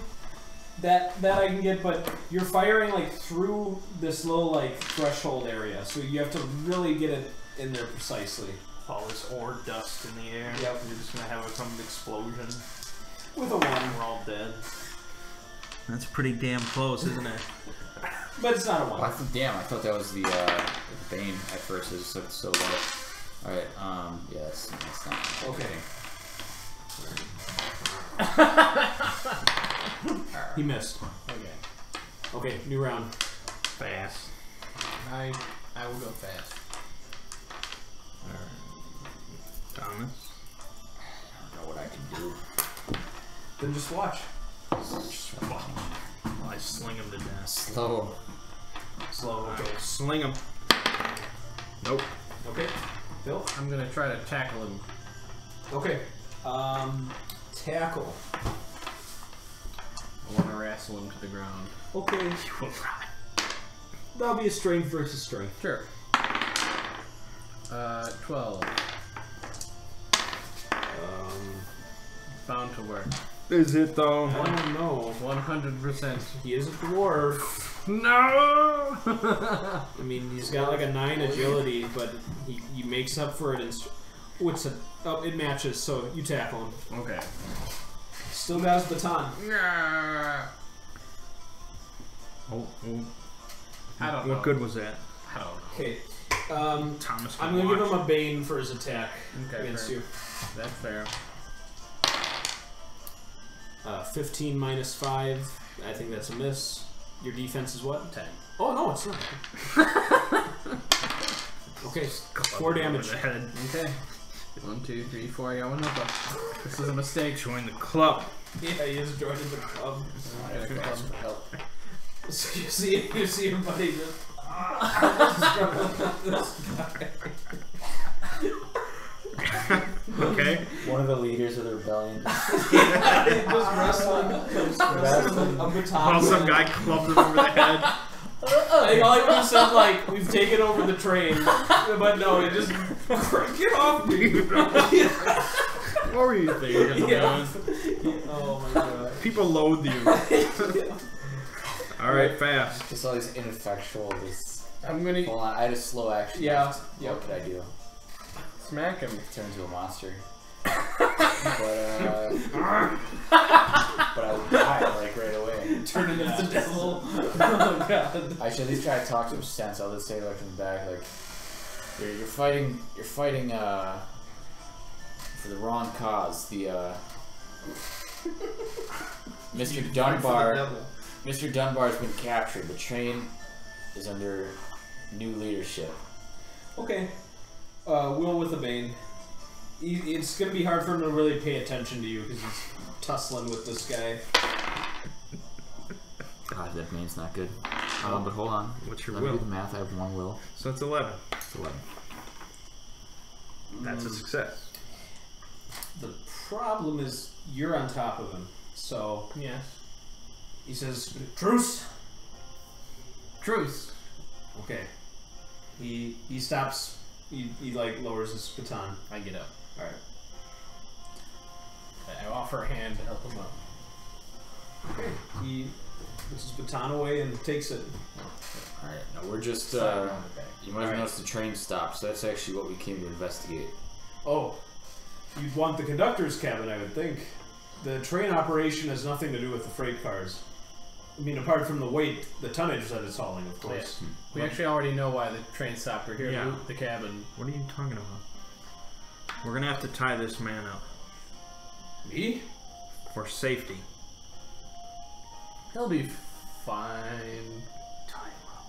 that I can get, but you're firing like through this little like threshold area, so you have to really get it in there precisely. All this ore dust in the air. Yep. You're just gonna have some explosion. With a 1. We're all dead. That's pretty damn close, isn't it? But it's not a 1. Oh, damn, I thought that was the Bane at first. It was so low. Alright, yeah, that's not. Okay. He missed. Okay. Okay, new round. Fast. I will go fast. Thomas. I don't know what I can do. Then just watch. I sling him to death. Slow. Slow. Okay. Sling him. Nope. Okay. Bill? I'm gonna try to tackle him. Okay. Tackle. I want to wrestle him to the ground. Okay. That'll be a strength versus strength. Sure. 12. Bound to work. Is it though? I don't know. 100%. He is a dwarf. No! I mean, he's got like a 9 agility, but he makes up for it in. What's it? Oh, it matches, so you tackle him. Okay. Still got his baton. Oh. I don't know. What good was that? I don't know. Okay. Thomas. I'm gonna give him a bane for his attack Okay, against fair. you. That's fair. 15 minus 5. I think that's a miss. Your defense is what? 10. Oh no, it's not. Okay, 4 damage. Okay. 1, 2, 3, 4. I got one up. This is a mistake. Join the club. Yeah, he is joining the club. I gotta ask for help. So you see your buddy just struggling with this guy. Okay. One of the leaders of the rebellion. Just wrestling a baton. While some guy clubbed him over the head. I think all he would have said, like, we've taken over the train. But no, he just, get off me. What were you thinking? Yeah. Oh my god. People loathe you. Alright, fast. Just all these ineffectual. I'm gonna Hold on, I had a slow action. Yeah. left. What could I do? smack him. Turn into a monster. but I would die like right away. Turn into the devil. Oh god. I should at least try to talk some sense. I'll just say like in the back, like you're fighting for the wrong cause. The Mr. Dunbar's been captured. The train is under new leadership. Okay. Will with the Bane. It's gonna be hard for him to really pay attention to you because he's tussling with this guy. God, that Bane's not good. But hold on. What's your Let me will? do the math. I have 1 will. So it's 11. It's 11. That's a success. The problem is you're on top of him. So Yes. he says, "Truce." Truce. Okay. He stops. He like lowers his baton. I get up. All right. I offer a hand to help him up. Okay. He puts his baton away and takes it. Alright, now we're just, Slap him on the back. you might have noticed the train stopped, so that's actually what we came to investigate. Oh, you'd want the conductor's cabin, I would think. The train operation has nothing to do with the freight cars. I mean, apart from the weight, the tonnage that it's hauling, of course. We actually already know why the train stopped. We're here Yeah. to loot the cabin. What are you talking about? We're gonna have to tie this man up Me? for safety. He'll be fine. Tie him up.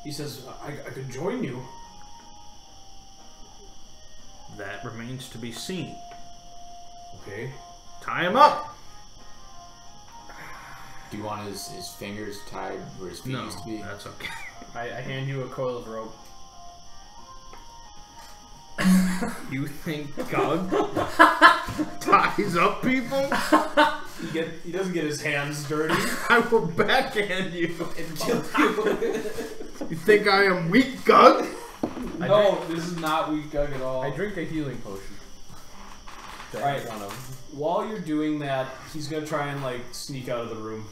He says, I could join you. That remains to be seen. Okay. Tie him up! Do you want his fingers tied where his feet No, used to be? that's okay. I hand you a coil of rope. You think Gug ties up people? He doesn't get his hands dirty. I will backhand you. and kill you. You think I am weak, Gug? No, this is not weak Gug at all. I drink a healing potion. Alright, while you're doing that, he's gonna try and like sneak out of the room.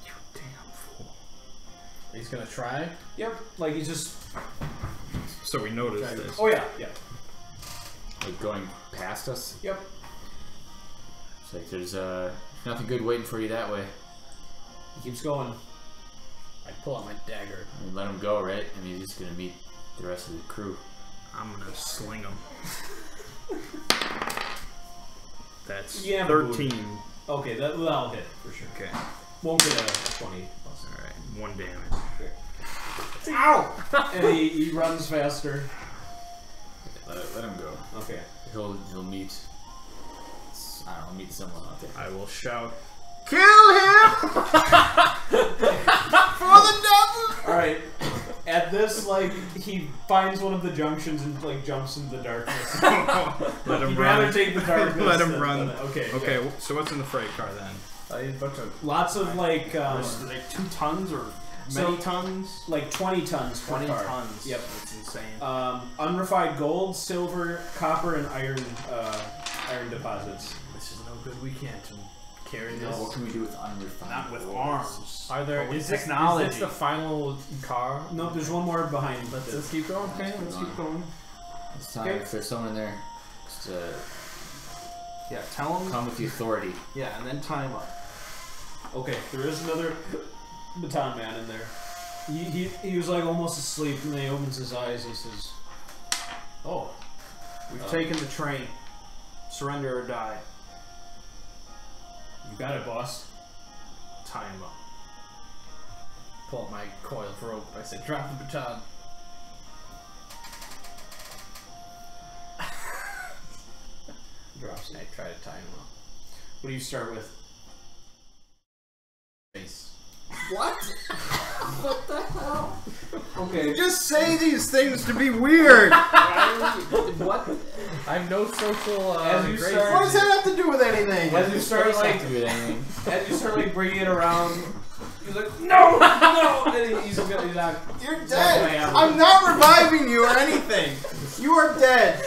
You damn fool. He's gonna try. Yep, like he's just. So we noticed this. Oh yeah, yeah. Like going past us? Yep. It's like there's nothing good waiting for you that way. He keeps going. I pull out my dagger. I mean, let him go, right? I mean, he's just gonna meet the rest of the crew. I'm gonna sling him. That's Yeah, 13. Okay, that'll hit for sure. Okay. Won't get a 20 plus. Alright, 1 damage. Ow! And he runs faster. Let him go. Okay. He'll meet. I don't know, meet someone out there. I will shout, "Kill him! For the devil!" Alright. At this, like, he finds one of the junctions and, like, jumps into the darkness. Let him He'd run. rather take the darkness. Let him than- run. than- okay. Okay, so what's in the freight car then? I need a bunch of. Lots of, like, There's like 2 tons or many tons? like 20 tons per 20 car. tons. Yep. That's insane. Unrefined gold, silver, copper, and iron deposits. This is no good. We can't carry this. What can we do with unrefined? Not with ores? arms. Are there? But with Is this technology. the final car? No, there's one more behind. Let's keep going. Okay, let's keep going. It's time, Okay. if there's someone in there, just Yeah, tell him. come with the authority. Yeah, and then tie him up. Okay, there is another baton man in there. He was like almost asleep, and then he opens his eyes. He says, "Oh, We've taken the train. Surrender or die. you got it, boss." Tie him up. Pull up my coil of rope. I say, drop the baton. Drops it. I try to tie him up. What do you start with? Face. Okay. Just say these things to be weird! What? I have no social. As you grace. start- What does that have to do with anything? As you start like, Not to do with anything. as you start like bringing it around, he's like, "No, no!" And he's not. You're It's not gonna dead! happen. I'm not reviving you or anything! You are dead!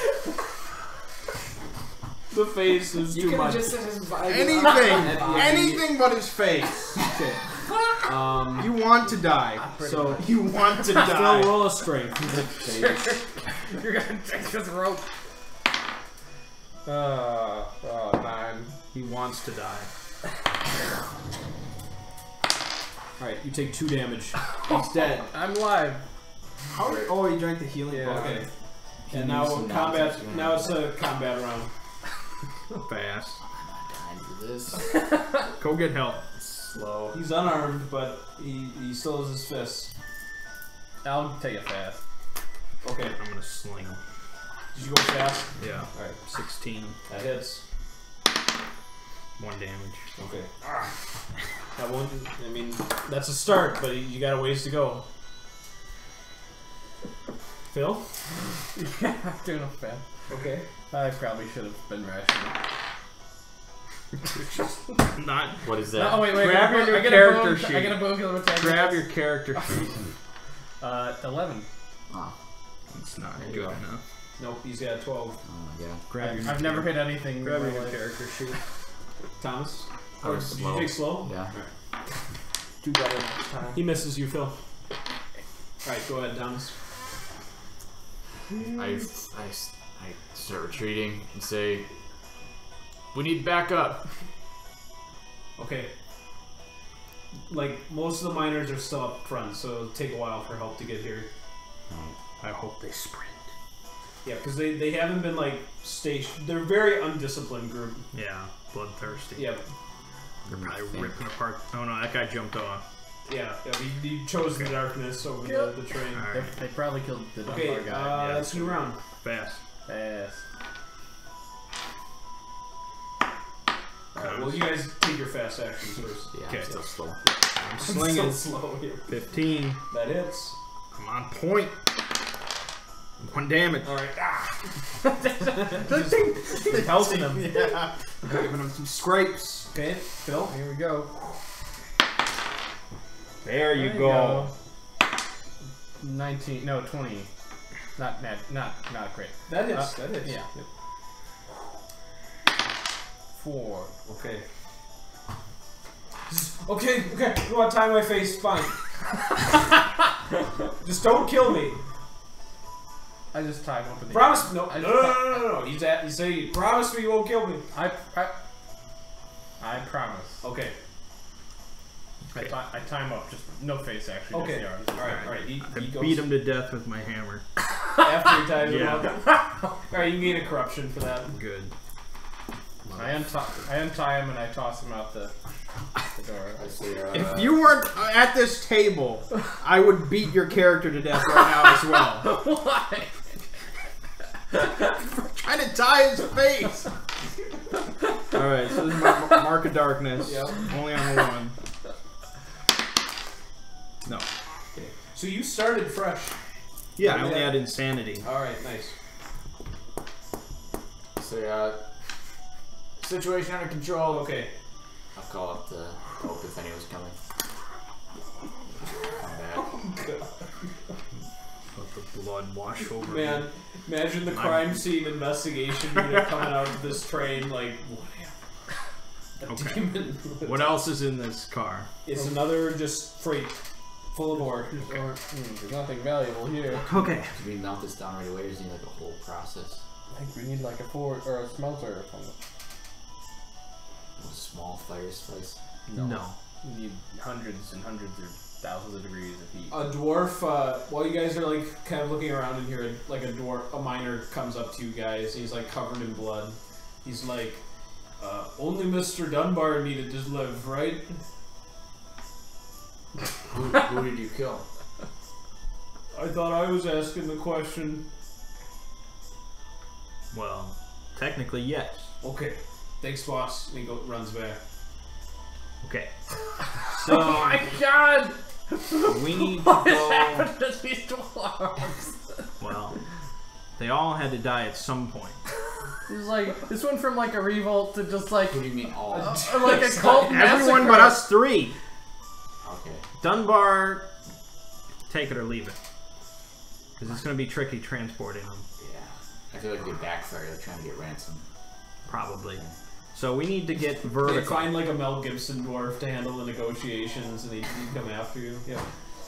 The face is too much. Anything! Anything but his face! Okay. You want to die. So You want to Phil, die. roll a strength. You're gonna take this rope. 9. He wants to die. All right, you take 2 damage. He's dead. I'm alive. How? Oh, he drank the healing Yeah. potion. Okay. He And needs now some combat. nonsense going Now on. it's a combat round. Fast. Time for this. Go get help. Slow. He's unarmed, but he still has his fists. I'll take it fast. Okay. I'm gonna sling him. Did you go fast? Yeah. All right. 16. That hits. 1 damage. Okay. That one. I mean, that's a start, but you got a ways to go. Phil? Yeah, I'm doing a fan. Okay. I probably should have been rational. Not. What is No, that? oh, wait. Grab I your new get a character boom, sheet. I get a boom kill attack. Grab your character sheet. 11. Oh, It's not There you good go. enough. Nope, he's got 12. oh my god. Grab your I've never hit anything. Grab in your my life. character sheet. Thomas? I Or was did slow. you take slow? Yeah. Do better next time. He misses you, Phil. Alright, go ahead, Thomas. I start retreating and say, "We need backup." Okay. Like, most of the miners are still up front, so it'll take a while for help to get here. I hope they sprint. Yeah, because they haven't been, like, stationed. They're a very undisciplined group. Yeah, bloodthirsty. Yep. They're probably ripping apart. Oh no, that guy jumped off. Yeah, he chose the darkness over the train. All They, right, they probably killed the Okay, Dunbar guy. yeah. that's a new round. fast. Yes. Alright, well, you guys take your fast actions first. Yeah, Okay. I'm still slow. I'm slinging. So slow here. 15. That hits. I'm on point. 1 damage. Alright, ah! Pelting him. Yeah. Giving him some scrapes. Okay, Phil. Here we go. There you go. 19. No, 20. Not great. That hits, that hits. Yeah. 4. Okay. Okay, you want to tie my face? Fine. Just don't kill me. I just tied him up in the Promise. No, I no, just- no. You say, promise me you won't kill me. I promise. Okay. I tie him up. Just no face action. Okay. Just the arms. Alright. He I goes beat him to death with my hammer. after he ties him Yeah. up. Alright, you can gain a corruption for that. Good. I untie him and I toss him out the door. I say, If you weren't at this table, I would beat your character to death right now as well. Why? Trying to tie his face. Alright, so this is my mark of darkness. Yep. Only on the 1. No. So you started fresh. Yeah, I only had insanity. Alright, nice. say, situation under control. Okay. I'll call up the hope if anyone's coming. Come back. Let the blood wash over me. Man, imagine the crime scene investigation unit coming out of this train like, a Okay. demon. What else is in this car? It's another just freight full of ore. There's nothing valuable here. Okay. Do we melt this down right away, or is it like a whole process? I think we need like a forward or a smelter or something. A small fire slice. No. We need hundreds and hundreds or thousands of degrees of heat. A dwarf, while you guys are like kind of looking around in here, like a miner comes up to you guys. He's like covered in blood. He's like, only Mr. Dunbar needed to live, right? Who did you kill? I thought I was asking the question. Well, technically, yes. Okay, thanks, boss. And he runs back. Okay. Oh So, my god! we need to What go... happened to these dwarves? Well, they all had to die at some point. It was like, this went from like a revolt to just like, What do you mean all? like a cult Everyone but massacre. us 3. Okay. Dunbar, take it or leave it. Because it's going to be tricky transporting them. Yeah. I feel like they backfired. They're trying to get ransom. Probably. So we need to get They vertical. find like a Mel Gibson dwarf to handle the negotiations, and he'd come after you. Yeah.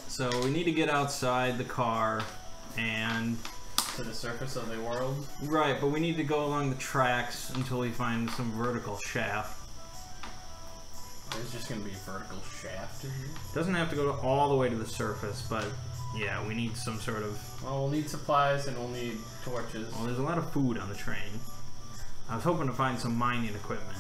So we need to get outside the car and... To the surface of the world. Right, but we need to go along the tracks until we find some vertical shaft. There's just gonna be a vertical shaft in here. Doesn't have to go all the way to the surface, but yeah, we need some sort of... Well, we'll need supplies and we'll need torches. Well, there's a lot of food on the train. I was hoping to find some mining equipment.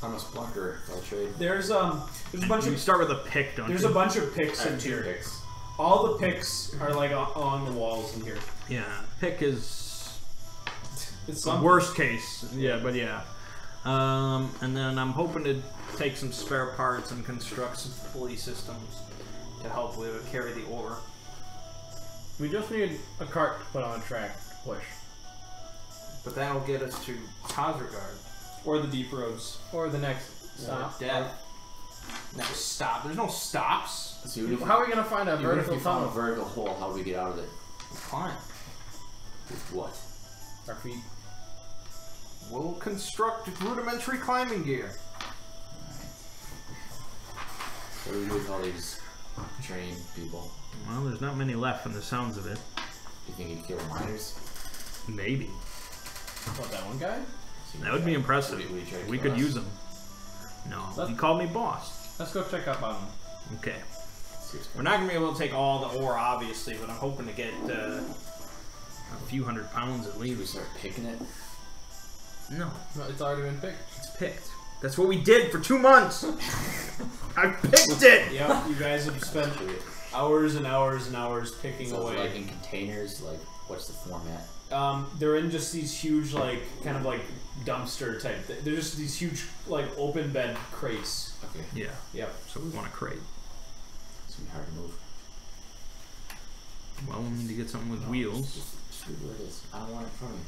I'm a splunker. I'll trade. There's a bunch You of start with a pick, don't there's you? a bunch of picks I in have 2 here. picks. All the picks are like along the walls in here. Yeah, pick is It's the something. worst case. Yeah, but yeah. And then I'm hoping to take some spare parts and construct some pulley systems to help with carry the ore. We just need a cart to put on a track to push. But that'll get us to Khazragard. Or the deep roads. Or the next stop. Death. Never stop. There's no stops. So even if, How are we gonna find a even if vertical we found a tunnel? vertical hole, how do we get out of it? Climb. With what? Our feet. We'll construct rudimentary climbing gear. What do we do with all these trained people? Well, there's not many left from the sounds of it. Do you think he'd kill the miners? Maybe. What, that one guy? That would be impressive. Would he try to We kill could us? use him. No, he called me boss. Let's go check up on him. Okay. We're not gonna be able to take all the ore, obviously, but I'm hoping to get A few 100 pounds at Should we least. start picking it? No, No, it's already been picked. it's picked. That's what we did for 2 months. I picked it. Yep, you guys have spent hours and hours and hours picking So away. like in containers, like what's the format? They're in just these huge, like, kind of like dumpster type. They're just these huge, like, open bed crates. Okay, Yeah. Yep. So we want a crate. it's gonna be hard to move. Well, we need to get something with wheels. Just leave it where it is. I don't want it from you.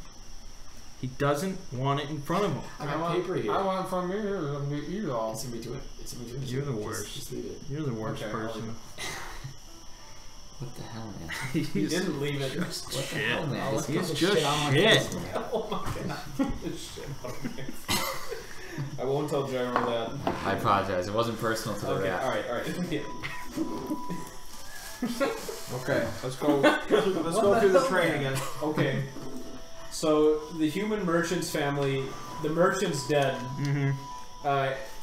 He doesn't want it in front of him. I got paper here. I want it from here. Let me eat it all. It's in between. It's in between. You're the Just- worst. Just leave it. You're the worst Okay, person. What the hell, man? You He's didn't leave it. What the shit. hell, man? Just He's put the just shit on my shit. face, man. Oh my god. Shit out of me. I won't tell Gyro that. I apologize. It wasn't personal to the Okay, rat. alright. Okay, let's go. Let's go through the train again. Okay. So, the human merchant's family, the merchant's dead. Mm-hmm.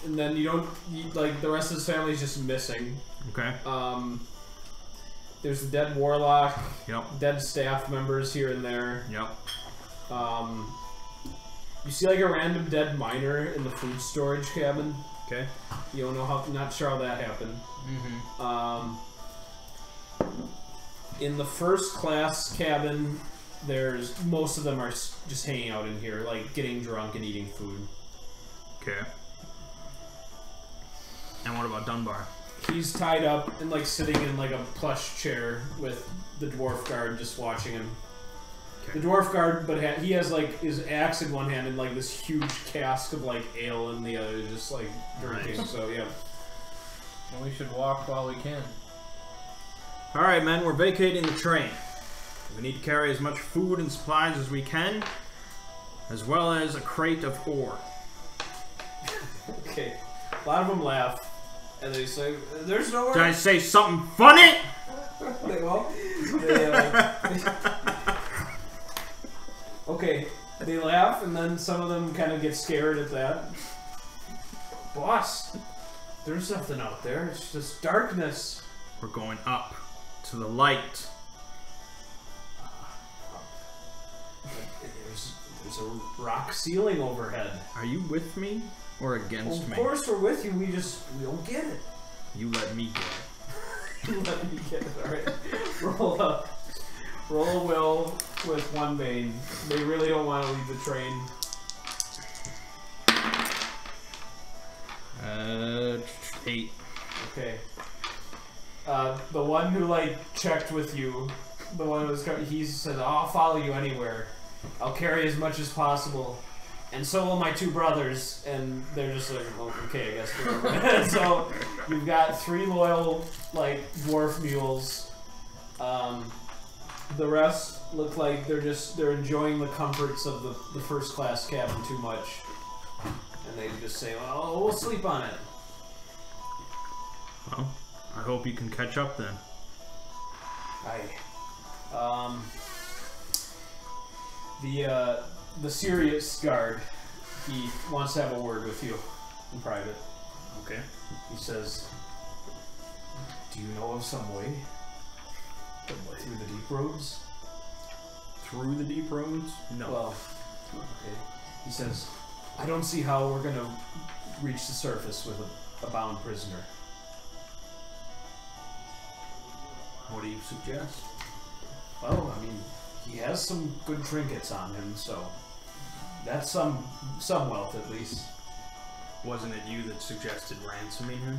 And then like, the rest of his family's just missing. Okay. There's the dead warlock, Yep. dead staff members here and there. Yep. You see like a random dead miner in the food storage cabin. Okay. You don't know how, not sure how that happened. Mm-hmm. In the first class cabin, most of them are just hanging out in here, like getting drunk and eating food. Okay. And what about Dunbar? He's tied up and like sitting in like a plush chair with the dwarf guard just watching him. Okay. The dwarf guard, but he has like his axe in one hand and like this huge cask of like ale in the other, just like drinking. Nice. So yeah. Well, we should walk while we can. All right, men. We're vacating the train. We need to carry as much food and supplies as we can, as well as a crate of ore. Okay. A lot of them laugh, and they say, "There's nowhere." Did I say something funny? Okay, they laugh, and then some of them kind of get scared at that. Boss, there's nothing out there. It's just darkness. We're going up to the light. There's a rock ceiling overhead. Are you with me or against Of me? course we're with you. We don't get it. You let me get it. You let me get it. All right, roll up. Roll a will with one bane. They really don't want to leave the train. 8. Okay. The one who like checked with you, the one who was he said, "I'll follow you anywhere. I'll carry as much as possible, and so will my 2 brothers." And they're just like, "Oh, okay, I guess." We're so you've got 3 loyal like dwarf mules. The rest look like they're enjoying the comforts of the first class cabin too much, and they just say, "Well, we'll sleep on it." Well, I hope you can catch up then. Aye. The serious guard, he wants to have a word with you in private. Okay. He says, "Do you know of some way through the deep roads?" Through the deep roads? No. Well, okay. He says, "I don't see how we're gonna reach the surface with a bound prisoner." What do you suggest? Well, I mean, he has some good trinkets on him, so that's some wealth at least. Wasn't it you that suggested ransoming him?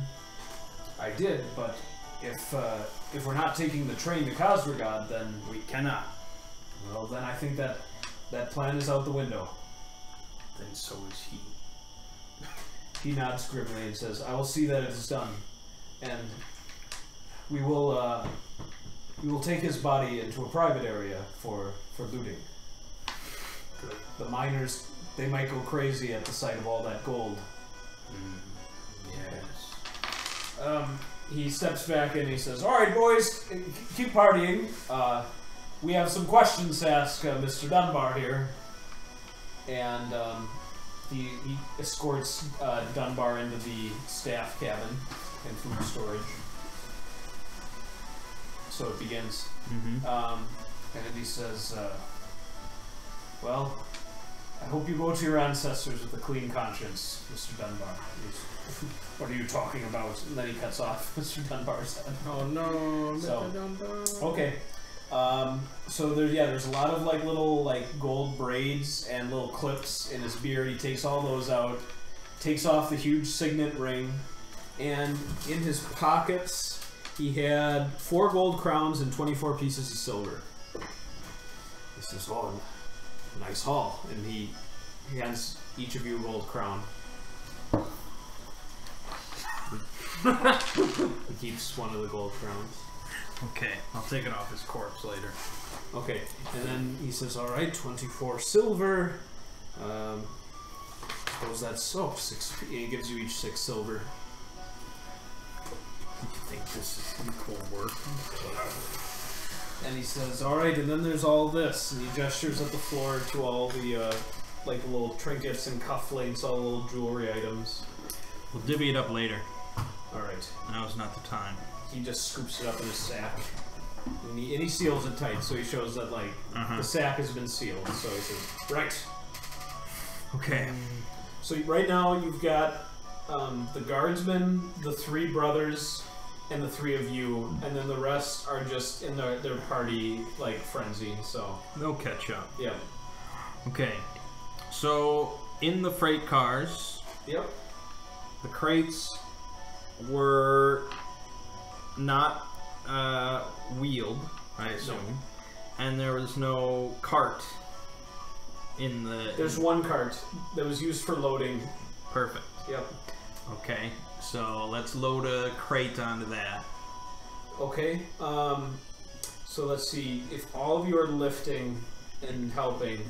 I did, but if we're not taking the train to Khazragard, then We cannot. well, then I think that plan is out the window. Then so is he. He nods grimly and says, "I will see that it is done, and we will take his body into a private area for looting. Good. The miners, they might go crazy at the sight of all that gold." Yes. He steps back and he says, "All right, boys, keep partying. We have some questions to ask Mr. Dunbar here." And he escorts Dunbar into the staff cabin and food storage. So it begins. And he says, "Well, I hope you go to your ancestors with a clean conscience, Mr. Dunbar." "What are you talking about?" And then he cuts off Mr. Dunbar's head. Oh no, Mr. So- Dunbar. Okay. So there's a lot of like little like gold braids and little clips in his beard. He takes all those out, takes off the huge signet ring, and in his pockets he had 4 gold crowns and 24 pieces of silver. He says, "Oh, nice haul," and he hands each of you a gold crown. He keeps one of the gold crowns. Okay, I'll take it off his corpse later. Okay, and then he says, "All right, 24 silver. Suppose that's 6. He gives you each 6 silver." You think this is equal work? And he says, "All right," and then there's all this, and he gestures at the floor to all the like the little trinkets and cufflinks, all the little jewelry items. We'll divvy it up later. All right, Now's not the time. he just scoops it up in his sack, and he seals it tight, so he shows that like the sack has been sealed. So he says, "Right." Okay. So right now you've got the guardsmen, the 3 brothers, and the 3 of you, and then the rest are just in their party like frenzy. So They'll catch up. yeah, Okay. So, in the freight cars, yep. the crates were not wheeled, I assume. And there was no cart in the... There's one cart that was used for loading. Perfect. Yep. Okay, so let's load a crate onto that. Okay. So let's see. If all of you are lifting and helping,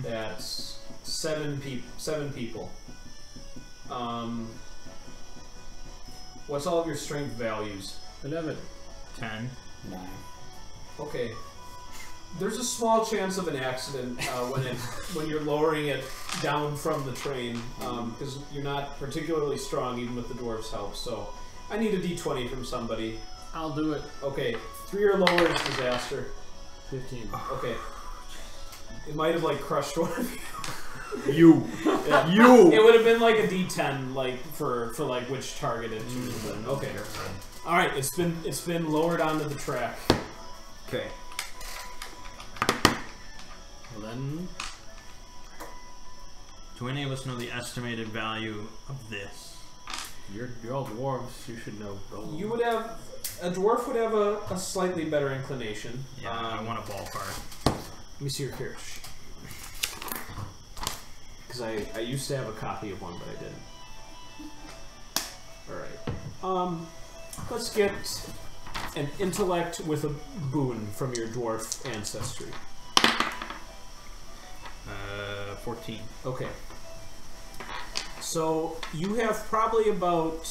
that's 7 people. What's all of your strength values? 11. 10. 9. Okay. There's a small chance of an accident when you're lowering it down from the train, because you're not particularly strong even with the dwarf's help. So I need a d20 from somebody. I'll do it. Okay, 3 or lower is disaster. 15. Okay. It might have like crushed one of you. You! Yeah. You! It would have been like a d10, like for like which target it chooses. Then. Okay. All right. It's been lowered onto the track. Okay. Well then, Do any of us know the estimated value of this? you're all dwarves. You should know gold. You would have a dwarf would have a slightly better inclination. Yeah, I want a ballpark. Let me see your character sheet. Because I used to have a copy of one, but I didn't. Alright. Let's get an intellect with a boon from your dwarf ancestry. 14. Okay. So you have probably about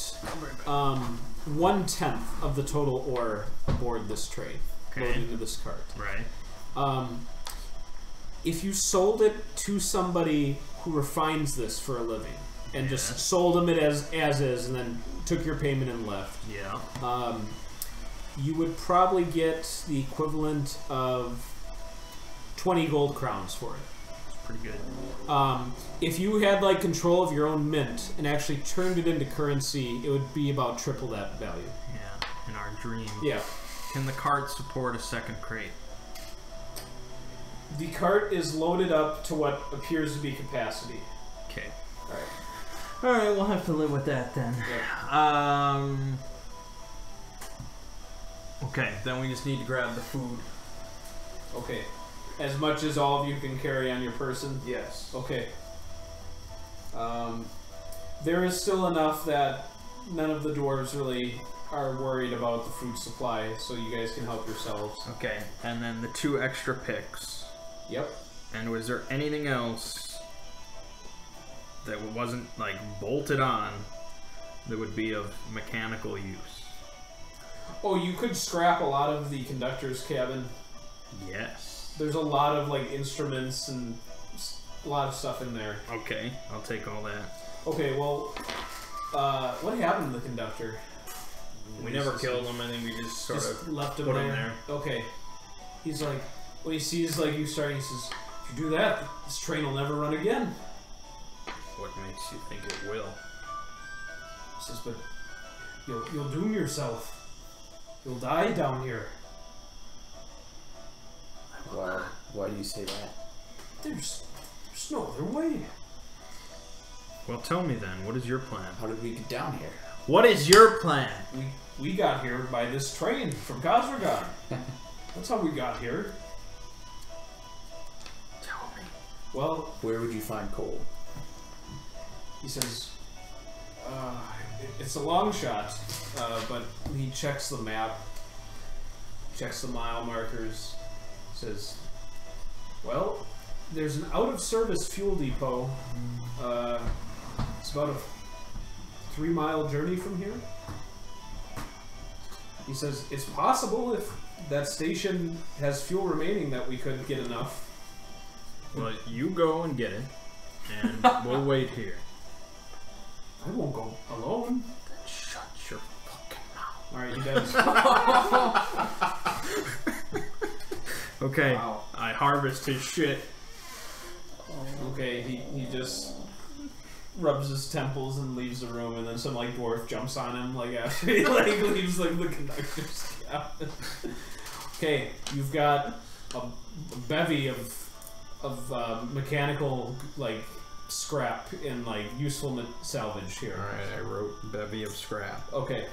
1/10 of the total ore aboard this train, loaded into this cart. Right. If you sold it to somebody who refines this for a living and just sold them it as is and then took your payment and left, Yeah. you would probably get the equivalent of 20 gold crowns for it. Pretty good. If you had like control of your own mint and actually turned it into currency, it would be about triple that value. Yeah. In our dream. Yeah. Can the cart support a second crate? The cart is loaded up to what appears to be capacity. Okay. Alright. Alright, we'll have to live with that then. Okay, then we just need to grab the food. Okay. As much as all of you can carry on your person? Yes. Okay. There is still enough that none of the dwarves really are worried about the food supply, so you guys can help yourselves. Okay, and then the 2 extra picks. Yep. And was there anything else that wasn't like bolted on that would be of mechanical use? Oh, you could scrap a lot of the conductor's cabin. Yes. There's a lot of like instruments and a lot of stuff in there. Okay, I'll take all that. Okay, well, what happened to the conductor? We never killed him. I think we just sort of left him put there. him there. Okay. He's like, when he sees like you starting, he says, "If you do that, this train will never run again." What makes you think it will? He says, "But you'll doom yourself. You'll die down here." Why do you say that? There's no other way. Well, tell me then. What is your plan? How did we get down here? What is your plan? We got here by this train from Khazragard. That's how we got here. Tell me. Well, Where would you find coal? he says, it's a long shot, but he checks the map, checks the mile markers, says, well, there's an out-of-service fuel depot. It's about a 3-mile journey from here. He says, it's possible if that station has fuel remaining that we could get enough. Well, you go and get it, and we'll wait here. I won't go alone. Then shut your fucking mouth. Alright, he does. Okay, Wow. I harvest his shit. Okay, he just rubs his temples and leaves the room, and then some like dwarf jumps on him like after he like leaves like the conductor's cabin. Okay, you've got a bevy of mechanical like scrap and like useful salvage here. Alright, I wrote bevy of scrap. Okay,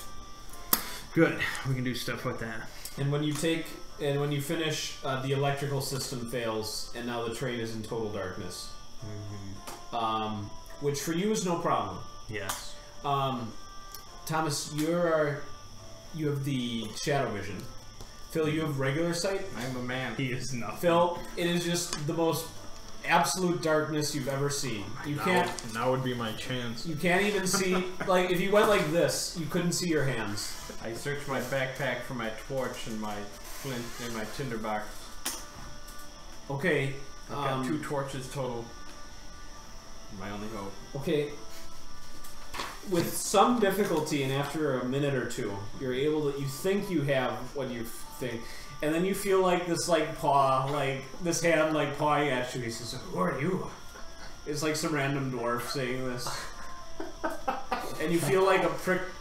Good, we can do stuff with that. and when you finish, the electrical system fails, and now the train is in total darkness. Which for you is no problem. Yes. Thomas, you have the shadow vision. Phil, you have regular sight. I'm a man. He is nothing. Phil, it is just the most absolute darkness you've ever seen. You can't. Now would be my chance. You can't even see. Like if you went like this, you couldn't see your hands. I searched my backpack for my torch and my flint and my tinderbox. Okay. I've got 2 torches total. My only hope. Okay. With some difficulty, and after a minute or two, you're able to. You think you have what you think, and then you feel like this, like paw, like this hand, like pawing at you. He says, "Who are you?" It's like some random dwarf saying this, and you feel like a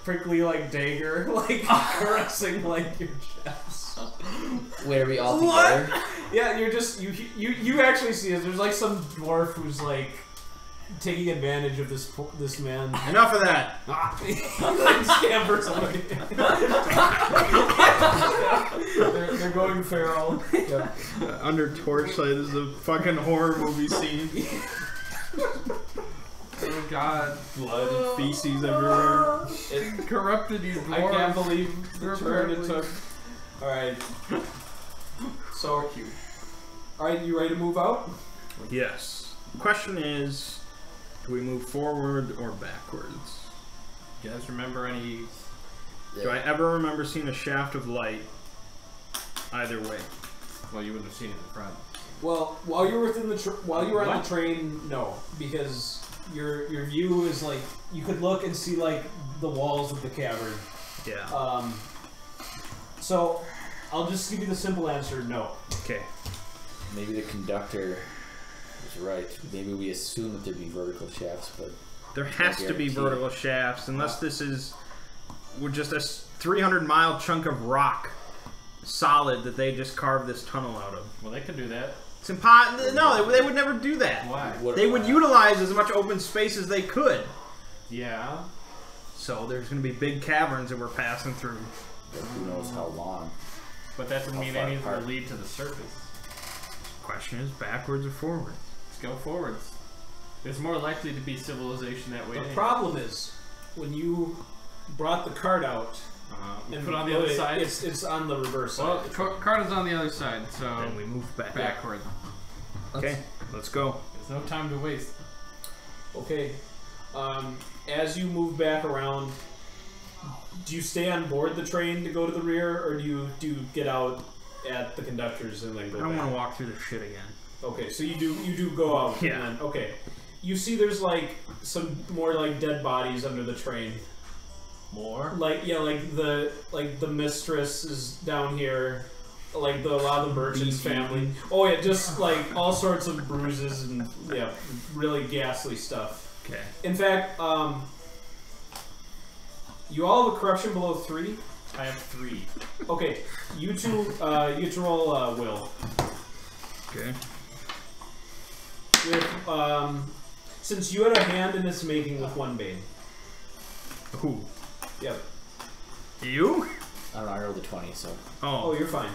prickly, like dagger, like caressing like your chest. Wait, are we all together? Yeah, you're just you actually see it. There's like some dwarf who's like taking advantage of this man. Enough of that! He like scampers away. they're going feral. Yep. Under torchlight is a fucking horror movie scene. Oh god. Blood and feces everywhere. It corrupted these dwarves. I can't believe the turn it took. Alright. So cute. Alright, you ready to move out? Yes. Question is, do we move forward or backwards? You guys remember any... Do I ever remember seeing a shaft of light either way? Well, you wouldn't have seen it in the front. Well, while you were within the while you were on the train, no, because your view is like you could look and see like the walls of the cavern. Yeah. So I'll just give you the simple answer: no. Okay. Maybe the conductor was right. Maybe we assume that there'd be vertical shafts, but There has to be vertical shafts, unless this is just a 300-mile chunk of rock, solid, that they just carved this tunnel out of. Well, they could do that. It's impossible. No, they would never do that. Why? They would utilize as much open space as they could. Yeah. So there's going to be big caverns that we're passing through. who knows how long. But that doesn't mean far any of them apart? will lead to the surface. Question is backwards or forward? Let's go forwards. There's more likely to be civilization that way. The anyway. problem is, when you brought the cart out and put it on the other side? it's on the reverse Well, side. the card is on the other side, so Then we move back. backward. Okay, let's go. There's no time to waste. Okay. As you move back around, do you stay on board the train to go to the rear, or do you get out at the conductors and then go I don't back? want to walk through this shit again. Okay, so you do go out. Yeah. And then, okay. You see, there's like some more like dead bodies under the train. More? Like the mistress is down here. Like a lot of the merchant's family. Oh yeah, just like all sorts of bruises and yeah, really ghastly stuff. Okay. In fact, you all have a corruption below 3. I have 3. Okay, you two roll will. Okay. With since you had a hand in this making with 1 bane. Who? Yep. You? I don't know. I rolled a 20, so Oh, you're fine.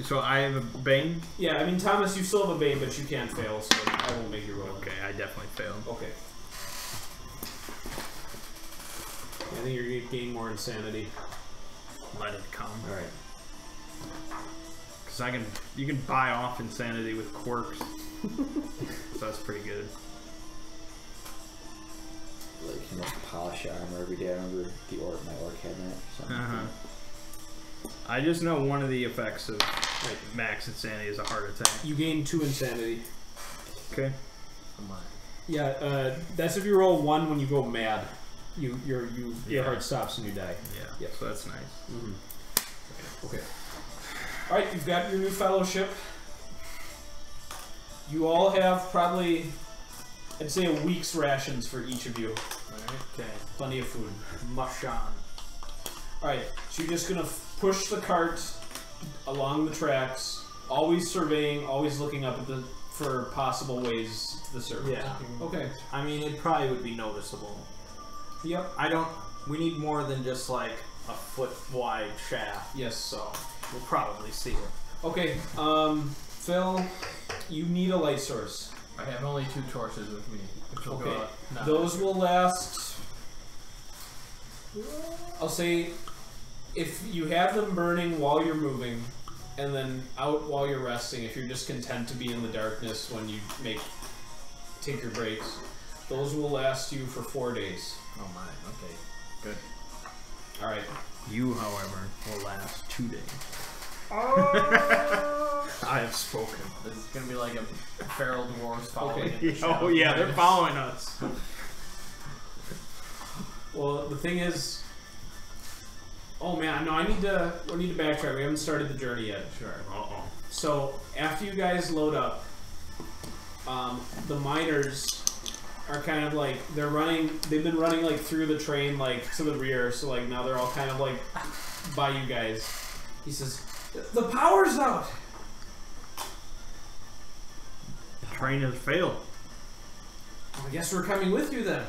So I have a bane? Yeah, I mean Thomas, you still have a bane, but you can't fail, so I won't make you roll. Okay, I definitely failed. Okay. I think you're gonna gain more insanity. Let it come. all right. Because you can buy off insanity with quirks. So that's pretty good. Like you must polish your armor every day. I remember my orc had that. Or something. I just know one of the effects of max insanity is a heart attack. You gain 2 insanity. Okay. Yeah, that's if you roll 1 when you go mad. Your heart stops and you die. Yeah. Yep. So that's nice. Mm-hmm. Okay. All right, you've got your new fellowship. You all have probably, I'd say, a week's rations for each of you. Okay. Plenty of food. Mush on. All right, so you're just gonna push the cart along the tracks, always surveying, always looking up at for possible ways to the surface. Yeah. Okay. I mean, it probably would be noticeable. Yep. We need more than just like a foot wide shaft. Yes. So we'll probably see it. Okay. Phil, you need a light source. I have only 2 torches with me, which will Okay. go out now. Those will last. I'll say, if you have them burning while you're moving, and then out while you're resting, if you're just content to be in the darkness when you take your breaks, those will last you for 4 days. Oh my. Okay. Good. All right. You, however, will last 2 days. I have spoken. This is gonna be like a feral dwarves following. Okay. in the shadows Oh yeah, behind they're us. following us. Well, the thing is, oh man, no, we need to backtrack. We haven't started the journey yet. Sure. Uh-oh. So after you guys load up, the miners are kind of like they've been running like through the train like to the rear, so like now they're all kind of like by you guys. He says, "The power's out." Train has failed. I guess we're coming with you then.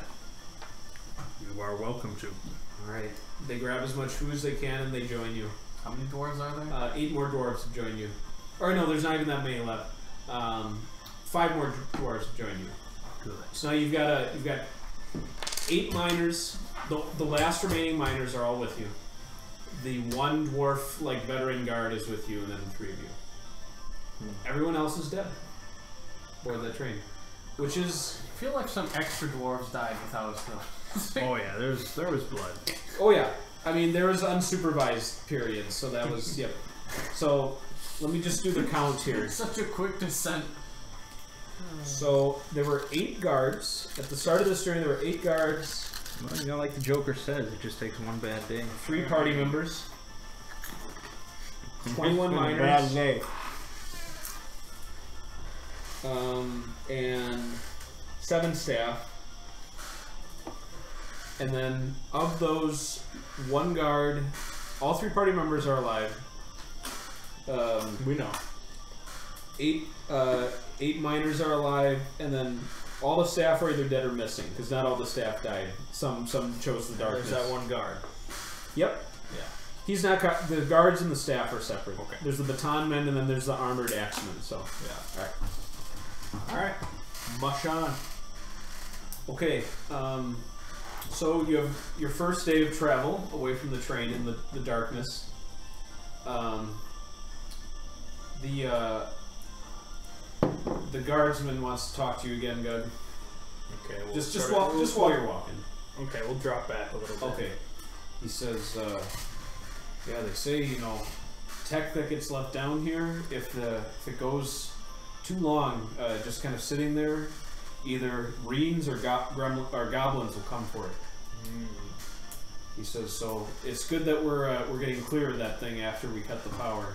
You are welcome to. All right. They grab as much food as they can and they join you. How many dwarves are there? 8 more dwarves have joined you. Or no, there's not even that many left. 5 more dwarves have joined you. Good. So now you've got 8 miners. The last remaining miners are all with you. The 1 dwarf like veteran guard is with you, and then 3 of you. Everyone else is dead. Board that train, which is I feel like some extra dwarves died without us though. Oh yeah, there was blood. oh yeah. I mean there was unsupervised periods, so that was yep. So let me just do the count here. Such a quick descent. So there were 8 guards at the start of this journey. There were 8 guards, Well, you know, like the Joker says, it just takes one bad day. 3 party members, 21 Bad miners, day. and 7 staff. And then of those, 1 guard, all 3 party members are alive. We know. 8 miners are alive, and then all the staff are either dead or missing, because not all the staff died. Some chose the darkness. There's that 1 guard. Yep. Yeah. He's not. The guards and the staff are separate. Okay. There's the baton men, and then there's the armored axemen. So Yeah. all right, mush on. Okay. So you have your first day of travel away from the train in the darkness. The guardsman wants to talk to you again, Gug. Okay. We'll Just start- while you're walking. Okay, we'll drop back a little bit. Okay. He says, yeah, they say, tech that gets left down here, if it goes too long, just kind of sitting there, either Reens or goblins will come for it. He says, so it's good that we're getting clear of that thing after we cut the power.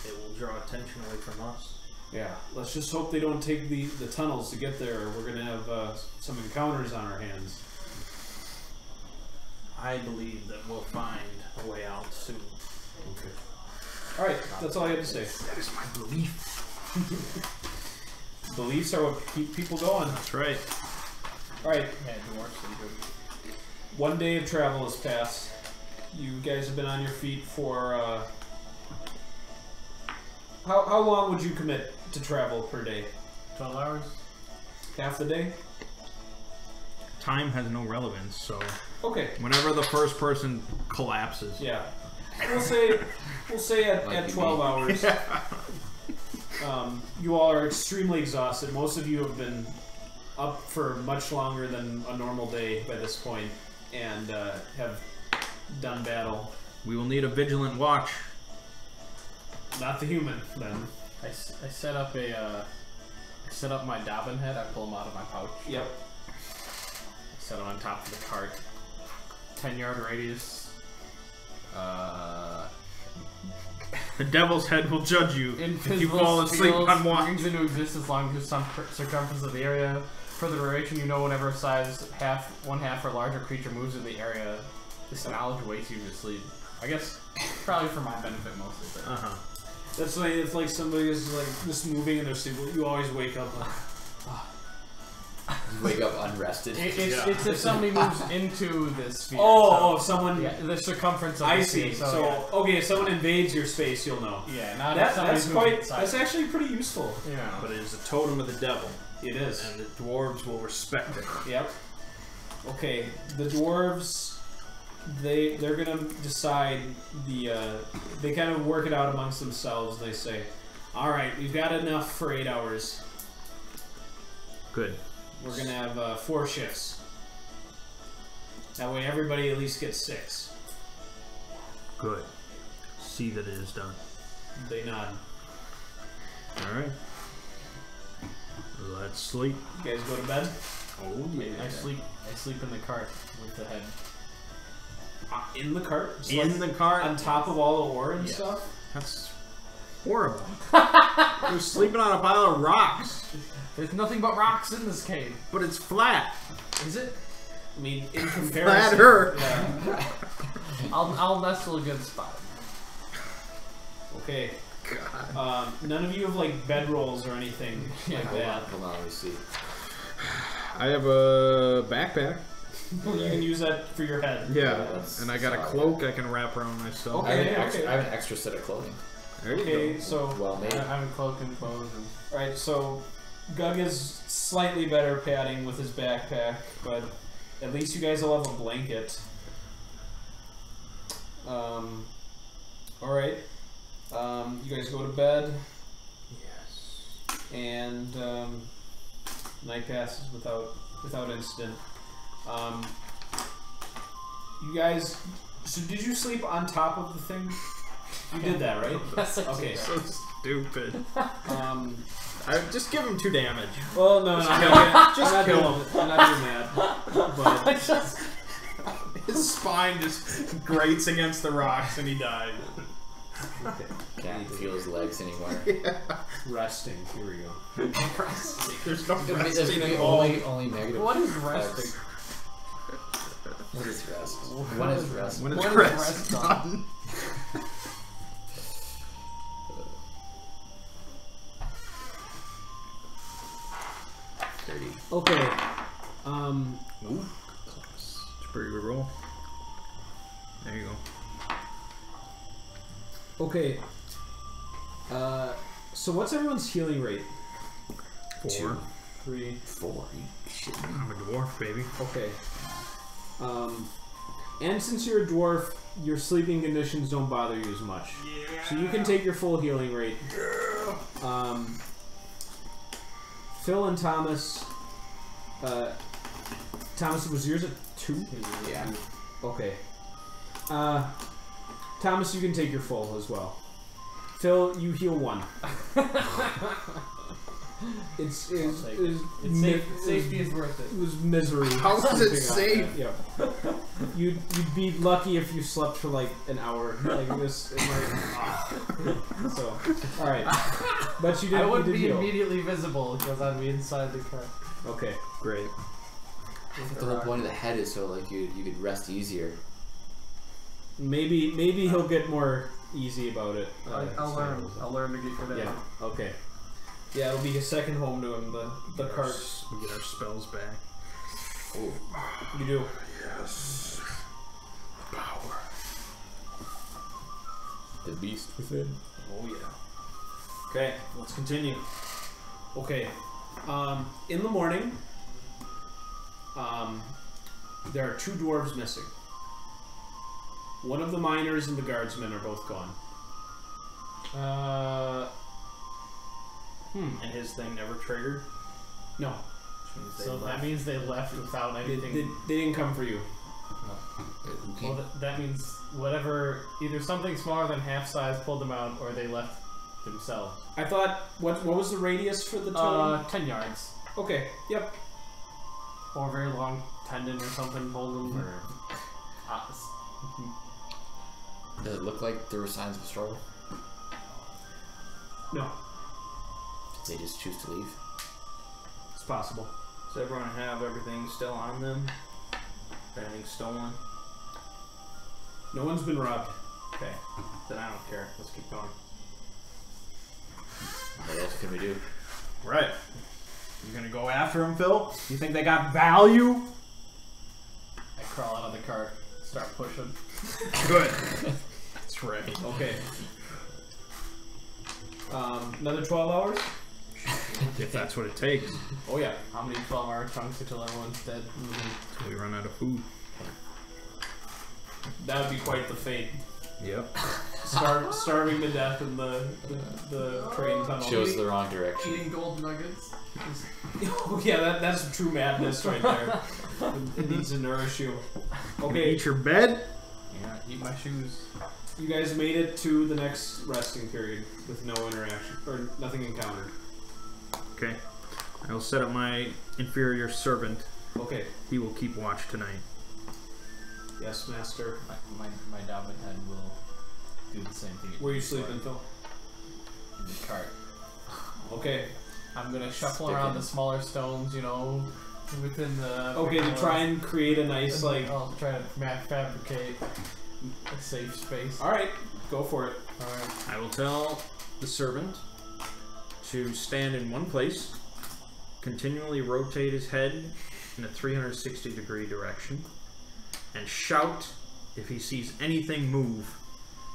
It will draw attention away from us. Yeah, let's just hope they don't take the tunnels to get there, or we're going to have some encounters on our hands. I believe that we'll find a way out soon. Okay. Alright, that's all I had to say. That is my belief. Beliefs are what keep people going. That's right. Alright, Yeah, dwarfs and good. one day of travel has passed. You guys have been on your feet for, how long would you commit to travel per day? 12 hours? Half the day? Time has no relevance, so Okay, whenever the first person collapses. yeah. We'll say at 12 hours. You all are extremely exhausted. Most of you have been up for much longer than a normal day by this point, and have done battle. We will need a vigilant watch. Not the human, then. I set up my Dwarven head. I pull him out of my pouch. Yep. Set him on top of the cart. 10-yard radius. The devil's head will judge you if you Invisible fall asleep spheres on watch. brings into existence along the circumference of the area. For the duration, whenever size one half or larger creature moves in the area, this knowledge wakes you to sleep. I guess probably for my benefit mostly. But That's like it's like somebody is like just moving in their sleep. You always wake up like, You wake up unrested. it's if somebody moves into this sphere. if someone. Yeah, the circumference of I the see. sphere. So okay, if someone invades your space, you'll know. yeah, not if somebody's That's moving quite. inside. That's actually pretty useful. Yeah. But it is a totem of the devil, It is. and the dwarves will respect it. Yep. Okay, the dwarves, they're gonna decide they kind of work it out amongst themselves. They say, all right, we've got enough for 8 hours. Good. We're gonna have 4 shifts. That way, everybody at least gets 6. Good. See that it is done. They nod. Alright. Let's sleep. You guys go to bed. Oh yeah. I sleep in the cart with the head. In the cart. Just In like the cart? on top of all the ore and Yes. stuff. That's horrible. You're sleeping on a pile of rocks. There's nothing but rocks in this cave. But it's flat. Is it? I mean, in comparison. Flatter. Yeah. I'll nestle a good spot. Okay. None of you have like bedrolls or anything like that. Hold on, let me see. I have a backpack. You can use that for your head. Yeah. that's And I got a solid. cloak I can wrap around myself. I have, Okay, an extra, okay. I have an extra set of clothing. There you Okay, go. so Well made. I'm cloaked and clothes. And right, so Gug is slightly better padding with his backpack, but at least you guys will have a blanket. All right. You guys go to bed. Yes. And night passes without incident. You guys, so did you sleep on top of the thing? You did that, right? Yes, I Okay. did. So stupid. I Just give him 2 damage. well, no, Just I'm kill not him. doing- Just I'm not kill doing- I'm not doing that. But I just His spine just grates against the rocks and he died. Can't feel his legs anymore. resting. Here we go. There's no There's gonna resting be involved. only negative. what is legs. resting? What is rest? When is rest? When it's What is rest rest done. Okay. It's a pretty good roll. There you go. Okay. So what's everyone's healing rate? 4. 3. 4. You shit. I'm a dwarf, baby. Okay. And since you're a dwarf, your sleeping conditions don't bother you as much. Yeah. So you can take your full healing rate. Phil and Thomas. Thomas, was yours a 2? Yeah. Okay. Thomas, you can take your full as well. Phil, you heal 1. Safety is worth it. It was misery. How is it safe? Yeah. You'd be lucky if you slept for like an hour. Like this. So, all right. But you did. I wouldn't you did be heal. immediately visible because I'd be inside the car. Okay, great. The whole point of the head is so like you could rest easier. Maybe he'll get more easy about it. I'll learn. I'll learn to get good at it. Yeah. Okay. Yeah, it'll be a second home to him. The cart. We get our spells back. Oh. You do. Yes. Power. The beast within. Oh yeah. Okay, let's continue. Okay. In the morning, there are 2 dwarves missing. One of the miners and the guardsmen are both gone. And his thing never triggered. No, So that means they left without anything. they didn't come for you. Well, that means whatever, either something smaller than half size pulled them out, or they left themselves. I thought, what was the radius for the totem? 10 yards. Okay, yep. Or a very long tendon or something pulled them, or... Does it look like there were signs of a struggle? No, Did they just choose to leave? it's possible. Does everyone have everything still on them? Anything stolen? No one's been robbed. Okay. Then I don't care. Let's keep going. What else can we do? Right. You gonna go after them, Phil? You think they got value? I crawl out of the cart, start pushing. Good. That's right. Okay. Another 12 hours? If that's what it takes. Oh yeah. How many 12-hour chunks until everyone's dead? Till we run out of food. That would be quite the fate. Yep. Starving to death in the train tunnel. Chose the wrong direction. Eating gold nuggets. Oh yeah, that's true madness right there. It needs to nourish you. Okay, Eat your bed. Yeah, eat my shoes. you guys made it to the next resting period with no interaction or nothing encountered. Okay. I will set up my inferior servant. Okay. He will keep watch tonight. Yes, master. My Dobbin head will do the same thing. Where are you sleeping, Phil? In the cart. Okay. I'm gonna shuffle around the smaller stones, you know, within the... Okay, to try and create a nice, like... I'll try to fabricate a safe space. Alright, go for it. Alright. I will tell the servant to stand in one place, continually rotate his head in a 360-degree direction, and shout if he sees anything move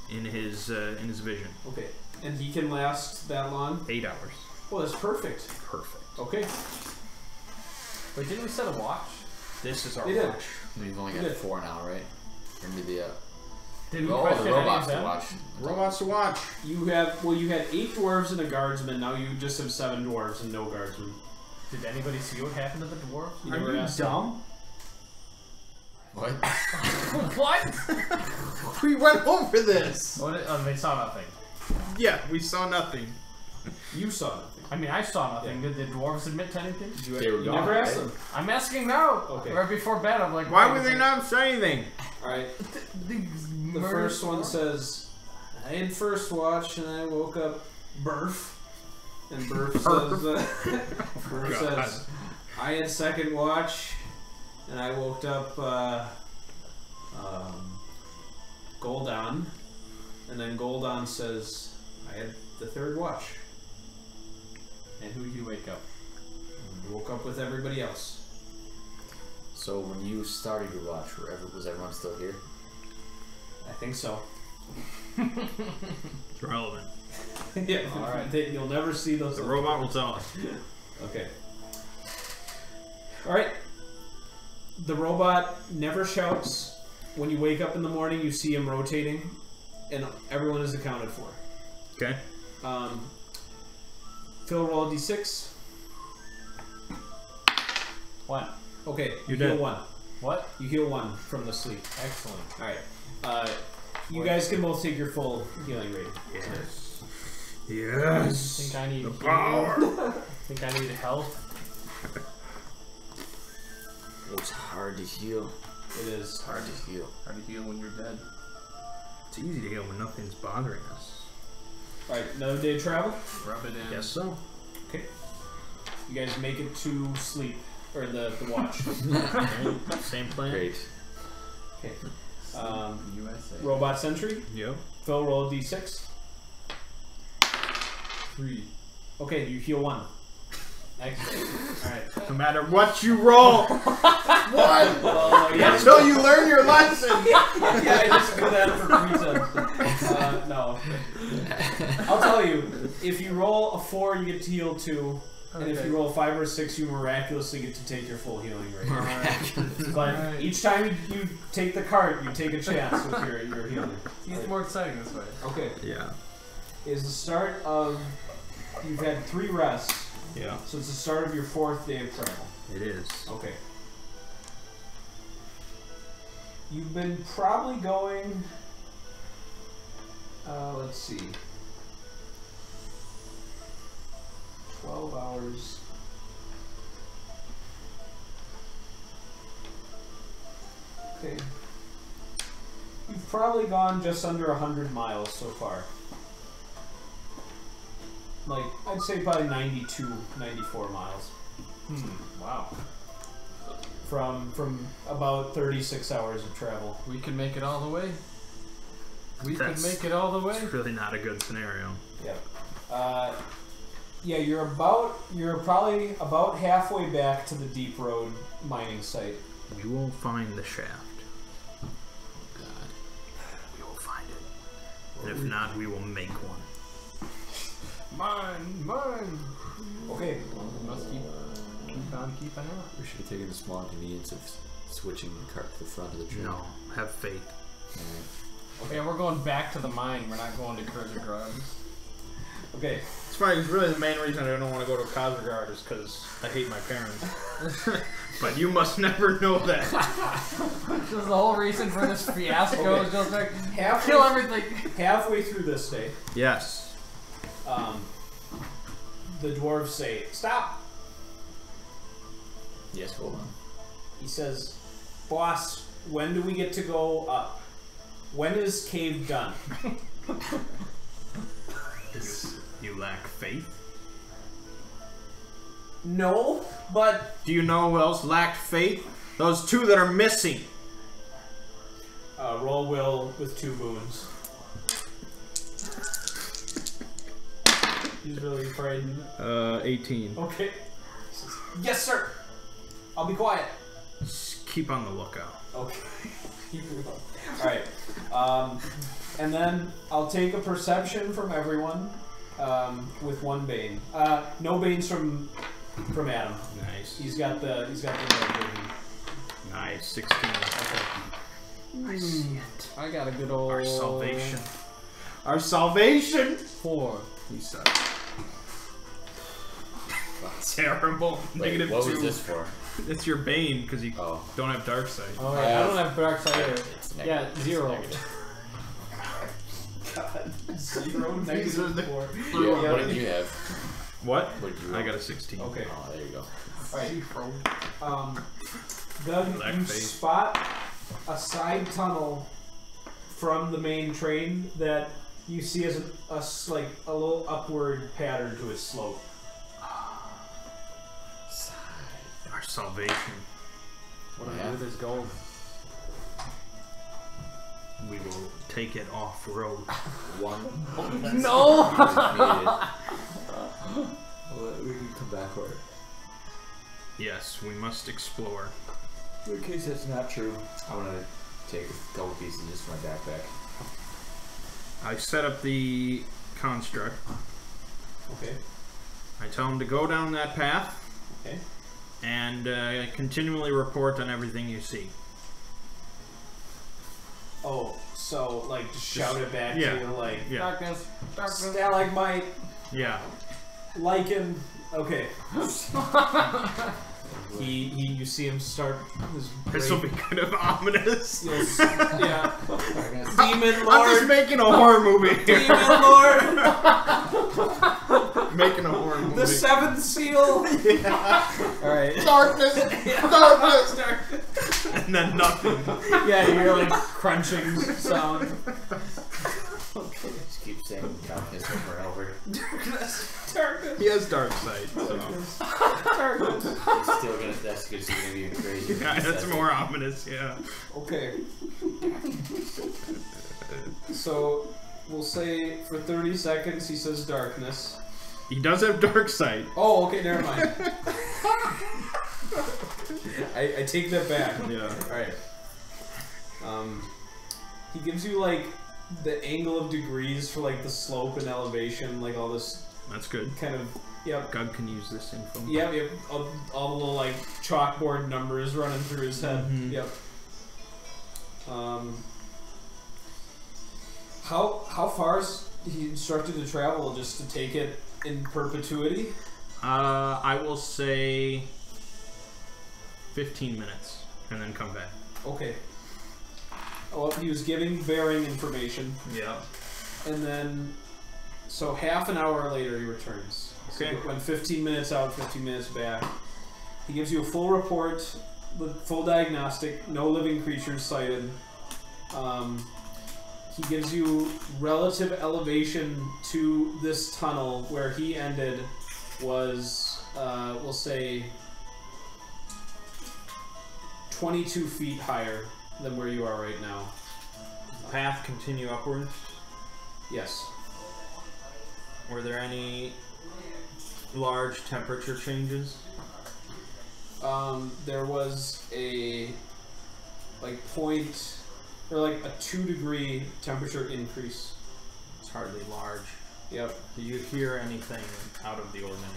in his vision. Okay. And he can last that long? 8 hours. Well, that's perfect. Perfect. Okay. Wait, didn't we set a watch? This is our They did. watch. We've only got Good. 4 now, right? Or maybe Did we oh, question the any robots of to them? watch. Robots to watch. You had 8 dwarves and a guardsman. Now you just have 7 dwarves and no guardsmen. Did anybody see what happened to the dwarf? You Are never you asked dumb? What? What? We went over this. What? They saw nothing. Yeah, we saw nothing. them. You saw nothing. I mean, I saw nothing. Yeah. Did the dwarves admit to anything? They were You gone, never asked right? them. I'm asking now. Okay. Right before bed, I'm like, Why wait, would they not say anything? Alright. The The first one says, I had first watch and I woke up Burf. And Burf says, Burf says, I had second watch and I woke up Goldon. And then Goldon says, I had the third watch. And who did you wake up? And woke up with everybody else. So when you started your watch, was everyone still here? I think so. relevant. Yeah. All right. You'll never see those. The robot will tell us. Okay. All right. The robot never shouts. When you wake up in the morning, you see him rotating, and everyone is accounted for. Okay. Phil, roll a d6. 1. Okay, You're heal dead. 1. What? You heal 1 from the sleep. Excellent. All right. You guys can both take your full healing rate. Yes. Yes. Think I need The heal? power. Think I need health? It's hard to heal. It is Hard to heal. Hard to heal when you're dead. It's easy to heal when nothing's bothering us. All right, another day of travel. Rub it in. Guess so. Okay. You guys make it to sleep or the watch. Same plan. Great. Okay. USA. Robot sentry. Yep. Phil, roll a d6. 3. Okay, you heal 1. Excellent. All right. No matter what you roll, Well, yeah. until you learn your lesson. Yeah, I just do that for pretense. No. I'll tell you, if you roll a 4, you get to heal 2. And if you roll a 5 or a 6, you miraculously get to take your full healing rate. But each time you take the cart, you take a chance with your healing. It's more exciting this way. Okay. Yeah. Is the start of... You've had 3 rests, Yeah. so it's the start of your 4th day of travel. It is. Okay. You've been probably going... let's see. 12 hours. Okay. You've probably gone just under 100 miles so far. Like, I'd say probably 92, 94 miles. Wow. From about 36 hours of travel. We can make it all the way. We That's- can make it all the way. It's really not a good scenario. Yep. Yeah, you're probably about halfway back to the Deep Road mining site. We will find the shaft. God. We will find it. And if not, we will make one. Mine. Okay. We must keep on keeping on. We should have taken the small inconvenience of switching the cart to the front of the train. No, have faith. Okay, we're going back to the mine. We're not going to Khazragard. Okay. It's funny, because really the main reason I don't want to go to Khazragard is because I hate my parents. But you must never know that. This is the whole reason for this fiasco. Okay. Is just like Halfway, kill everything. halfway through this day, Yes. the dwarves say, "Stop!" Yes, hold on. He says, "Boss, when do we get to go up? When is cave done?" You lack faith? No, but Do you know who else lacked faith? Those 2 that are missing. roll will with 2 boons. He's really frightened. 18. Okay. He says, "Yes, sir. I'll be quiet." Just keep on the lookout. Okay. All right. And then I'll take a perception from everyone with 1 bane. No banes from Adam. Nice. He's got the red vision. Nice. 16. I see it. I got a good old Our salvation. Our salvation! 4. You suck. Terrible. Wait, Negative what 2. was this for? It's your bane because you Oh. don't have dark sight. Oh yeah, I don't have dark side either. It's Yeah, negative. 0. God. 0, These are the- -4. Yeah, what did you have? What? What did you I roll? got a 16. Okay. Oh, there you go. Alright. Doug, Black you face. spot a side tunnel from the main train that you see as like a little upward pattern to its slope. Our salvation. What do I do with this gold? We will take it off road. No! Well, we can come back for it. Yes, we must explore. In case that's not true, I want to take a couple pieces just from my backpack. I set up the construct. Okay. I tell him to go down that path. Okay. And continually report on everything you see. Oh, so like just shout it back yeah. to you, like Yeah. Darkness. stalagmite, Yeah. lichen. Okay. You see him start his This will be kind of ominous. yeah. Demon I'm Lord. just making a horror movie. Demon Lord. Making a horror movie. The seventh seal. Yeah. All right. Darkness. Darkness. And then nothing. Yeah, you hear like crunching sound. Okay. Just keep saying darkness over and over. Darkness. Darkness. He has dark sight, so. Darkness. It's still gonna. That's just gonna be crazy. Yeah, that's more ominous. Yeah. Okay. So we'll say for 30 seconds he says darkness. He does have dark sight. Oh, okay, never mind. I take that back. Yeah. Alright. He gives you like the angle of degrees for like the slope and elevation, like all this That's good. kind of God can use this info. Yep, all the little like chalkboard numbers running through his head. Mhm. Yep. How far's he instructed to travel just to take it in perpetuity? I will say 15 minutes and then come back. Okay. Well, he was giving bearing information, Yeah. and then so half an hour later he returns. Okay. So when 15 minutes out, 15 minutes back, he gives you a full report, the full diagnostic, no living creatures sighted. He gives you relative elevation to this tunnel where he ended was, we'll say, 22 feet higher than where you are right now. Path continue upwards. Yes. Were there any large temperature changes? There was a like point or like a 2-degree temperature increase. It's hardly large. Yep. Do you hear anything out of the ordinary?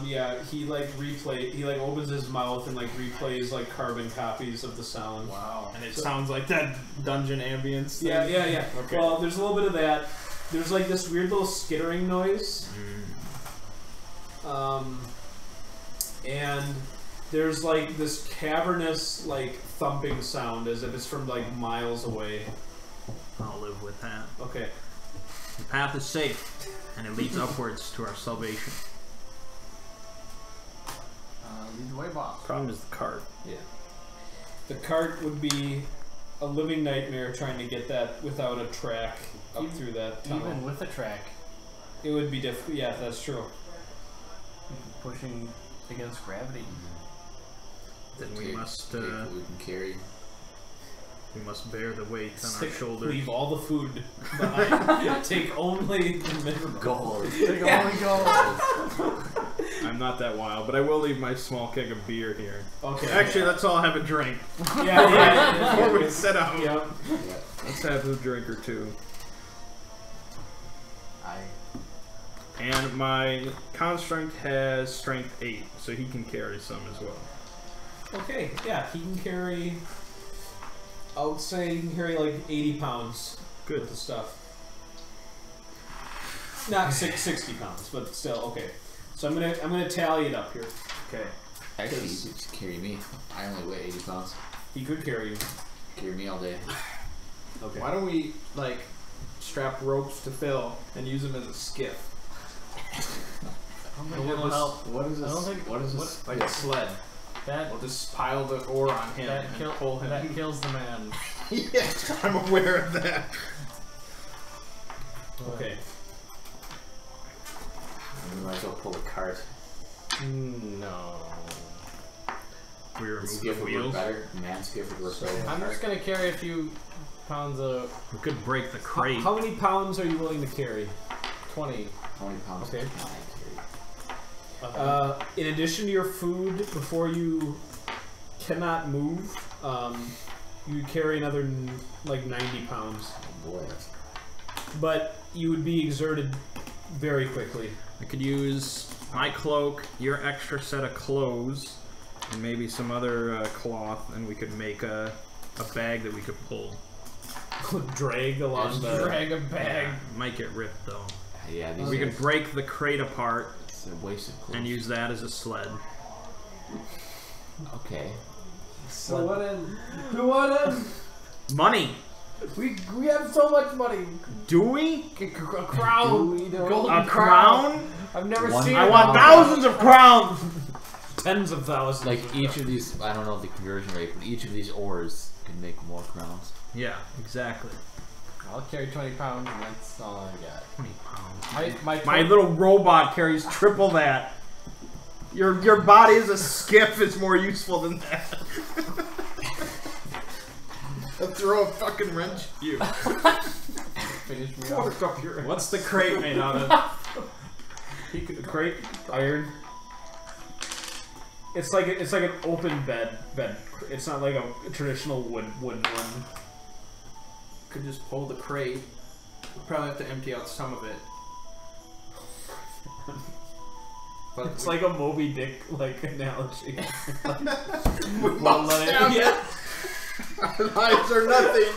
Yeah, he like opens his mouth and like replays like carbon copies of the sound. Wow. And it So- sounds like that dungeon ambience thing. Yeah. Okay. Well, there's a little bit of that. There's like this weird little skittering noise. And there's like this cavernous like thumping sound as if it's from like miles away. I'll live with that. Okay. The path is safe, and it leads upwards to our salvation. Lead the way, boss. Problem is the cart. Yeah. The cart would be a living nightmare trying to get that without a track up through that tunnel. Even with a track, It would be difficult. Yeah, that's true. pushing against gravity. Then we must we can carry. we must bear the weight on our Stick- shoulders. Leave all the food behind. Take only the mineral. Gold. Take only gold. I'm not that wild, but I will leave my small keg of beer here. Okay. Actually, let's all have a drink yeah. before we set out. Yep. Yeah. Let's have a drink or two. And my construct has strength 8, so he can carry some as well. Okay. Yeah, he can carry. I would say he can carry like 80 pounds. Good. Worth of stuff. Not 60 pounds, but still okay. So I'm gonna tally it up here. Okay. Actually, you could just carry me. I only weigh 80 pounds. He could carry you. Carry me all day. Okay. Why don't we like strap ropes to Phil and use him as a skiff? I don't think it'll help. What is I this? don't think- What is what- this? Like a sled. That We'll just pile the ore on him and pull him. that kills the man. Yes, I'm aware of that. Okay. We might as well pull the cart. No. We remove the Skiff would work wheels. better. Man skiff would work better. I'm just gonna carry a few pounds of We could break the crate. How many pounds are you willing to carry? 20. How many pounds Okay. can I In addition to your food, before you cannot move, you carry another like 90 pounds. carry? Oh boy. But you would be exerted very quickly. I could use my cloak, your extra set of clothes, and maybe some other cloth, and we could make a bag that we could pull. Drag along the... Drag a bag. Might get ripped though. Yeah, these We could break the crate apart It's a waste of clothes. and use that as a sled. Okay. So what end? To what end? Money! We have so much money. Do we? A crown. Golden A crown? I've never One seen I it. want thousands of crowns! Tens of thousands. Like each of these, I don't know the conversion rate, but each of these ores can make more crowns. Yeah, exactly. I'll carry 20 pounds and that's all I got. 20 pounds. My My little robot carries triple that. Your body as a skiff is more useful than that. I'll throw a fucking wrench at you. finish me off. What's the crate made out of? The crate, iron. It's like an open bed. It's not like a traditional wooden one. Could just pull the crate. We'll probably have to empty out some of it. But It's like a Moby Dick like analogy. Well, Yeah. our lives are nothing.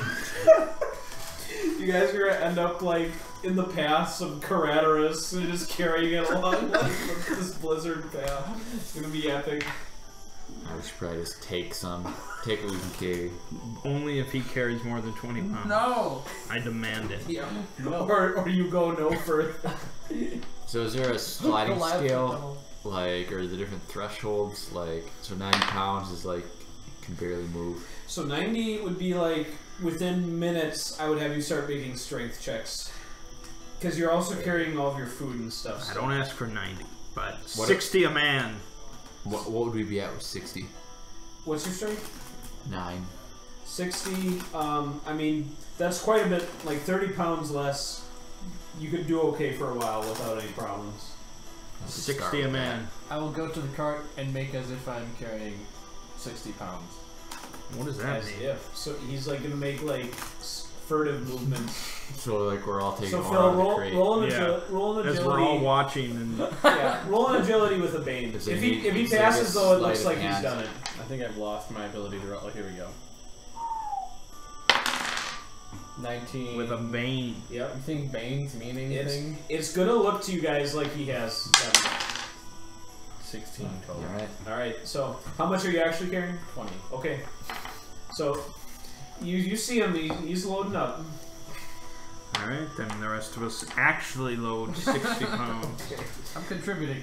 You guys are gonna end up like in the paths of Karateris and just carrying it along like this blizzard path. It's gonna be epic. I should probably just take what we can carry. Only if he carries more than 20 pounds. No. I demand it. Yeah. Or you go no further. So is there a sliding Goliath scale, level. like, or the different thresholds? Like, so 90 pounds is like, you can barely move. So 90 would be like within minutes. I would have you start making strength checks because you're also carrying all of your food and stuff. I don't ask for 90, but What 60 a man. What would we be at with 60? What's your strength? 9. 60. I mean that's quite a bit. Like 30 pounds less. You could do okay for a while without any problems. 60 a man. I will go to the cart and make as if I'm carrying 60 pounds. What does that As mean? if. So he's like gonna make like furtive movements. So like we're all taking So more Phil, out of the roll, crate. roll an Yeah. roll an As agility. we're all watching and Yeah, roll an agility with a bane. Does If it he need- if he is there passes a though, it sleight looks of like he's hand? done it. I think I've lost my ability to roll. Oh, here we go. 19. with a bane. Yep. You think Bane's mean anything? It's gonna look to you guys like he has. 16 total. Alright. All right. So how much are you actually carrying? 20. Okay. So you see him. He's loading up. Alright, then the rest of us actually load 60 pounds. I'm contributing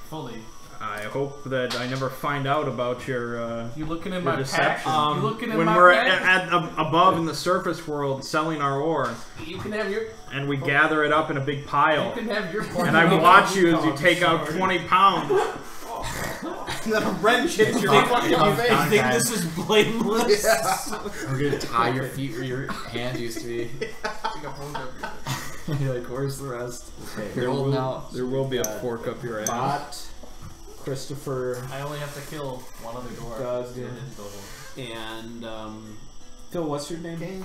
fully. I hope that I never find out about your You looking in your my deception. pack? You looking in when my we're pack? above in the surface world selling our ore, You can have your. and we gather it up in a big You pile, can have your. and I watch you as you take out 20 pounds. And then a wrench hits your fucking face. I think this is blameless. We're gonna tie your feet where your hands used to be. You're like, where's the rest? Okay, you're holding out. There will be a fork up your ass. Bot, Christopher, I only have to kill one other door. Doug, It is total. and Phil. What's your name?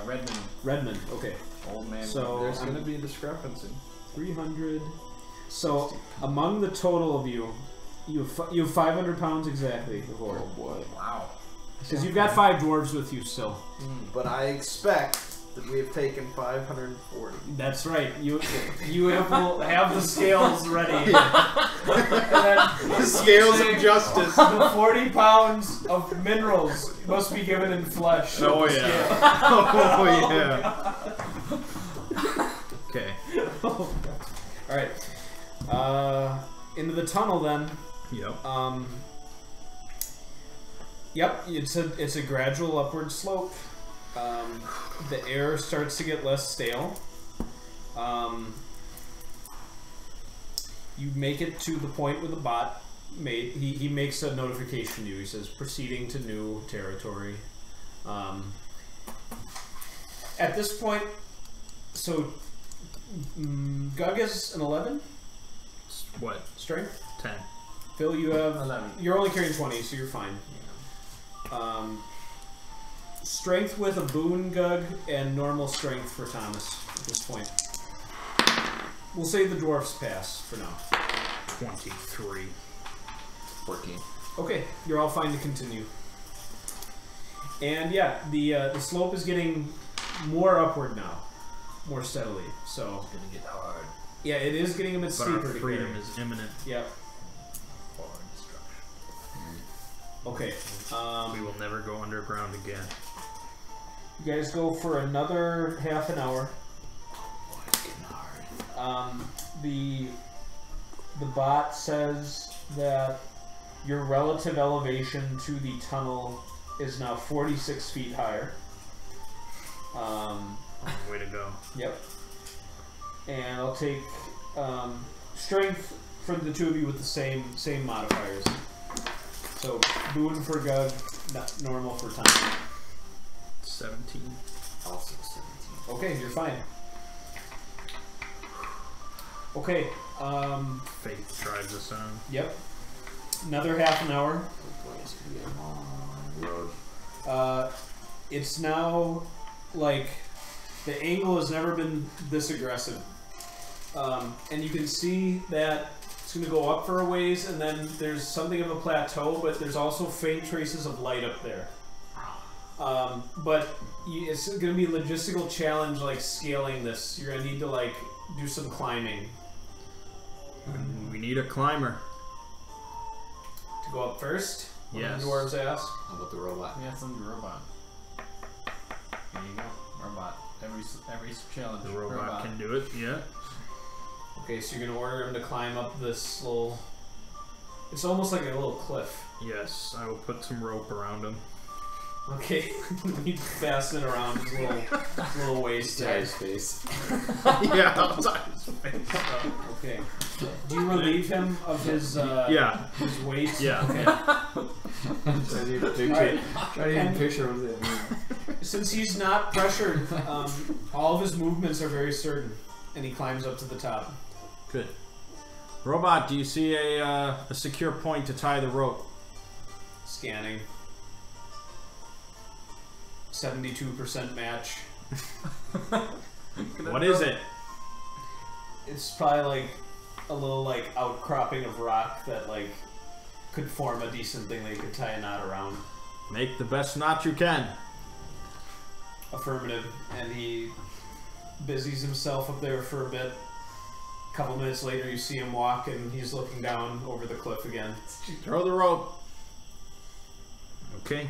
Redmond, Redmond. Okay. old man. So There's gonna be a discrepancy. 300. So among the total of you, you have 500 pounds exactly. Oh boy. Wow. Because you've got 5 dwarves with you still. But I expect that we have taken 540. That's right. You will have the scales ready. And then The scales of justice. the 40 pounds of minerals must be given in flesh. Oh, on the yeah. scale. Oh yeah. Okay. All right. Into the tunnel then. Yep. Yep. It's a gradual upward slope. The air starts to get less stale. You make it to the point where the bot made. He makes a notification to you. He says, "Proceeding to new territory." At this point, so Gug is an 11 What? strength. 10. Phil, you have 11. You're only carrying 20, so you're fine. Strength with a boon, Gug, and normal strength for Thomas at this point. We'll say the dwarfs pass for now. 23. 14. Okay, you're all fine to continue. And yeah, the slope is getting more upward now, more steadily. So It's gonna get hard. yeah, it is getting a bit But our steeper. to freedom carry. is imminent. Yep. Okay. We will never go underground again. You guys go for another half an hour. Oh, it's getting hard. The bot says that your relative elevation to the tunnel is now 46 feet higher. Way to go. Yep. And I'll take strength for the two of you with the same modifiers. So boon for Gug, normal for time. 17. Also 17. Okay, you're fine. Okay. Faith drives us on. Yep. Another half an hour. Oh boy, it's gonna be a long road. It's now like the angle has never been this aggressive, and you can see that it's going to go up for a ways, and then there's something of a plateau, but there's also faint traces of light up there. But it's going to be a logistical challenge, like scaling this. You're going to need to like do some climbing We need a climber. to go up first. What Yes. the dwarves ask. How about the robot? Yeah, some robot. There you go. Robot. Every challenge. The robot can do it. Yeah. Okay, so you're going to order him to climb up this little. It's almost like a little cliff. Yes, I will put some rope around him. Okay, you fasten it around his little waist there. His face. Yeah, I'll tie his face. Okay. Do you relieve him of his Yeah. his weight? Yeah. Okay. Try to And- picture what it Since he's not pressured, all of his movements are very certain, and he climbs up to the top. Good. Robot, do you see a secure point to tie the rope? Scanning. 72% match. What is it? It's probably like a little like outcropping of rock that like could form a decent thing that you could tie a knot around. Make the best knot you can. Affirmative, and he busies himself up there for a bit. A couple minutes later, you see him walk, and he's looking down over the cliff again. Throw the rope. Okay.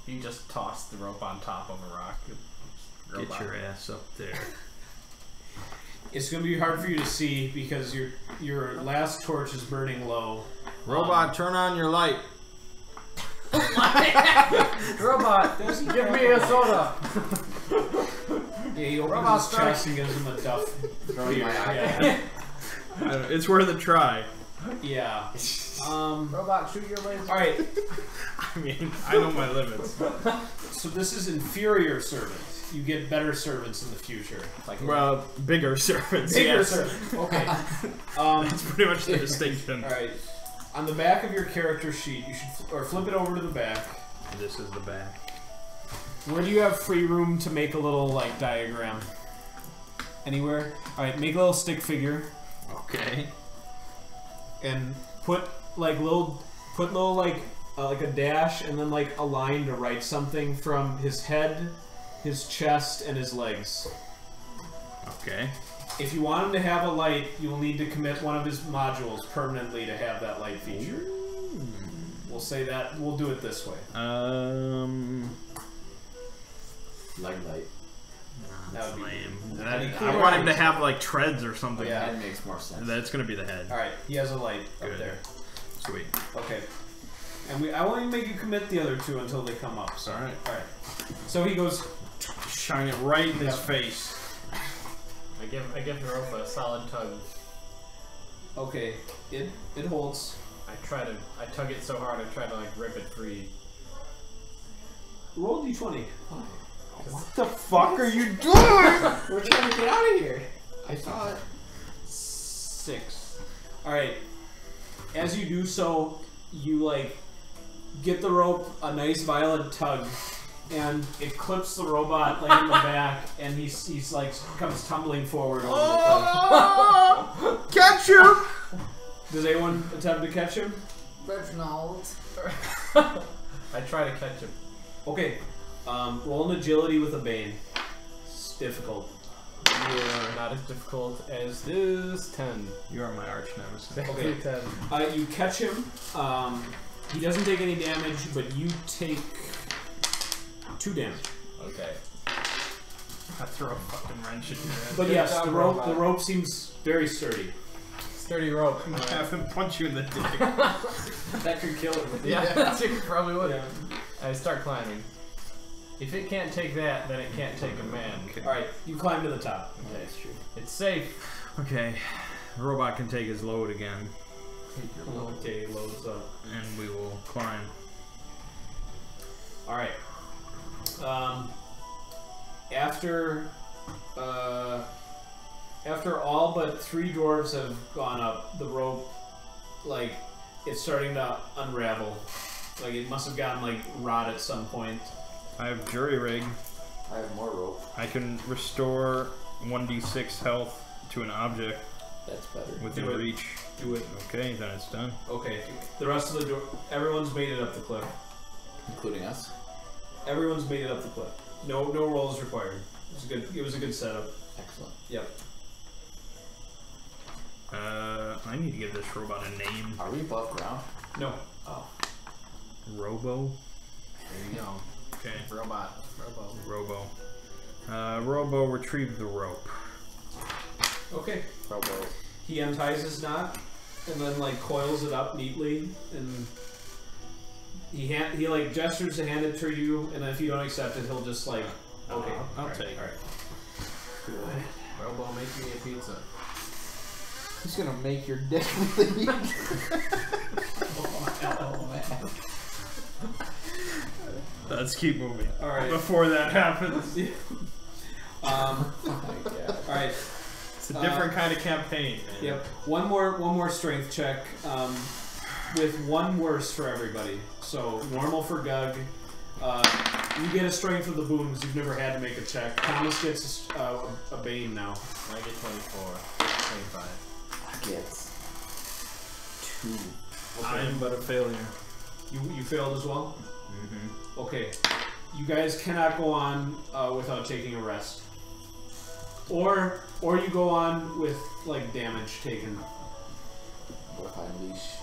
You just toss the rope on top of a rock. Get Robot. your ass up there. It's going to be hard for you to see because your last torch is burning low. Robot, turn on your light. Robot, give me a soda. Yeah, he opens Robot his strike. chest and gives him a duff. Throwing beer. my eye. Yeah. It's worth a try. Yeah. Robot, shoot your laser. All right. I mean, I know my limits. So this is inferior servant. You get better servants in the future. Like Well, bigger servants. Bigger yes. servant. Okay. That's pretty much the distinction. All right. On the back of your character sheet, you should flip it over to the back. This is the back. Where do you have free room to make a little like diagram? Anywhere? All right. Make a little stick figure Okay. and put little like a dash and then like a line to write something from his head, his chest, and his legs. Okay. If you want him to have a light, you will need to commit one of his modules permanently to have that light feature. We'll say that. We'll do it this way. Leg light. That would be lame. Any I cooler want him to items? have like treads or something. Yeah. That makes more sense. That's gonna be the head. All right. He has a light up Good. there. Sweet. Okay. And I won't even make you commit the other two until they come up. So. All right. All right. So he goes. Shine it right in his Yep. face. I give the rope a solid tug. Okay. It holds. I tug it so hard I try to like rip it free. Roll d20. What the fuck are you doing? We're trying to get out of here. I thought. 6. All right. As you do so, you like get the rope a nice violent tug, and it clips the robot like in the back, and he's like comes tumbling forward over the cliff. Shoot! Does anyone attempt to catch him? Reginald. I try to catch him. Okay. Roll an agility with a bane. It's difficult. Yeah, not as difficult as this. 10. You are my arch nemesis. Okay. 10. You catch him. He doesn't take any damage, but you take 2 damage. Okay. I throw a fucking wrench at your head. But Good yes, job, the robot. rope seems very sturdy. Sturdy rope. I'm gonna have him punch you in the dick. That could kill him. Yeah, that's it. Probably would. Yeah. I start climbing. If it can't take that, then it can't take a man. Alright, you climb to the top. Okay, it's true. It's safe. Okay, the robot can take his load again, Okay, loads up. and we will climb. Alright. After all but 3 dwarves have gone up, the rope, like, it's starting to unravel. Like, it must have gotten, like, rot at some point. I have jury rig. I have more rope. I can restore 1d6 health to an object That's better. within Do it. reach. Do it. Okay, then it's done. Okay. The rest of the everyone's made it up the cliff. Including us? Everyone's made it up the cliff. No rolls required. It was a good setup. Excellent. Yep. I need to give this robot a name. Are we above ground? No. Oh. Robo. There you go. Okay. Robot. Robo. Robo, retrieve the rope. Okay. Robo. He unties his knot and then like coils it up neatly, and he like gestures to hand it to you, and if you don't accept it, he'll just like okay, I'll alright, take it. alright. Robo, make me a pizza. He's gonna make your dick bleed. Oh man. Let's keep moving. All right. Before that happens. Oh my god. All right. It's a different kind of campaign, man. Yep. One more strength check, with 1 worse for everybody. So normal for Gug. You get a strength of the boon because you've never had to make a check. Thomas gets a bane now. I get 24. 25. I get 2. I am but a failure. You failed as well. Mm-hmm. Okay. You guys cannot go on without taking a rest. Or you go on with like damage taken. What if I unleash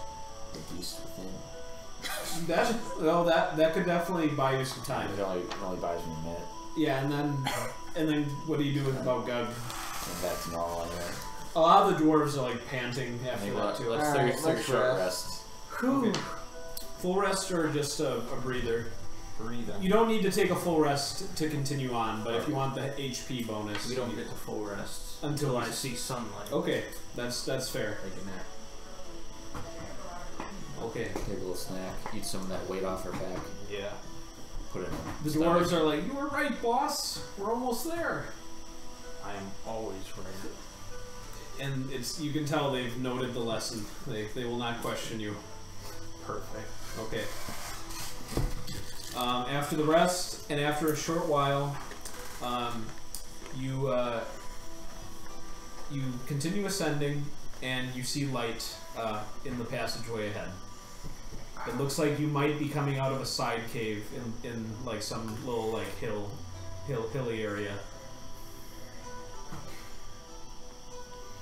the beast within? That could definitely buy you some time. It only buys me a minute. Yeah, and then what do you do about Gug? And that's normal anyway. A lot of the dwarves are like panting after Maybe that too. let's Alright, take a let's short rest. rest. Okay. Full rest or just a breather? Breathe in. You don't need to take a full rest to continue on, but if you want the HP bonus, We don't get to full rest until I see sunlight. Okay, that's fair. Take a nap. Okay. Take a little snack. Eat some of that weight off our back. Yeah. Put it in. The dwarves are like, you were right, boss. We're almost there. I am always right. And you can tell they've noted the lesson. They will not question you. Perfect. Okay. After the rest, and after a short while, you continue ascending, and you see light in the passageway ahead. It looks like you might be coming out of a side cave in like some little like hilly area.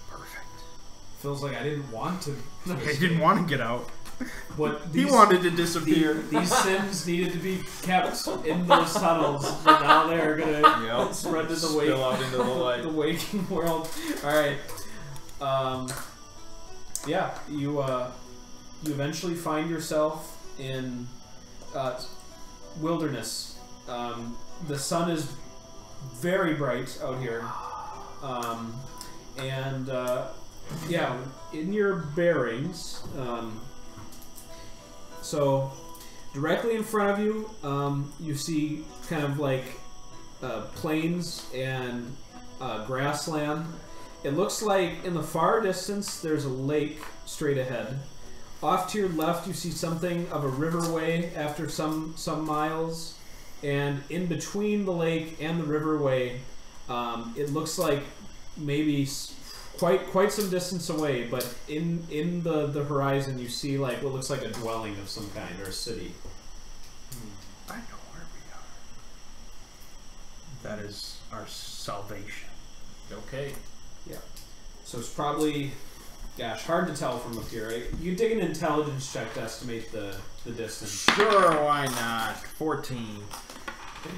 Perfect. Feels like I didn't want to. I didn't want to get out. But He wanted to disappear. These Sims needed to be kept in those tunnels, but now they're gonna spread to the Spill out into the light. the waking world. All right. Yeah, you eventually find yourself in wilderness. The sun is very bright out here, and yeah, in your bearings. So, directly in front of you, you see kind of like plains and grassland. It looks like in the far distance there's a lake straight ahead. Off to your left you see something of a riverway after some miles, and in between the lake and the riverway, it looks like maybe quite some distance away, but in the horizon you see like what looks like a dwelling of some kind or a city. I know where we are. That is our salvation. Okay. Yeah. So it's probably, gosh, hard to tell from up here. Right? You dig an intelligence check to estimate the distance. Sure, why not? 14. Okay.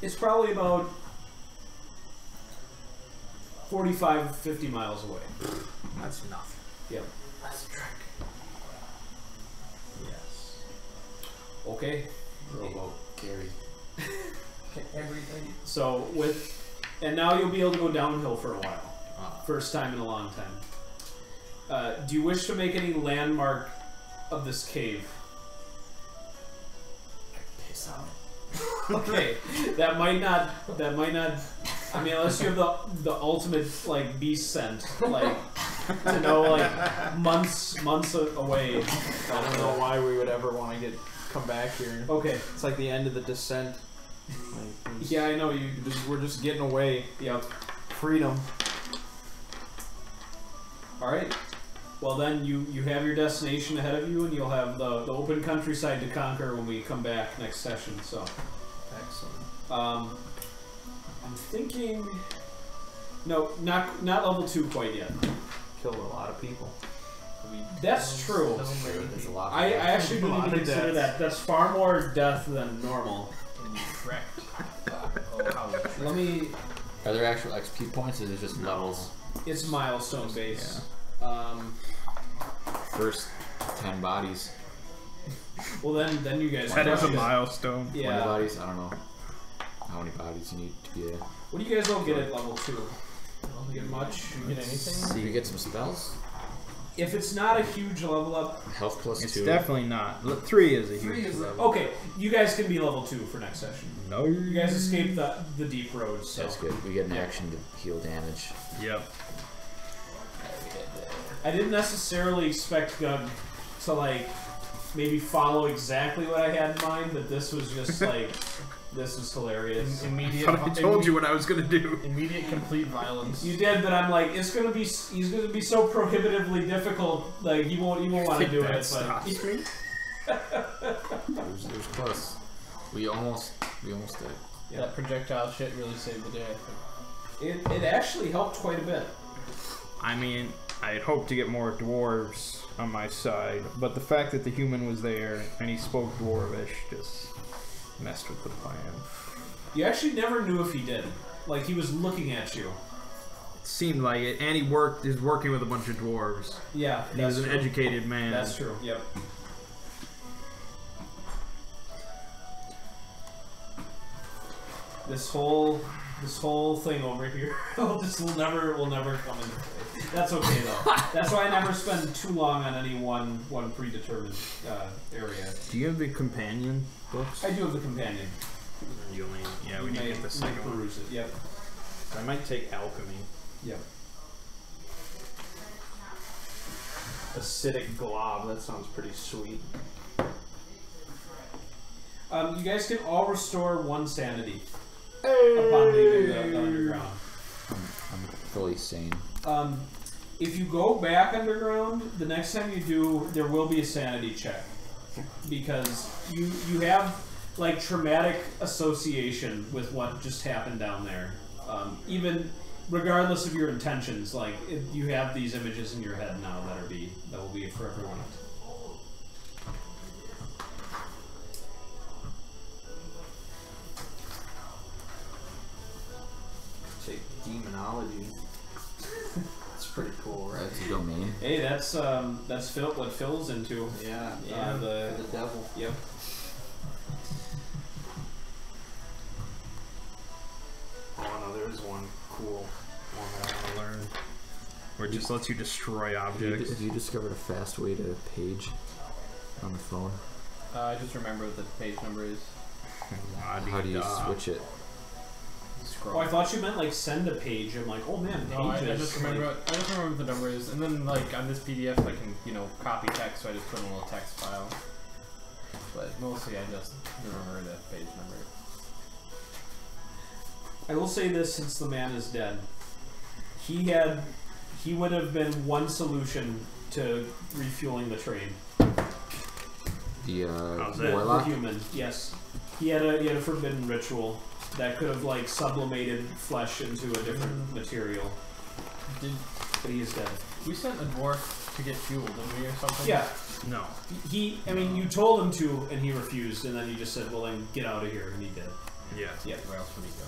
It's probably about 45, 50 miles away. That's nothing. Yep. That's a trick. Yes. Okay. Rowboat, Gary. Everything. So and now you'll be able to go downhill for a while. First time in a long time. Do you wish to make any landmark of this cave? Piss on it. Okay, that might not. I mean, unless you have the ultimate like beast scent, like to know like months away. I don't know why we would ever want to come back here. Okay. It's like the end of the descent. Like, Yeah, I know you. we're just getting away. Yep. Freedom. All right. Well, then you have your destination ahead of you, and you'll have the open countryside to conquer when we come back next session. So. Excellent. I'm thinking. No, not level 2 quite yet. Killed a lot of people. That's true. There's a lot. I actually A didn't lot even of consider deaths. that. That's far more death than normal. And you wrecked. Oh, how Let me. Are there actual XP points, or is it just levels? It's milestone based. First 10 bodies. Well, then you guys. That is a crush it. milestone. 20 Yeah. bodies? I don't know how many bodies you need to be a... What do you guys all get at level 2? Don't get much. You get anything? Do you get some spells? If it's not a huge level up, Health plus It's 2. definitely not. 3 is a huge 3 is a- level. okay, you guys can be level 2 for next session. No. You guys escaped the deep roads, so. That's good. We get an action to heal damage. Yep. I didn't necessarily expect Gug to like maybe follow exactly what I had in mind, but this was just like this was hilarious. Immediate. I told you what I was gonna do. Immediate complete violence. You did, but I'm like, he's gonna be so prohibitively difficult. Like you won't want to do it. But It was close. We almost did. That projectile shit really saved the day. I think. it actually helped quite a bit. I mean, I had hoped to get more dwarves on my side, but the fact that the human was there and he spoke dwarvish just messed with the plan. You actually never knew if he did. Like he was looking at you. It seemed like it, and he is working with a bunch of dwarves. Yeah, And he was an educated man. That's true. Yep. This whole thing over here will never come into play. That's okay though. That's why I never spend too long on any one predetermined area. Do you have the companion books? I do have the companion. You only, yeah, we You need to may get the second one. peruse it. Yep. I might take alchemy. Yep. Acidic glob. That sounds pretty sweet. You guys can all restore 1 sanity upon leaving the underground. I'm fully sane. If you go back underground, the next time you do, there will be a sanity check because you have like traumatic association with what just happened down there. Even regardless of your intentions, like you have these images in your head now that will be for everyone. Take demonology. That's pretty cool, right? That's a domain. Hey, that's Phil. What Phil's into? Yeah. The devil. Yep. Oh no, there is one cool one that I want to learn. Where it just lets you destroy objects. Have you discovered a fast way to page on the phone? I just remember what the page number is. How do you switch it? Scroll. Oh, I thought you meant like send a page. I'm like, oh man, No, I pages. just remember. I just remember what the number is, and then like on this PDF, I can copy text, so I just put in a little text file. But mostly, I just remember the page number. I will say this: since the man is dead, he would have been one solution to refueling the train. The How's that? warlock. The human, yes. He had a forbidden ritual that could have like sublimated flesh into a different material. But he is dead. We sent a dwarf to get fuel, didn't we, or something? Yeah. No. I mean, you told him to, and he refused, and then you just said, "Well, then get out of here," and he did. Yeah. Yeah. Where else would he go?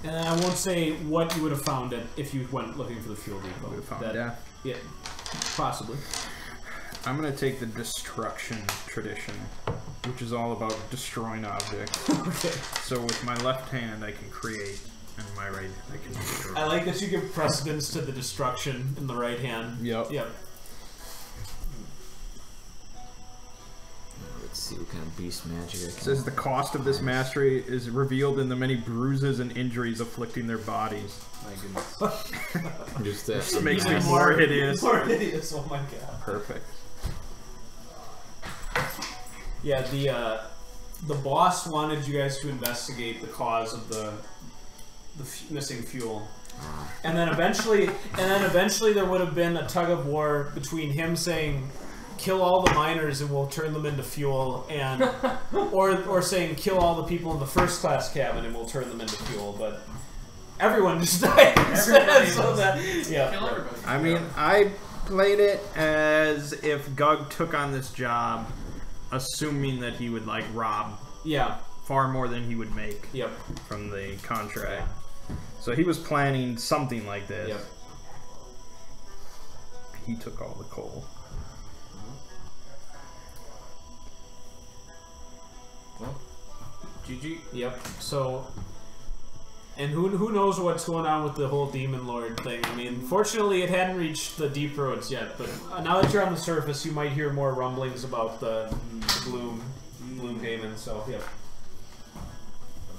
And I won't say what you would have found it if you went looking for the fuel depot. Would have found That- death. Yeah, possibly. I'm gonna take the destruction tradition, which is all about destroying objects. Okay. So with my left hand, I can create, and my right, I can destroy. I like that you give precedence to the destruction in the right hand. Yep. Yep. Let's see what kind of beast magic I It can. says the cost of this mastery is revealed in the many bruises and injuries afflicting their bodies. My goodness. Just that. This makes me Even more hideous. More hideous. Oh my god. Perfect. Yeah, the boss wanted you guys to investigate the cause of the missing fuel, and then eventually there would have been a tug of war between him saying, "Kill all the miners and we'll turn them into fuel," and or saying, "Kill all the people in the first class cabin and we'll turn them into fuel," but everyone just died. So that, yeah. Kill everybody. I mean, I played it as if Gug took on this job, assuming that he would like rob Yeah. far more than he would make Yep. from the contract. So he was planning something like this. Yep. He took all the coal. GG. Yep. So, and who knows what's going on with the whole Demon Lord thing? I mean, fortunately, it hadn't reached the deep roads yet. But now that you're on the surface, you might hear more rumblings about the Bloomhaven. So, yep.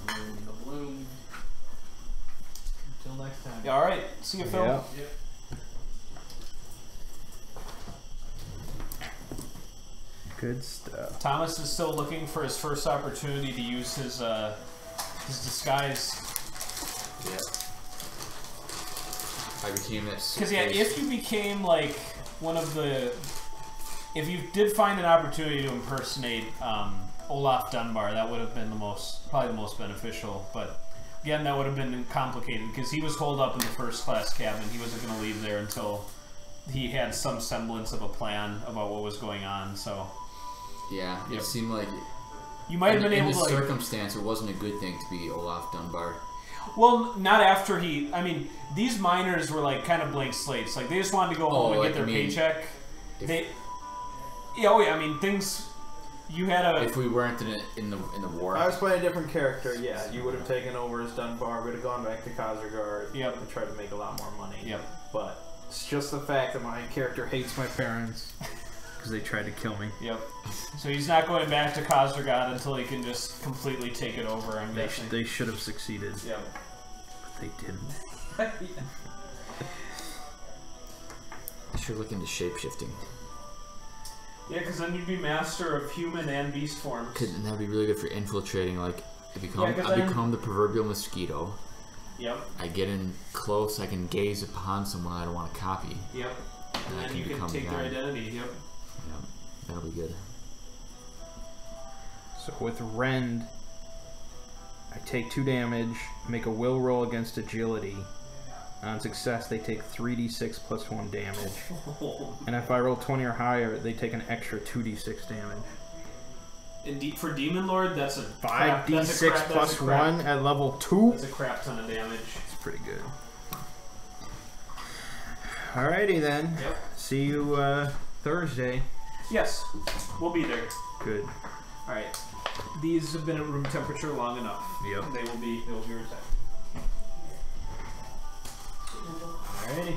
The bloom. Until next time. Yeah, all right. See you, Phil. Yeah. Yep. Good stuff. Thomas is still looking for his first opportunity to use his disguise. Yeah. I became this. Because yeah, if you became like one of the, if you did find an opportunity to impersonate Olaf Dunbar, that would have been probably the most beneficial. But again, that would have been complicated because he was holed up in the first class cabin. He wasn't going to leave there until he had some semblance of a plan about what was going on. So Yeah, it Yep. seemed like you might have been in able this to. Like, circumstance, it wasn't a good thing to be Olaf Dunbar. well, not after he. I mean, these miners were like kind of blank slates. Like they just wanted to go home and like, get their I mean, paycheck. if- They. Yeah, oh yeah. I mean, things. You had a. If we weren't in the war, I was playing a different character, yeah. You would have taken over as Dunbar, would have gone back to Khazragard, Yep. and tried to make a lot more money. Yep. But it's just the fact that my character hates my parents. Because they tried to kill me. Yep. So he's not going back to Khazragard until he can just completely take it over, I'm guessing. They should have succeeded, Yep. but they didn't. I should look into shapeshifting. Yeah, because then you'd be master of human and beast forms. And that'd be really good for infiltrating. Like, I become, Yeah, 'cause I then- become the proverbial mosquito. Yep. I get in close. I can gaze upon someone I don't want to copy. Yep. And And I then can you can become take their them. identity. Yep. Yeah, that'll be good. So with Rend, I take 2 damage, make a will roll against agility. On success, they take 3d6 plus 1 damage. And if I roll 20 or higher, they take an extra 2d6 damage. And for Demon Lord, that's a 5d6 plus 1 at level 2? That's a crap ton of damage. It's pretty good. Alrighty then. Yep. See you Thursday. Yes, we'll be there. Good. All right. These have been at room temperature long enough. Yep. They will be retired. Alrighty.